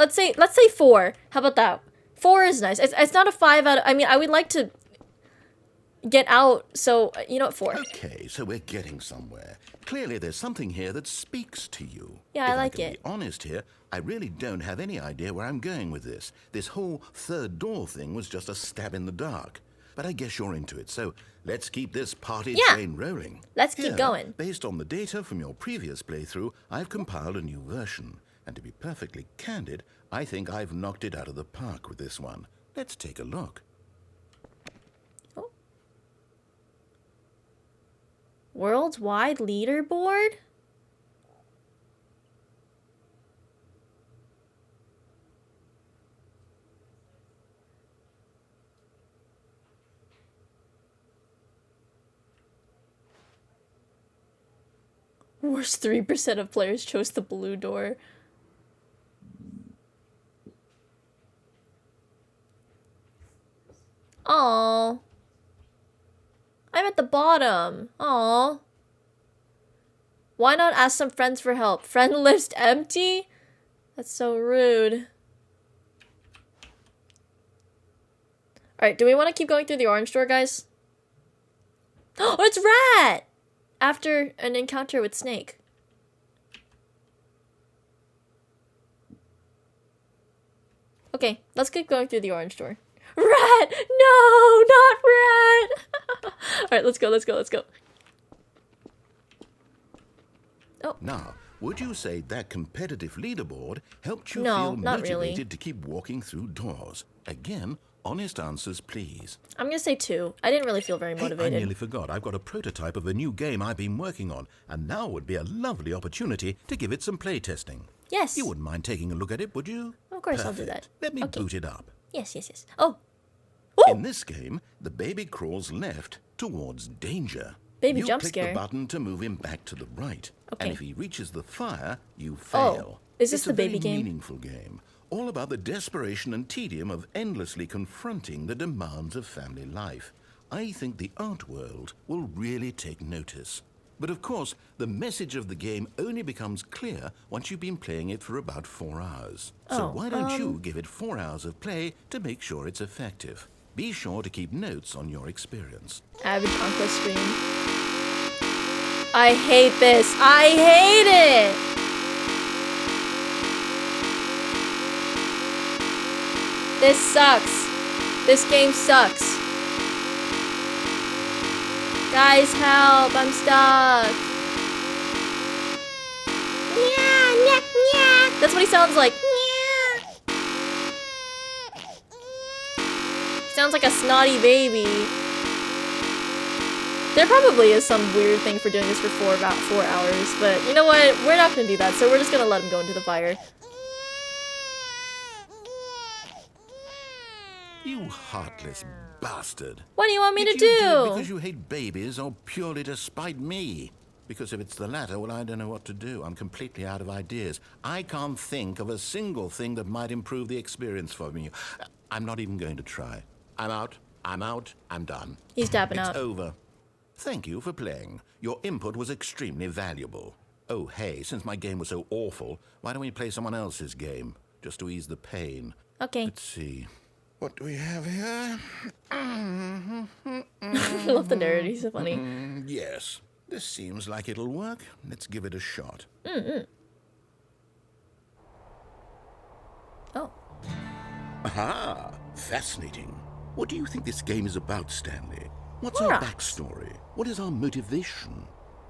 say 4. How about that? 4 is nice. It's not a 5 out of, I mean, I would like to get out, so, you know what, 4. Okay, so we're getting somewhere. Clearly there's something here that speaks to you. Yeah, I like If I can it. be honest here, I really don't have any idea where I'm going with this. This whole third door thing was just a stab in the dark. But I guess you're into it, so let's keep this party Yeah. train rolling. Let's keep Here, going. Based on the data from your previous playthrough, I've compiled a new version. And to be perfectly candid, I think I've knocked it out of the park with this one. Let's take a look. Worldwide leaderboard? Worst 3% of players chose the blue door. Aww. I'm at the bottom. Aww. Why not ask some friends for help? Friend list empty? That's so rude. Alright, do we want to keep going through the orange door, guys? Oh, it's Rat! After an encounter with Snake. Okay, let's keep going through the orange door. Rat! No, not Rat! Alright, let's go. Oh. Now, would you say that competitive leaderboard helped you No, feel not motivated really. to keep walking through doors? Again, honest answers, please. I'm gonna say 2. I didn't really feel very Hey, motivated. I nearly forgot. I've got a prototype of a new game I've been working on, and now would be a lovely opportunity to give it some playtesting. Yes. You wouldn't mind taking a look at it, would you? Oh, Of course I'll do that. Let me Okay. boot it up. Yes, yes, yes. Oh, In this game, the baby crawls left towards danger. Baby you jump click scare. the button to move him back to the right. Okay. And if he reaches the fire, you fail. Is this it's the a baby very game? meaningful game, all about the desperation and tedium of endlessly confronting the demands of family life. I think the art world will really take notice. But of course, the message of the game only becomes clear once you've been playing it for about 4 hours. So why don't you give it 4 hours of play to make sure it's effective? Be sure to keep notes on your experience. Avid Conquest stream. I hate this. I hate it. This sucks. This game sucks. Guys, help. I'm stuck. That's what he sounds like. Sounds like a snotty baby. There probably is some weird thing for doing this for about 4 hours, but you know what? We're not gonna do that, so we're just gonna let him go into the fire. You heartless bastard. What do you want me to Did you do it do? because you hate babies or purely to spite me? Because if it's the latter, well, I don't know what to do. I'm completely out of ideas. I can't think of a single thing that might improve the experience for me. I'm not even going to try. I'm out. I'm out. I'm done. He's tapping It's out. over. Thank you for playing. Your input was extremely valuable. Oh, hey, since my game was so awful, why don't we play someone else's game? Just to ease the pain. Okay. Let's see. What do we have here? I love the nerd. He's so funny. Yes. This seems like it'll work. Let's give it a shot. Oh. Aha! Fascinating. What do you think this game is about, Stanley? What's our Right. backstory? What is our motivation?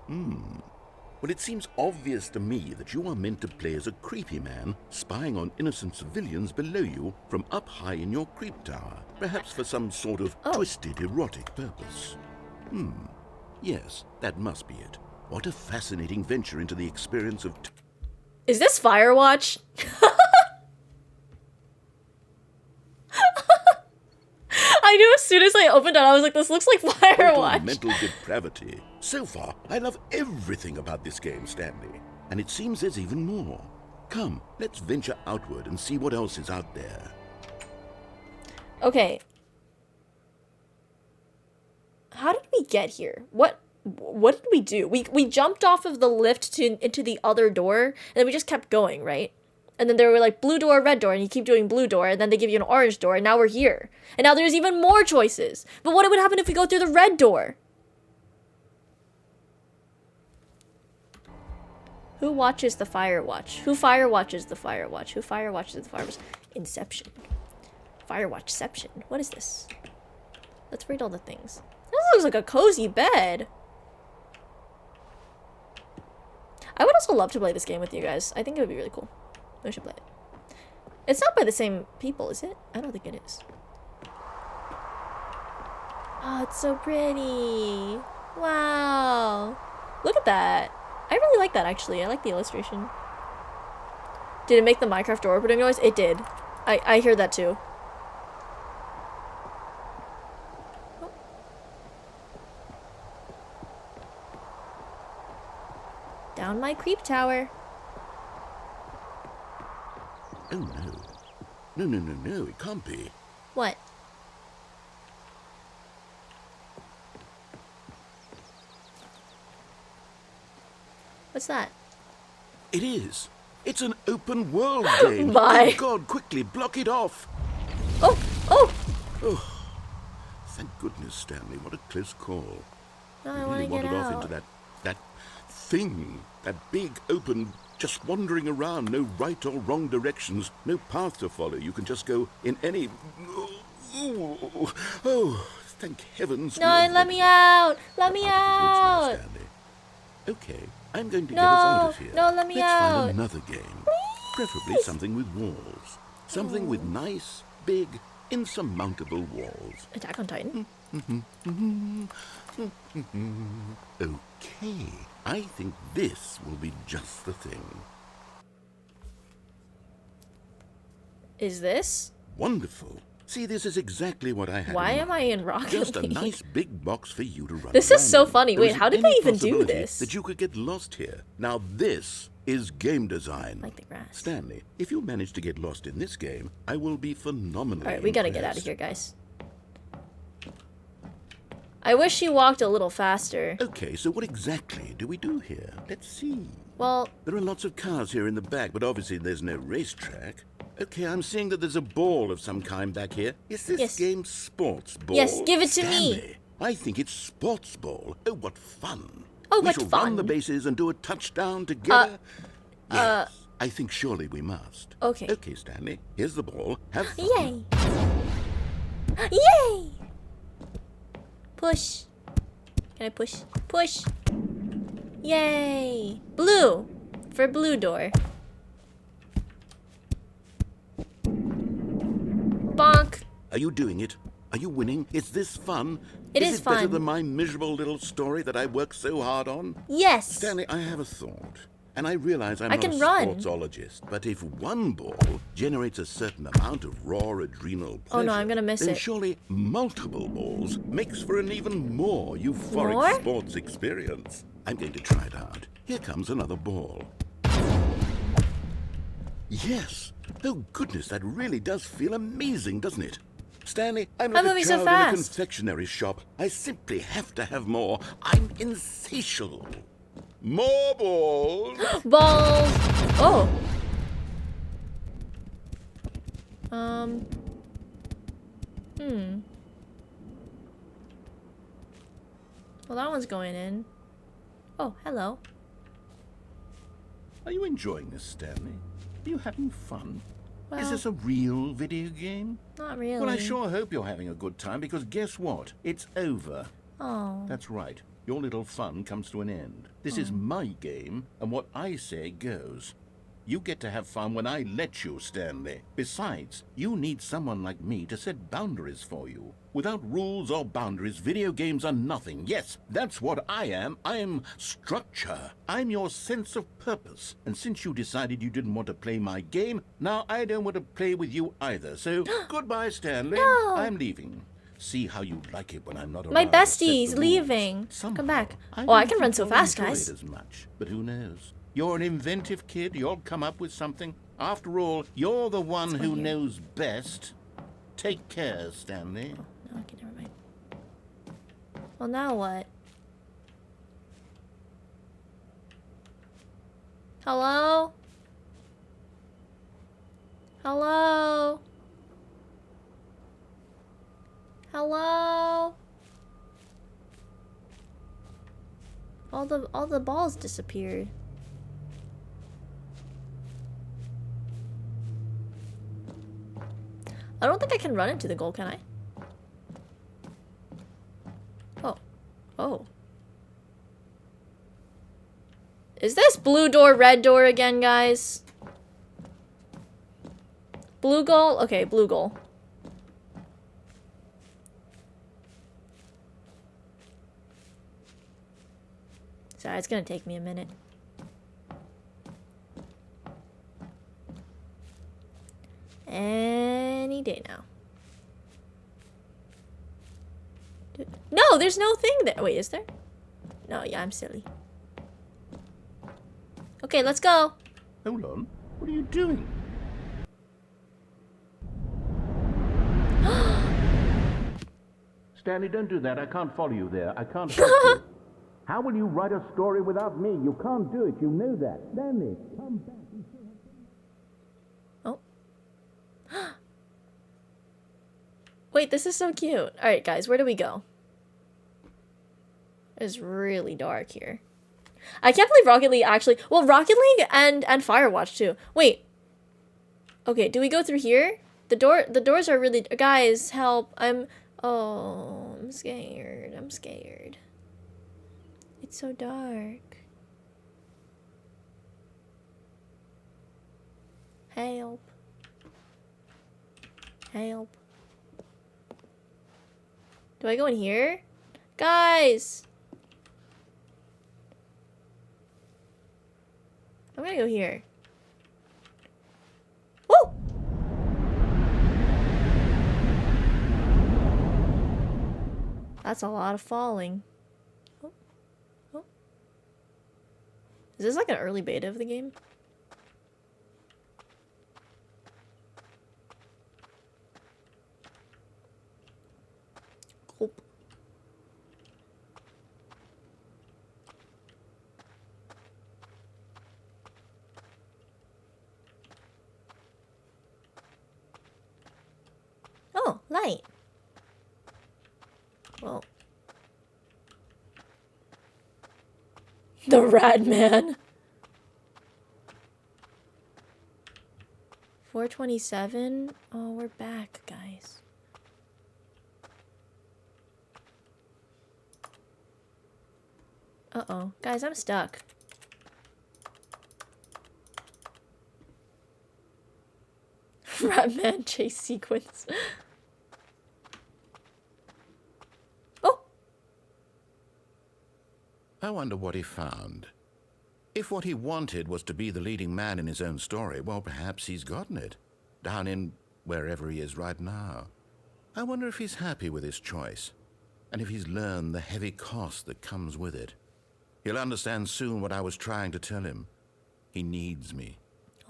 Well, it seems obvious to me that you are meant to play as a creepy man spying on innocent civilians below you from up high in your creep tower, perhaps for some sort of twisted erotic purpose. Yes, that must be it. What a fascinating venture into the experience of... Is this Firewatch? I knew as soon as I opened it, I was like, this looks like Total Firewatch. mental depravity. So far, I love everything about this game, Stanley. And it seems there's even more. Come, let's venture outward and see what else is out there. Okay. How did we get here? What did we do? We jumped off of the lift into the other door, and then we just kept going, right? And then there were like blue door, red door, and you keep doing blue door, and then they give you an orange door, and now we're here. And now there's even more choices. But what would happen if we go through the red door? Who watches the Firewatch? Who Firewatches the Firewatch? Who Firewatches the Firewatch? Inception. Firewatchception. What is this? Let's read all the things. This looks like a cozy bed. I would also love to play this game with you guys. I think it would be really cool. We should play it. It's not by the same people, is it? I don't think it is. Oh, it's so pretty. Wow. Look at that. I really like that, actually. I like the illustration. Did it make the Minecraft door opening noise? It did. I hear that, too. Down my creep tower. Oh, no. No, it can't be. What? What's that? It is. It's an open world game. Bye. Oh, God, quickly, block it off. Oh! Oh! Thank goodness, Stanley. What a close call. No, I You want really to get wandered off out. into that thing. That big, open, just wandering around. No right or wrong directions. No path to follow. You can just go in any... Oh, thank heavens. No, let me out! Let me out! Stanley. Okay, I'm going to No, get us out of here. no, let me Let's out. find another game. Preferably something with walls. Something with nice, big, insurmountable walls. Attack on Titan? Okay, I think this will be just the thing. is this? Wonderful. See, this is exactly what I had. Why in am I mind. in Rocket Just a League? nice big box for you to run. This is around so in. funny. There Wait, isn't how did any they even do possibility this? That you could get lost here. Now this is game design. Like the grass. Stanley, if you manage to get lost in this game, I will be phenomenally Alright, we gotta get out of impressed. here, guys. I wish he walked a little faster. Okay, so what exactly do we do here? Let's see. Well, There are lots of cars here in the back, but obviously there's no racetrack. Okay, I'm seeing that there's a ball of some kind back here. Is this Yes. game sports ball? Yes, give it to me. Stanley, I think it's sports ball. Oh, what fun. Oh, we what shall fun. run the bases and do a touchdown together. Yes, I think surely we must. Okay. Okay, Stanley, here's the ball. Have fun. yay! Yay! Push. Can I push? Push. Yay! Blue. For blue door. Bonk. Are you doing it? Are you winning? Is this fun? It is is it better fun. than my miserable little story that I worked so hard on? Yes. Stanley, I have a thought. And I realize I'm I not can a run. sportsologist, but if one ball generates a certain amount of raw adrenal pleasure, Oh, no, I'm gonna miss then it. surely multiple balls makes for an even more euphoric More? sports experience. I'm going to try it out. Here comes another ball. Yes. Oh, goodness, that really does feel amazing, doesn't it? Stanley, I'm like I'm a moving so child in a fast. confectionery shop. I simply have to have more. I'm insatiable. More balls. Balls. Oh. Well, that one's going in. Oh, hello. Are you enjoying this, Stanley? Are you having fun? Well, Is this a real video game? not really. Well, I sure hope you're having a good time, because guess what? It's over. Oh. That's right. Your little fun comes to an end. This is my game, and what I say goes. You get to have fun when I let you, Stanley. Besides, you need someone like me to set boundaries for you. Without rules or boundaries, video games are nothing. Yes, that's what I am. I'm structure. I'm your sense of purpose. And since you decided you didn't want to play my game, now I don't want to play with you either. So, goodbye, Stanley. No. I'm leaving. See how you like it when I'm not around. My to set bestie's the rules. leaving. Somehow, Come back. I Oh, I don't can run think so I'll fast, enjoy guys. it as much, but who knows? You're an inventive kid. You'll come up with something. After all, you're the one who here. knows best. Take care, Stanley. No, okay, never mind. Well, now what? Hello? Hello? Hello? All the balls disappeared. I don't think I can run into the goal, can I? Oh. Oh. Is this blue door, red door again, guys? Blue goal? Okay, blue goal. Sorry, it's gonna take me a minute. Any day now. No, there's no thing there. Wait, is there? No, yeah, I'm silly. Okay, let's go. Hold on. What are you doing? Stanley, don't do that. I can't follow you there. I can't help you. How will you write a story without me? You can't do it. You know that. Stanley, come back. Oh. Wait, this is so cute. Alright, guys, where do we go? It's really dark here. I can't believe Rocket League actually... Well, Rocket League and Firewatch, too. Wait. Okay, do we go through here? The doors are really... Guys, help. Oh, I'm scared. I'm scared. It's so dark. Help. Help. Do I go in here? Guys! I'm gonna go here. Woo! That's a lot of falling. Oh. Oh. Is this like an early beta of the game? Cool. Oh, light. Well. The Rad Man. 427. Oh, we're back, guys. Uh-oh. Guys, I'm stuck. Rad Man chase sequence. Oh! I wonder what he found. If what he wanted was to be the leading man in his own story, well, perhaps he's gotten it. Down in wherever he is right now. I wonder if he's happy with his choice. And if he's learned the heavy cost that comes with it. He'll understand soon what I was trying to tell him. He needs me.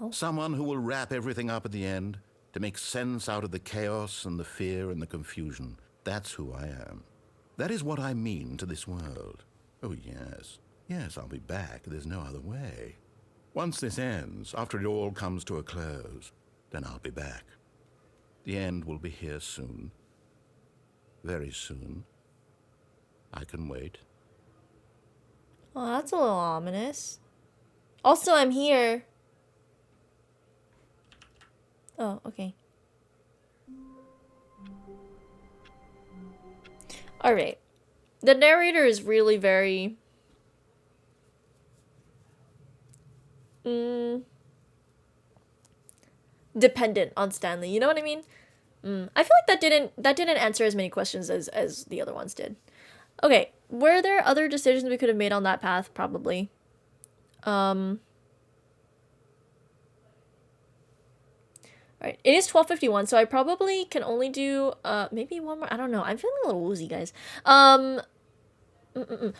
Oh. Someone who will wrap everything up at the end, to make sense out of the chaos and the fear and the confusion. That's who I am. That is what I mean to this world. Oh, yes. Yes, I'll be back. There's no other way. Once this ends, after it all comes to a close, then I'll be back. The end will be here soon. Very soon. I can wait. Oh, that's a little ominous. Also, I'm here. Oh, okay. Alright. The narrator is really very... dependent on Stanley, you know what I mean? I feel like that didn't answer as many questions as the other ones did. Okay, were there other decisions we could have made on that path? Probably. Alright, it is 12:51, so I probably can only do maybe one more. I don't know. I'm feeling a little woozy, guys.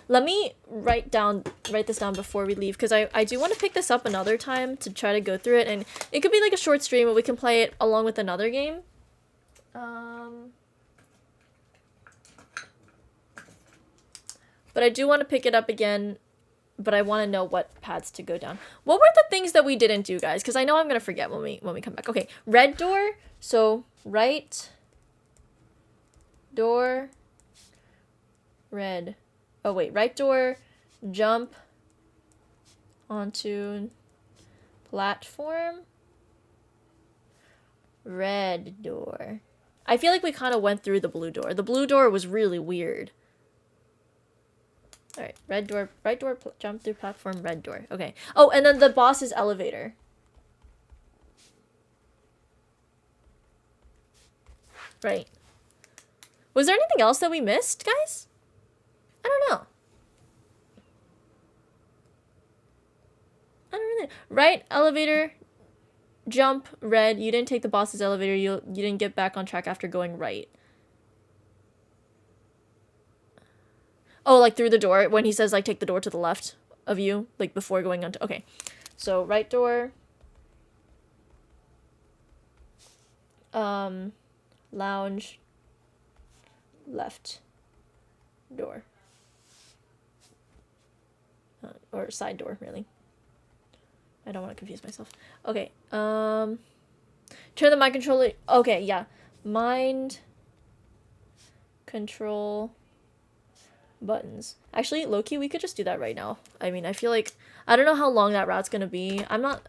Let me write this down before we leave, because I do want to pick this up another time to try to go through it, and it could be like a short stream where we can play it along with another game. But I do want to pick it up again, but I want to know what paths to go down. What were the things that we didn't do, guys? Because I know I'm gonna forget when we come back. Okay, red door. So right door, red. Oh wait, right door, jump onto platform, red door. I feel like we kind of went through the blue door. The blue door was really weird. All right, red door, right door, jump through platform, red door. Okay. Oh, and then the boss's elevator. Right. Was there anything else that we missed, guys? I don't know. I don't really know. Right elevator, jump, red. You didn't take the boss's elevator. You didn't get back on track after going right. Oh, like through the door when he says like take the door to the left of you, like before going on to... Okay. So right door. Lounge. Left door. Or side door, really. I don't want to confuse myself. Okay. Turn the mind controller... Okay, yeah. Mind control buttons. Actually, low-key, we could just do that right now. I mean, I feel like... I don't know how long that route's gonna be. I'm not...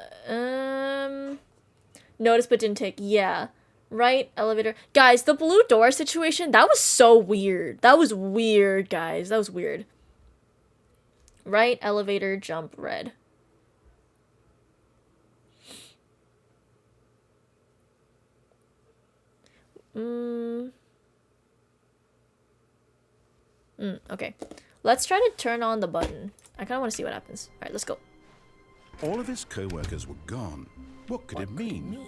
Notice but didn't take. Yeah. Right, elevator. Guys, the blue door situation, that was so weird. That was weird, guys. That was weird. Right, elevator, jump, red. Okay. Let's try to turn on the button. I kind of want to see what happens. All right, let's go. All of his co-workers were gone. What could it mean?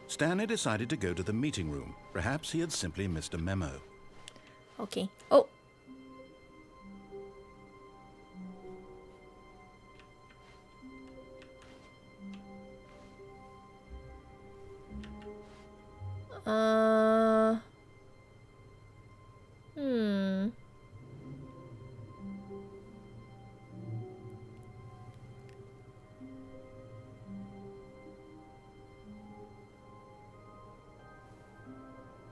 Stanley decided to go to the meeting room. Perhaps he had simply missed a memo. Okay. Oh.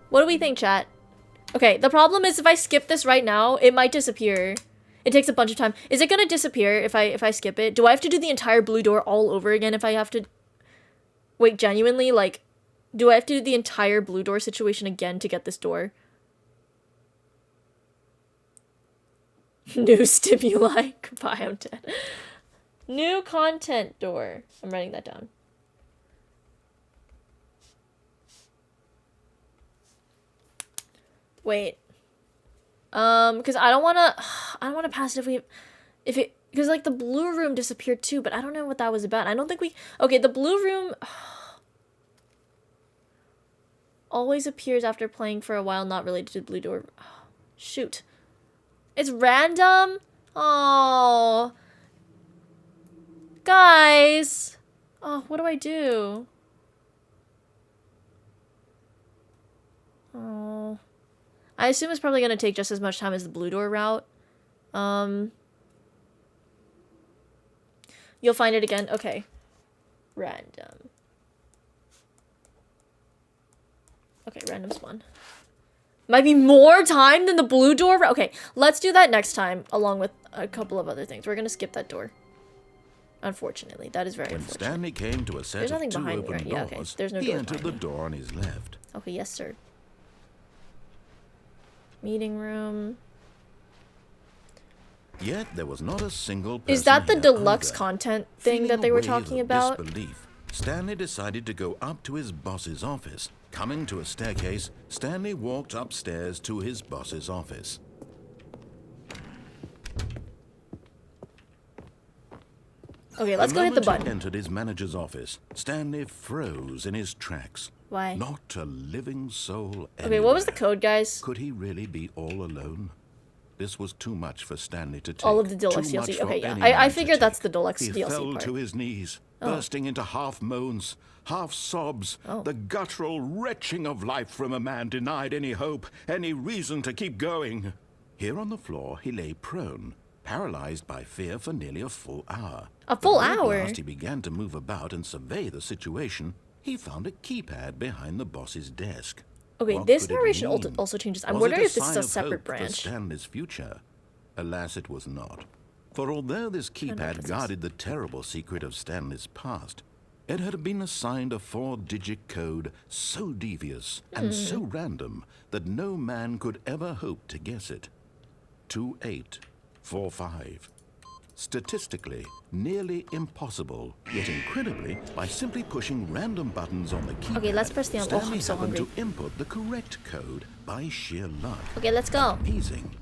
What do we think, chat? Okay, the problem is if I skip this right now, it might disappear. It takes a bunch of time. Is it gonna disappear if I skip it? Do I have to do the entire blue door all over again if I have to... Wait, genuinely? Like, do I have to do the entire blue door situation again to get this door? New stimuli. Goodbye, I'm dead. New content door. I'm writing that down. Wait. Because I don't wanna pass it if it, because like the blue room disappeared too, but I don't know what that was about. I don't think we, okay, the blue room always appears after playing for a while, not related to the blue door. Shoot. It's random? Oh. Guys. Oh, what do I do? Oh. I assume it's probably going to take just as much time as the blue door route. You'll find it again? Okay. Random. Okay, random's one. Might be more time than the blue door route. Okay, let's do that next time, along with a couple of other things. We're going to skip that door. Unfortunately, that is very unfortunate. When Stanley came to a set There's of nothing two behind me, open right? doors, Yeah, okay. There's no he door entered behind the me. door on his left. Okay, yes, sir. Meeting room. Yet there was not a single person Is that the here deluxe either. content thing Feeling that they a were wave talking of about? disbelief, Stanley decided to go up to his boss's office. Coming to a staircase, Stanley walked upstairs to his boss's office. Okay, let's go hit the moment he button. entered his manager's office, Stanley froze in his tracks. Why? Not a living soul Okay, what was the anywhere. code, guys? Could he really be all alone? This was too much for Stanley to take. All of the deluxe Too much DLC. for Okay, yeah. any I man to figured that's take. the deluxe He DLC fell part. to his knees, Oh. bursting into half moans, half sobs. Oh. The guttural retching of life from a man denied any hope, any reason to keep going. Here on the floor, he lay prone, paralyzed by fear for nearly a full hour. A full But when hour? At last he began to move about and survey the situation. He found a keypad behind the boss's desk. Okay, What this could it narration mean? also changes. I'm Was wondering it if this is sign a of separate hope for branch. Stanley's future? Alas, it was not. For although this know what keypad this is. guarded the terrible secret of Stanley's past, it had been assigned a 4-digit code so devious and so random that no man could ever hope to guess it. 2845. Statistically, nearly impossible, yet incredibly, by simply pushing random buttons on the keypad, Okay, let's press the envelope. Stanley I'm so happened hungry. to input the correct code by sheer luck. Okay, let's go. Amazing.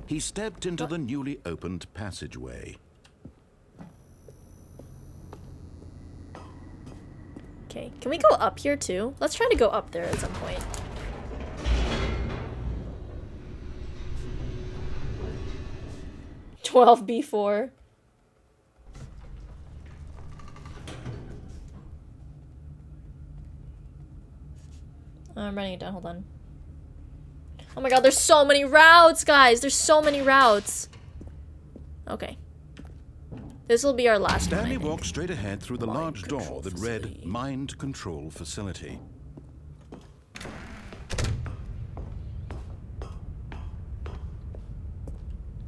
He stepped into the newly opened passageway. Okay, can we go up here too? Let's try to go up there at some point. B4. I'm writing it down, hold on. Oh my god, there's so many routes, guys! There's so many routes! Okay. This will be our last one, I Stanley think. walked straight ahead through the Mind large door control that facility. read Mind Control Facility.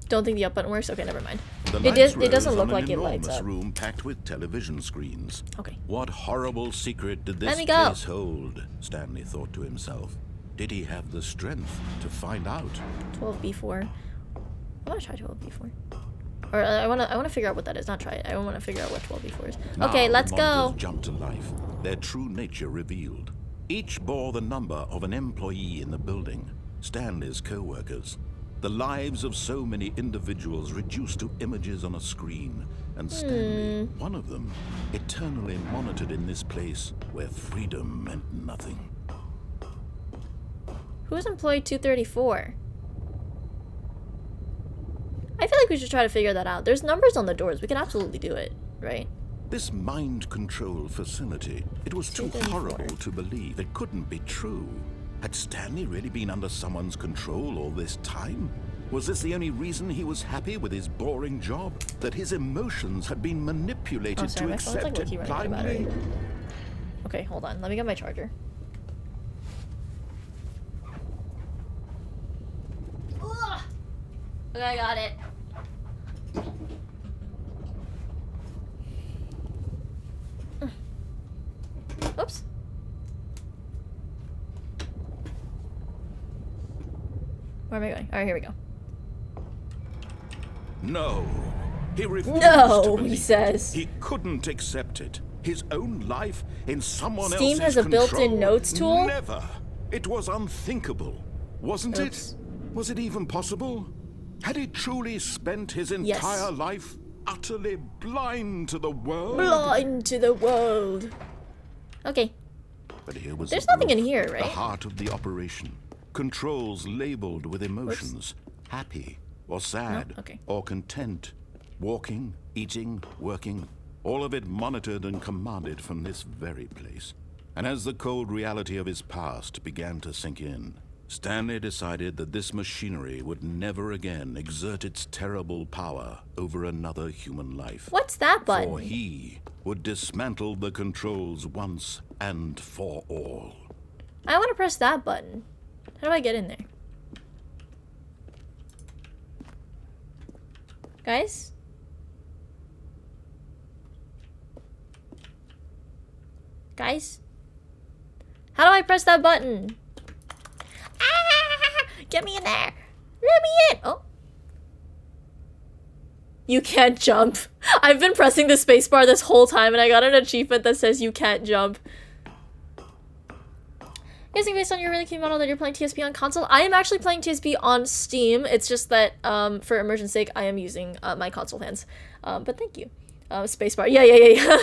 Don't think the up button works? Okay, never mind. The It lights doesn't rose look on like an it lights enormous up. room packed with television screens. Okay. What horrible secret did Let this me go. place hold? Stanley thought to himself. Did he have the strength to find out? 12B4. I want to try 12B4. Or I want to figure out what that is. Not try it. I want to figure out what 12B4 is. Now Okay, the let's go. monitors jumped to life, their true nature revealed. Each bore the number of an employee in the building, Stanley's co-workers. The lives of so many individuals reduced to images on a screen, and Stanley, one of them, eternally monitored in this place where freedom meant nothing. Who's employee 234? I feel like we should try to figure that out. There's numbers on the doors. We can absolutely do it, right? This mind control facility, it was too 234. horrible to believe. It couldn't be true. Had Stanley really been under someone's control all this time? Was this the only reason he was happy with his boring job? That his emotions had been manipulated to accept it blindly? Okay, hold on. Let me get my charger. Ugh. Okay, I got it. Oops. Where am I going? Alright, here we go. No. He refused No, to believe he says. He couldn't accept it. His own life in someone else's Steam has a control. built-in notes tool? Never. It was unthinkable. Wasn't Oops. it? Was it even possible? Had he truly spent his entire life utterly blind to the world? Blind to the world. Okay. But here was There's the nothing in proof, here, right? The heart of the operation. Controls labeled with emotions. Happy or sad okay. or content. Walking, eating, working. All of it monitored and commanded from this very place. And as the cold reality of his past began to sink in, Stanley decided that this machinery would never again exert its terrible power over another human life. What's that button? For he would dismantle the controls once and for all. I want to press that button. How do I get in there? Guys? Guys? How do I press that button? Ah! Get me in there! Let me in! Oh. You can't jump. I've been pressing the spacebar this whole time and I got an achievement that says you can't jump. Guessing based on your really keen model that you're playing TSP on console, I am actually playing TSP on Steam. It's just that for immersion's sake, I am using my console hands. But thank you. Spacebar. Yeah.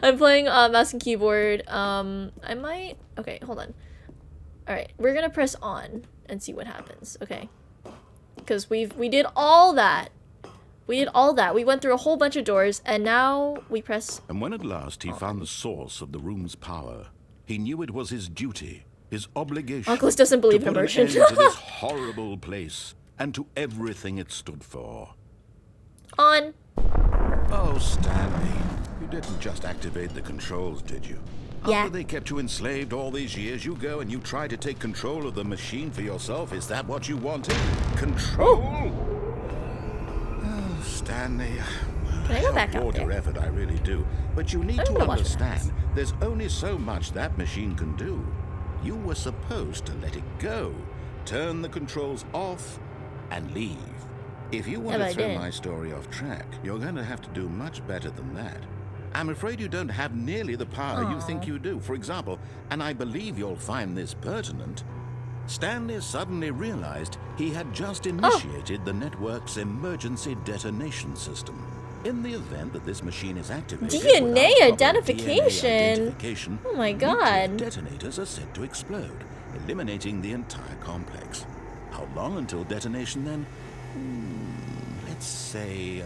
I'm playing mouse and keyboard. I might. Okay, hold on. All right, we're gonna press on and see what happens. Okay, because we did all that. We did all that. We went through a whole bunch of doors, and now we press. And when at last he found the source of the room's power, he knew it was his duty, his obligation. Oculus doesn't believe to in put immersion. an end to this horrible place and to everything it stood for. On. Oh, Stanley, you didn't just activate the controls, did you? Yeah. After they kept you enslaved all these years, you go and you try to take control of the machine for yourself. Is that what you wanted? Control? Oh, Stanley. Can I go back applaud out there? your effort, I really do. But you need I'm to gonna watch what understand, happens. there's only so much that machine can do. You were supposed to let it go, turn the controls off, and leave. If you want Yeah, but to I throw didn't. my story off track, you're going to have to do much better than that. I'm afraid you don't have nearly the power you think you do. For example, and I believe you'll find this pertinent, Stanley suddenly realized he had just initiated the network's emergency detonation system. In the event that this machine is activated DNA without proper identification? DNA identification, Oh my nuclear God. detonators are set to explode, eliminating the entire complex. How long until detonation then? Let's say,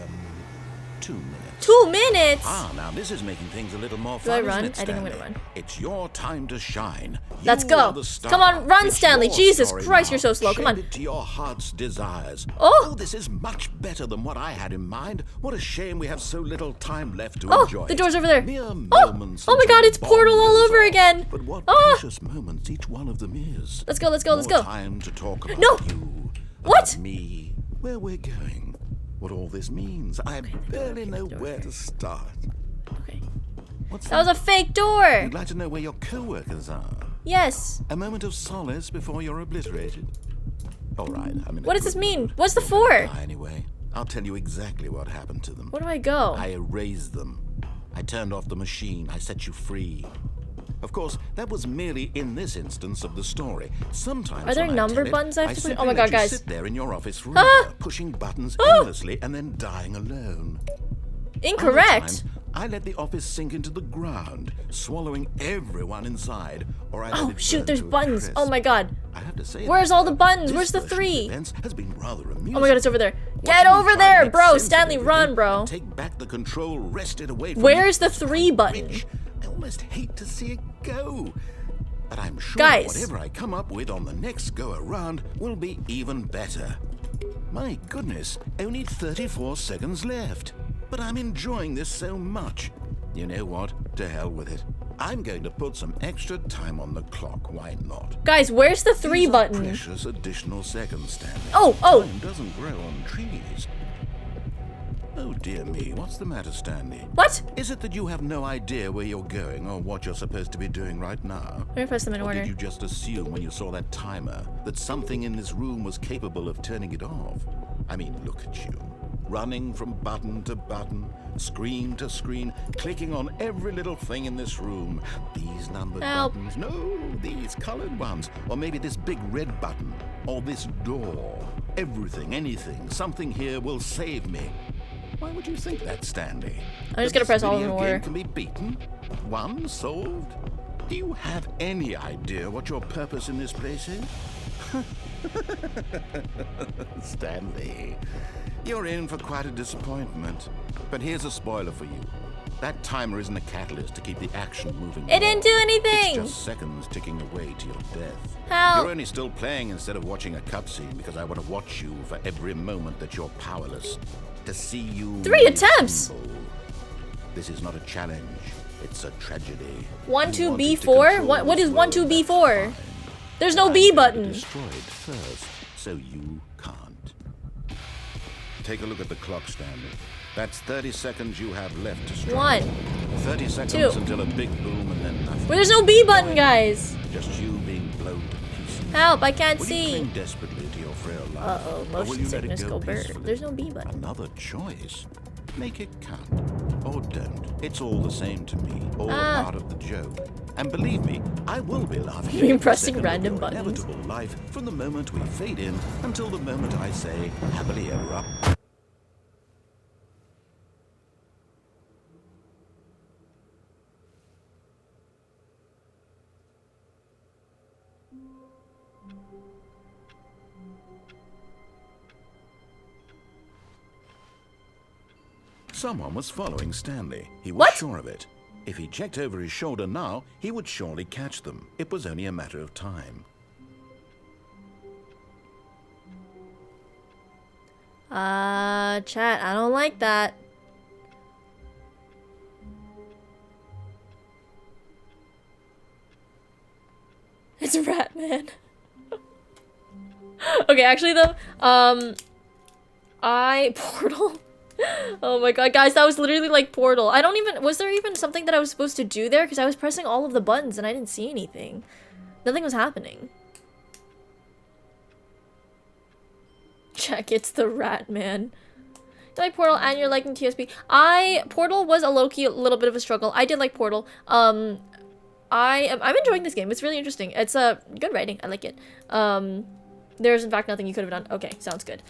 2 minutes. 2 minutes. Ah, now this is making things a little more Do I fun, run? isn't it, I think I'm gonna Stanley? run. It's your time to shine. Let's You go. are the star. Come on, run, It's Stanley. your Jesus story Christ, now. you're so slow. Come Shape on. it to your heart's desires. Oh. This is much better than what I had in mind. What a shame we have so little time left to Oh, enjoy the it. door's over there. Mere Oh, moments oh my until God, the it's bomb Portal all goes over off. again. But what Ah. precious moments each one of them is. Let's go, let's go, let's More go. time to talk about No. you, What? about me, where we're going, what all this means. I barely know where to start. Okay. What's That was a fake door. You'd like to know where your co-workers are? Yes. A moment of solace before you're obliterated? All right, I'm in a What does this good mean? mood. What's the for? Anyway, I'll tell you exactly what happened to them. Where do I go? I erased them. I turned off the machine. I set you free. Of course, that was merely in this instance of the story. Sometimes Are there when I number tell it, buttons I have to push? simply Oh my let God, you guys. sit there in your office forever, Ah! pushing buttons Ah! endlessly and then dying alone. Incorrect. Other times, I let the office sink into the ground, swallowing everyone inside, or I let Oh it shoot, burn there's to a buttons. crisp. Oh my God. I have to say, Where's all the buttons? this Where's the version of 3? events has been rather amusing. Oh my God, it's over there. Get Watching you over try to there, make bro. sense of Stanley, everything run, bro. and take back the control wrested away from Where's you. the 3 button? Rich. I almost hate to see it go. But I'm sure Guys. whatever I come up with on the next go around will be even better. My goodness, only 34 seconds left. But I'm enjoying this so much. You know what? To hell with it. I'm going to put some extra time on the clock. Why not? Guys, where's the 3 These are button? precious additional seconds, Stanley. Oh. Time doesn't grow on trees. Oh dear me, what's the matter, Stanley? What? Is it that you have no idea where you're going or what you're supposed to be doing right now? I'm gonna press them in Or order. did you just assume when you saw that timer that something in this room was capable of turning it off? I mean, look at you. Running from button to button, screen to screen, clicking on every little thing in this room. These numbered Help. buttons. No, these colored ones. Or maybe this big red button. Or this door. Everything, anything, something here will save me. Why would you think that, Stanley? I'm just That gonna press this all of them in video game order. can be beaten? Won? Solved? Do you have any idea what your purpose in this place is? Stanley, you're in for quite a disappointment. But here's a spoiler for you. That timer isn't a catalyst to keep the action moving. It didn't do along. anything! It's just seconds ticking away to your death. Help! You're only still playing instead of watching a cutscene because I want to watch you for every moment that you're powerless. To see you 3 attempts! crumble. This is not a challenge. It's a tragedy. 1, You 2, wanted B, to 4? control What is this 1, 2, world, B, that's 4? fine. There's no I'm B going to button. destroy it first, so you can't. Take a look at the clock, Stanley. That's 30 seconds you have left to strike. 1. 30 seconds 2. until a big boom and then nothing. Well, there's no B button, guys. Just you being blown to pieces. Help, I can't Will you see. cling desperately to your frail life? Uh-oh, Or will motion you let it sickness go bird. peacefully? There's no B button. Another choice. Make it count. Or don't. It's all the same to me. All part of the joke. And believe me, I will be laughing. You're every pressing second of random your buttons. Inevitable life from the moment we fade in until the moment I say happily ever up. Someone was following Stanley. He was What? sure of it. If he checked over his shoulder now, he would surely catch them. It was only a matter of time. Chat, I don't like that. It's Ratman. Okay, actually though, Portal. Oh my god, guys, that was literally like Portal. I don't even, was there even something that I was supposed to do there? Because I was pressing all of the buttons and I didn't see anything. Nothing was happening. Check, it's the Ratman. You like Portal and you're liking TSP. Portal was a low-key little bit of a struggle. I did like Portal. I'm enjoying this game. It's really interesting. It's a good writing. I like it. There's in fact nothing you could have done. Okay, sounds good.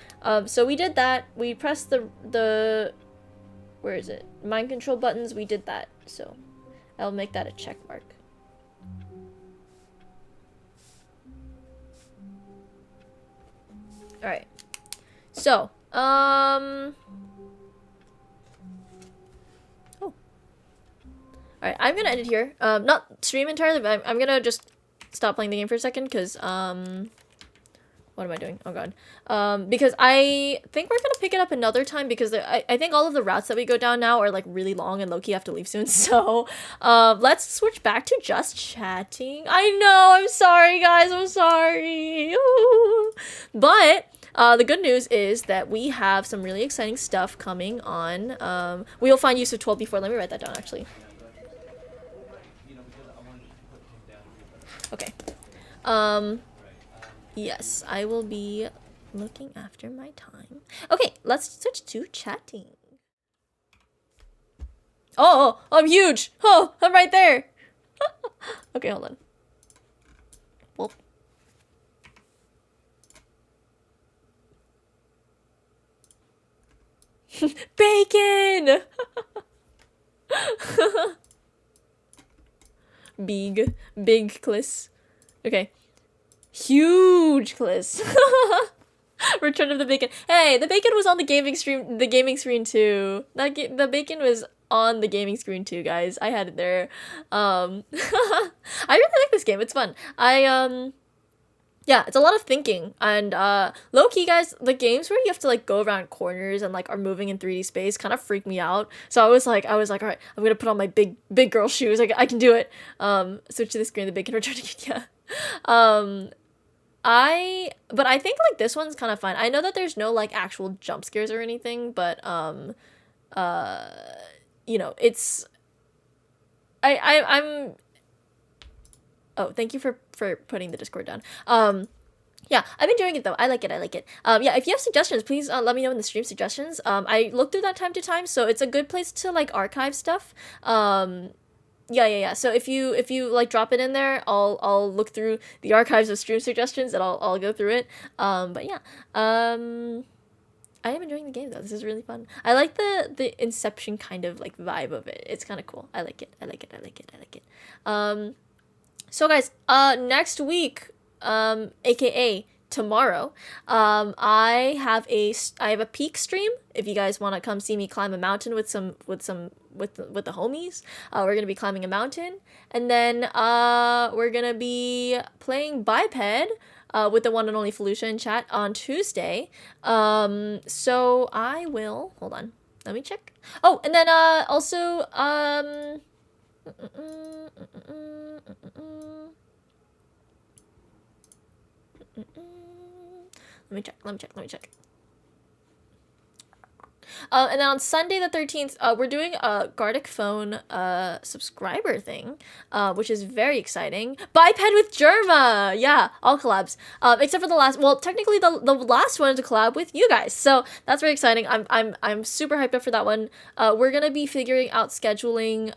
So we did that. We pressed the where is it? Mind control buttons. We did that. So I'll make that a check mark. All right. So, oh. Alright, I'm gonna end it here. Not stream entirely, but I'm gonna just stop playing the game for a second, because, what am I doing? Oh god. Because I think we're gonna pick it up another time, because I think all of the routes that we go down now are, like, really long, and low-key have to leave soon, so, let's switch back to just chatting. I know, I'm sorry, guys, I'm sorry. But, the good news is that we have some really exciting stuff coming on. We'll find use of 12 before. Let me write that down, actually. Okay. Yes, I will be looking after my time. Okay, let's switch to chatting. Oh, I'm huge. Oh, I'm right there. Okay, hold on. Well. Bacon! Big Kliss. Okay. Huge Kliss. Return of the Bacon. Hey, the bacon was on the gaming screen too. The bacon was on the gaming screen too, guys. I had it there. I really like this game. It's fun. Yeah, it's a lot of thinking, and low key, guys, the games where you have to like go around corners and like are moving in 3D space kind of freak me out. So I was like, all right, I'm gonna put on my big girl shoes. Like I can do it. Switch to the screen. The big can return again. Yeah. But I think like this one's kind of fun. I know that there's no like actual jump scares or anything, but you know, it's I'm oh, thank you for putting the Discord down. Yeah, I've been doing it though. I like it. Yeah, if you have suggestions, please let me know in the stream suggestions. I look through that time to time, so it's a good place to like archive stuff. Yeah. So if you like drop it in there, I'll look through the archives of stream suggestions and I'll go through it. But yeah. I am enjoying the game though. This is really fun. I like the Inception kind of like vibe of it. It's kind of cool. I like it. So guys, next week, aka tomorrow, I have a peak stream. If you guys want to come see me climb a mountain with the homies, we're gonna be climbing a mountain, and then we're gonna be playing Biped. With the one and only Felucia in chat on Tuesday. So I will hold on. Let me check. Oh, and then also let me check. And then on Sunday the 13th, we're doing a Gardic Phone subscriber thing, which is very exciting. Biped with Germa! Yeah, all collabs. Except for the last, well, technically the last one is a collab with you guys. So that's very exciting. I'm super hyped up for that one. We're gonna be figuring out scheduling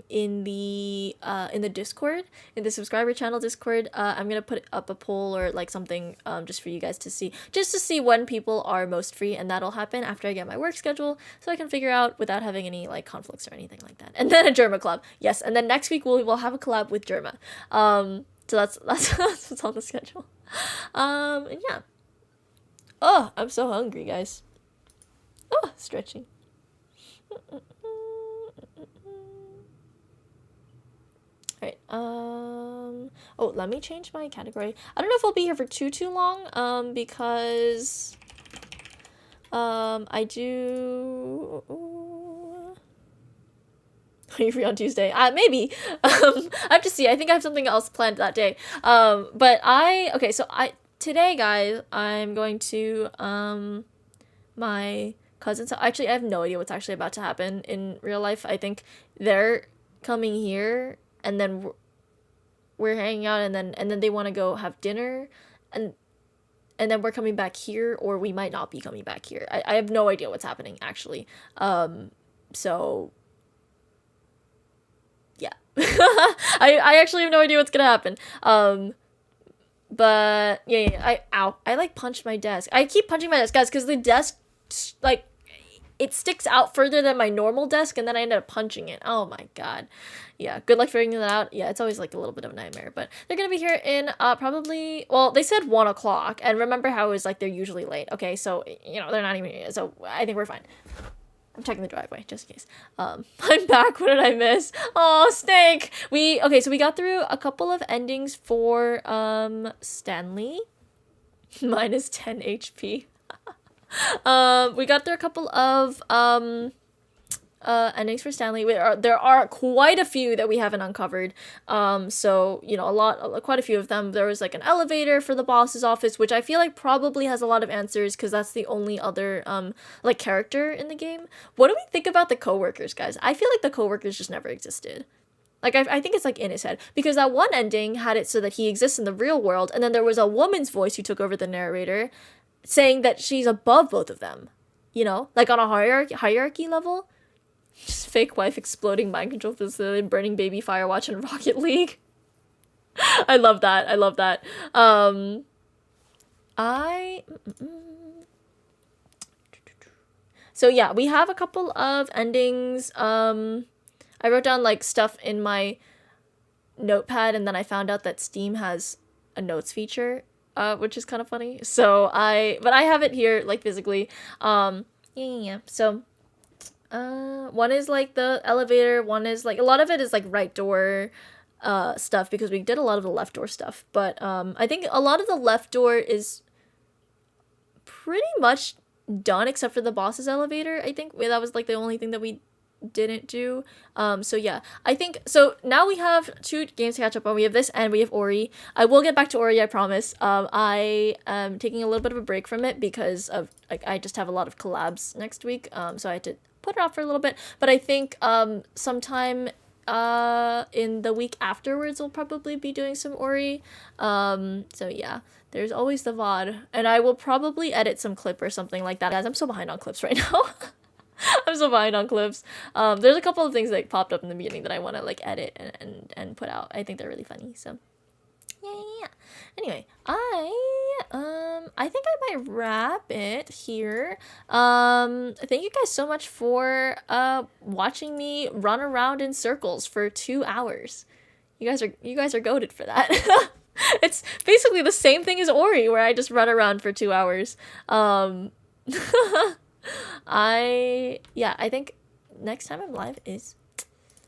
in the Discord, in the subscriber channel Discord. I'm gonna put up a poll or like something just for you guys to see, when people are most free, and that'll happen after I get my work schedule, so I can figure out without having any like conflicts or anything like that. And then a Germa collab, yes. And then next week we'll have a collab with Germa. So that's what's on the schedule. And yeah. Oh, I'm so hungry, guys. Oh, stretching. Alright, oh, let me change my category. I don't know if I'll be here for too long, because I do. Are you free on Tuesday? Maybe. I have to see. I think I have something else planned that day. But okay. So today, guys, I'm going to my cousin's. Actually, I have no idea what's actually about to happen in real life. I think they're coming here, and then we're hanging out, and then they want to go have dinner, and then we're coming back here, or we might not be coming back here. I have no idea what's happening, actually. So, yeah. I actually have no idea what's gonna happen. But, yeah, I, like, punched my desk. I keep punching my desk, guys, because the desk, like, it sticks out further than my normal desk, and then I ended up punching it. Oh my god. Yeah, good luck figuring that out. Yeah, it's always like a little bit of a nightmare, but they're gonna be here in probably, well, they said 1 o'clock, and remember how it was like they're usually late. Okay, so, you know, they're not even here, so I think we're fine. I'm checking the driveway, just in case. I'm back. What did I miss? Oh, Snake! Okay, so we got through a couple of endings for Stanley. Minus 10 HP. We got through a couple of endings for Stanley. There are quite a few that we haven't uncovered. So, you know, quite a few of them. There was like an elevator for the boss's office, which I feel like probably has a lot of answers because that's the only other like character in the game. What do we think about the coworkers, guys? I feel like the coworkers just never existed. Like, I think it's, like, in his head. Because that one ending had it so that he exists in the real world, and then there was a woman's voice who took over the narrator, saying that she's above both of them. You know? Like, on a hierarchy level. Just fake wife exploding mind control facility, burning baby Firewatch and Rocket League. I love that. So, yeah, we have a couple of endings. I wrote down, like, stuff in my notepad, and then I found out that Steam has a notes feature, which is kind of funny. So, but I have it here, like, physically. Yeah. So, One is like the elevator, one is like a lot of it is like right door stuff because we did a lot of the left door stuff. But I think a lot of the left door is pretty much done except for the boss's elevator. I think that was like the only thing that we didn't do. So yeah, I think so now we have 2 games to catch up on. We have this and we have Ori. I will get back to Ori, I promise. I am taking a little bit of a break from it because of like I just have a lot of collabs next week. So I had to put it off for a little bit, but I think sometime in the week afterwards we'll probably be doing some Ori. So yeah, there's always the VOD, and I will probably edit some clip or something like that. Guys, I'm so behind on clips right now. I'm so behind on clips. There's a couple of things that popped up in the beginning that I want to like edit and put out. I think they're really funny. So yeah. Anyway, I think I might wrap it here. Thank you guys so much for watching me run around in circles for 2 hours. You guys are goated for that. It's basically the same thing as Ori, where I just run around for 2 hours. I think next time I'm live is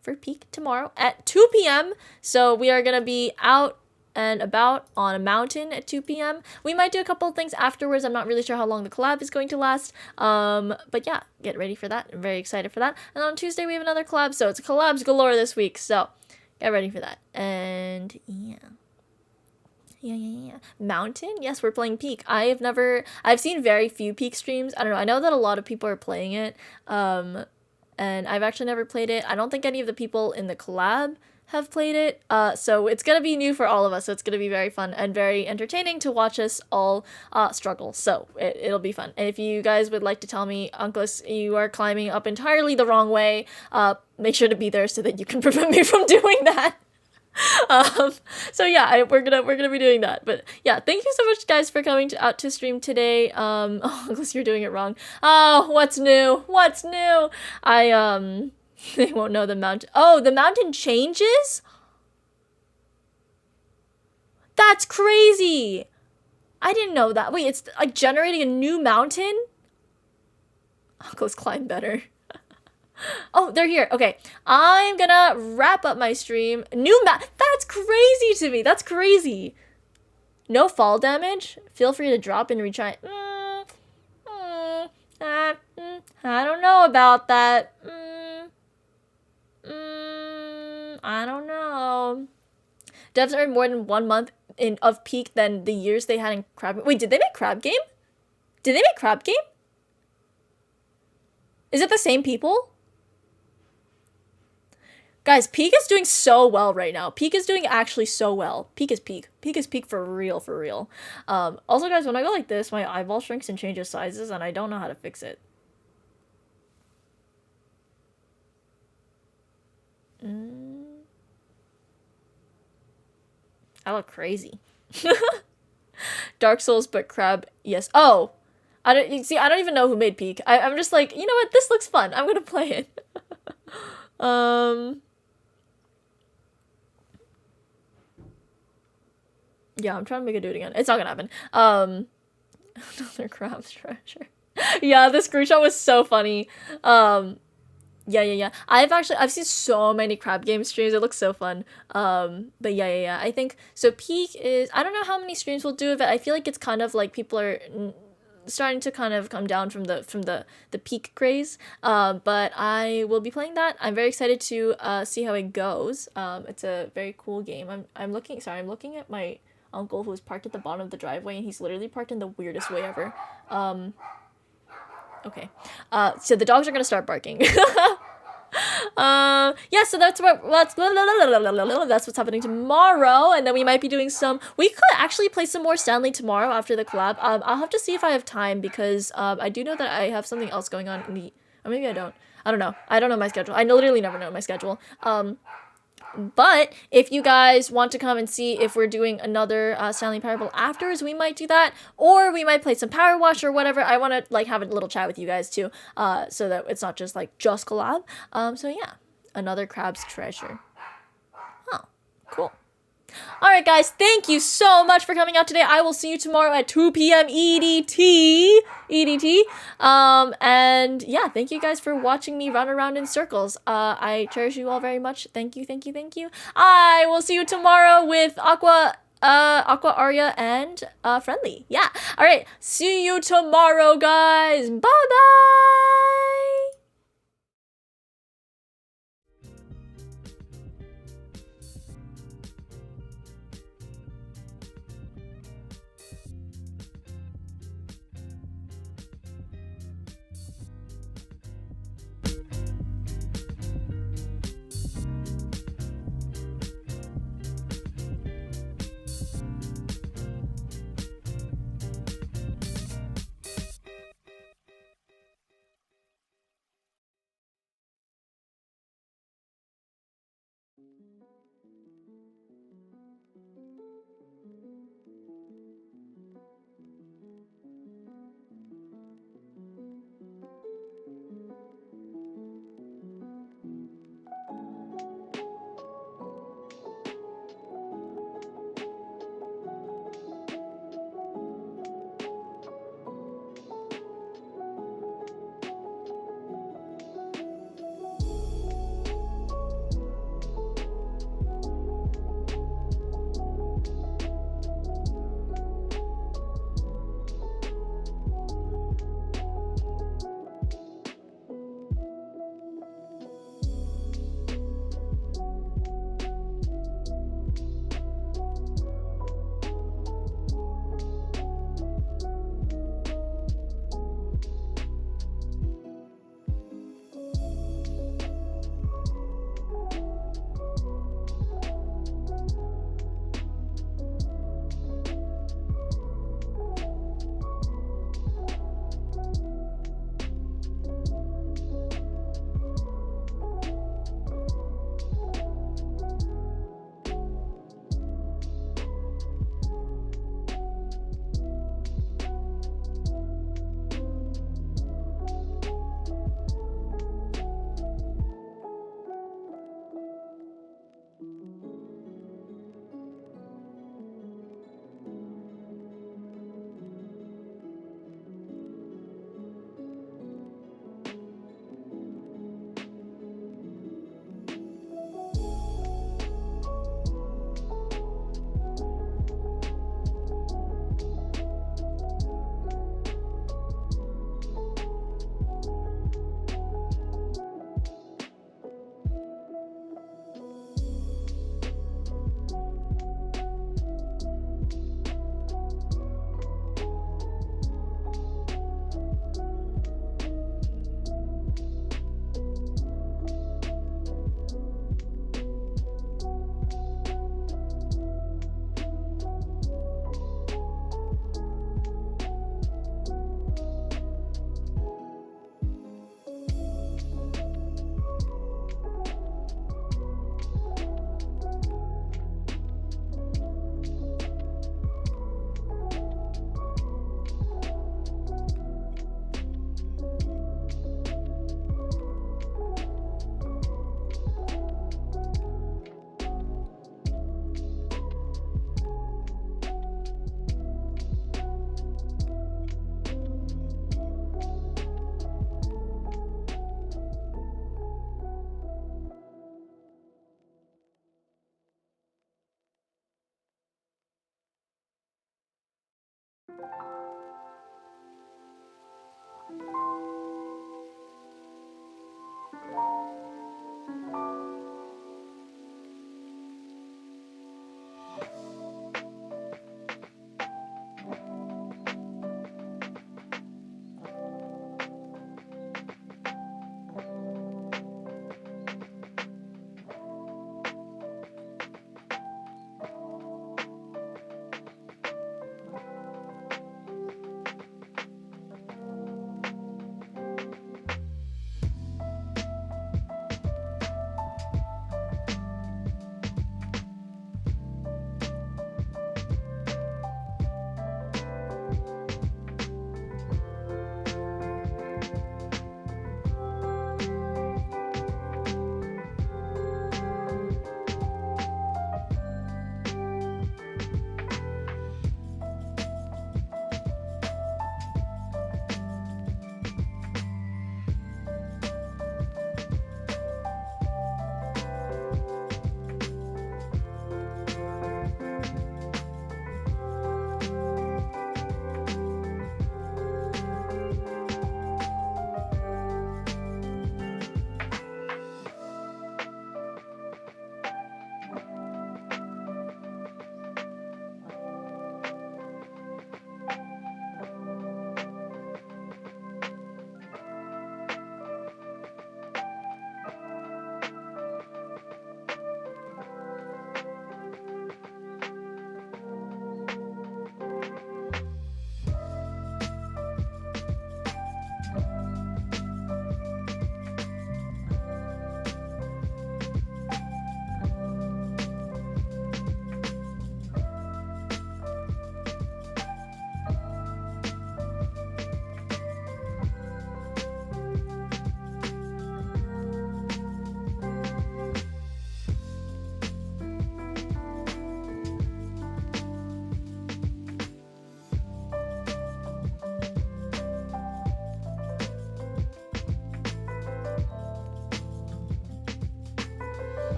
for Peak tomorrow at 2 p.m. So we are gonna be out and about on a mountain at 2 p.m. We might do a couple of things afterwards. I'm not really sure how long the collab is going to last. But yeah, get ready for that. I'm very excited for that. And on Tuesday we have another collab, so it's collabs galore this week. So get ready for that. And yeah. Mountain? Yes, we're playing Peak. I've seen very few Peak streams. I don't know. I know that a lot of people are playing it. And I've actually never played it. I don't think any of the people in the collab have played it. So it's gonna be new for all of us. So it's gonna be very fun and very entertaining to watch us all struggle. So it'll be fun. And if you guys would like to tell me, Unclus, you are climbing up entirely the wrong way, make sure to be there so that you can prevent me from doing that. So yeah, we're gonna be doing that. But yeah, thank you so much guys for coming out to stream today. Unless you're doing it wrong. Oh, what's new? They won't know the mountain. Oh, the mountain changes? That's crazy. I didn't know that. Wait, it's like generating a new mountain? Uncle's climb better. Oh, they're here. Okay, I'm gonna wrap up my stream. That's crazy to me. That's crazy. No fall damage. Feel free to drop and retry. I don't know about that. I don't know. Devs earn more than 1 month of Peak than the years they had in Crab. Wait, did they make Crab Game? Is it the same people? Guys, Peak is doing so well right now. Peak is doing actually so well. Peak is Peak. Peak is Peak for real, for real. Also, guys, when I go like this, my eyeball shrinks and changes sizes, and I don't know how to fix it. I look crazy. Dark Souls, but Crab, yes. Oh! I don't even know who made Peak. I'm just like, you know what? This looks fun. I'm gonna play it. Yeah, I'm trying to make it do it again. It's not gonna happen. Another crab's treasure. Yeah, the screenshot was so funny. Yeah. I've seen so many crab game streams. It looks so fun. But yeah. I think so. Peak is, I don't know how many streams we'll do of it. I feel like it's kind of like people are starting to kind of come down from the Peak craze. But I will be playing that. I'm very excited to see how it goes. It's a very cool game. I'm looking at my uncle who's parked at the bottom of the driveway, and he's literally parked in the weirdest way ever. Okay. So the dogs are gonna start barking. Yeah, so that's what's happening tomorrow, and then we might be doing we could actually play some more Stanley tomorrow after the collab. I'll have to see if I have time, because I do know that I have something else going on or maybe I don't. I don't know my schedule. I literally never know my schedule. But if you guys want to come and see if we're doing another Stanley Parable afterwards, we might do that, or we might play some Power Wash or whatever. I want to like have a little chat with you guys too, so that it's not just collab. So yeah, another crab's treasure. Oh, cool. Alright guys, thank you so much for coming out today. I will see you tomorrow at 2 p.m. EDT. And yeah, thank you guys for watching me run around in circles. I cherish you all very much. Thank you. I will see you tomorrow with Aqua, Arya, and Friendly. Yeah. Alright, see you tomorrow, guys. Bye-bye!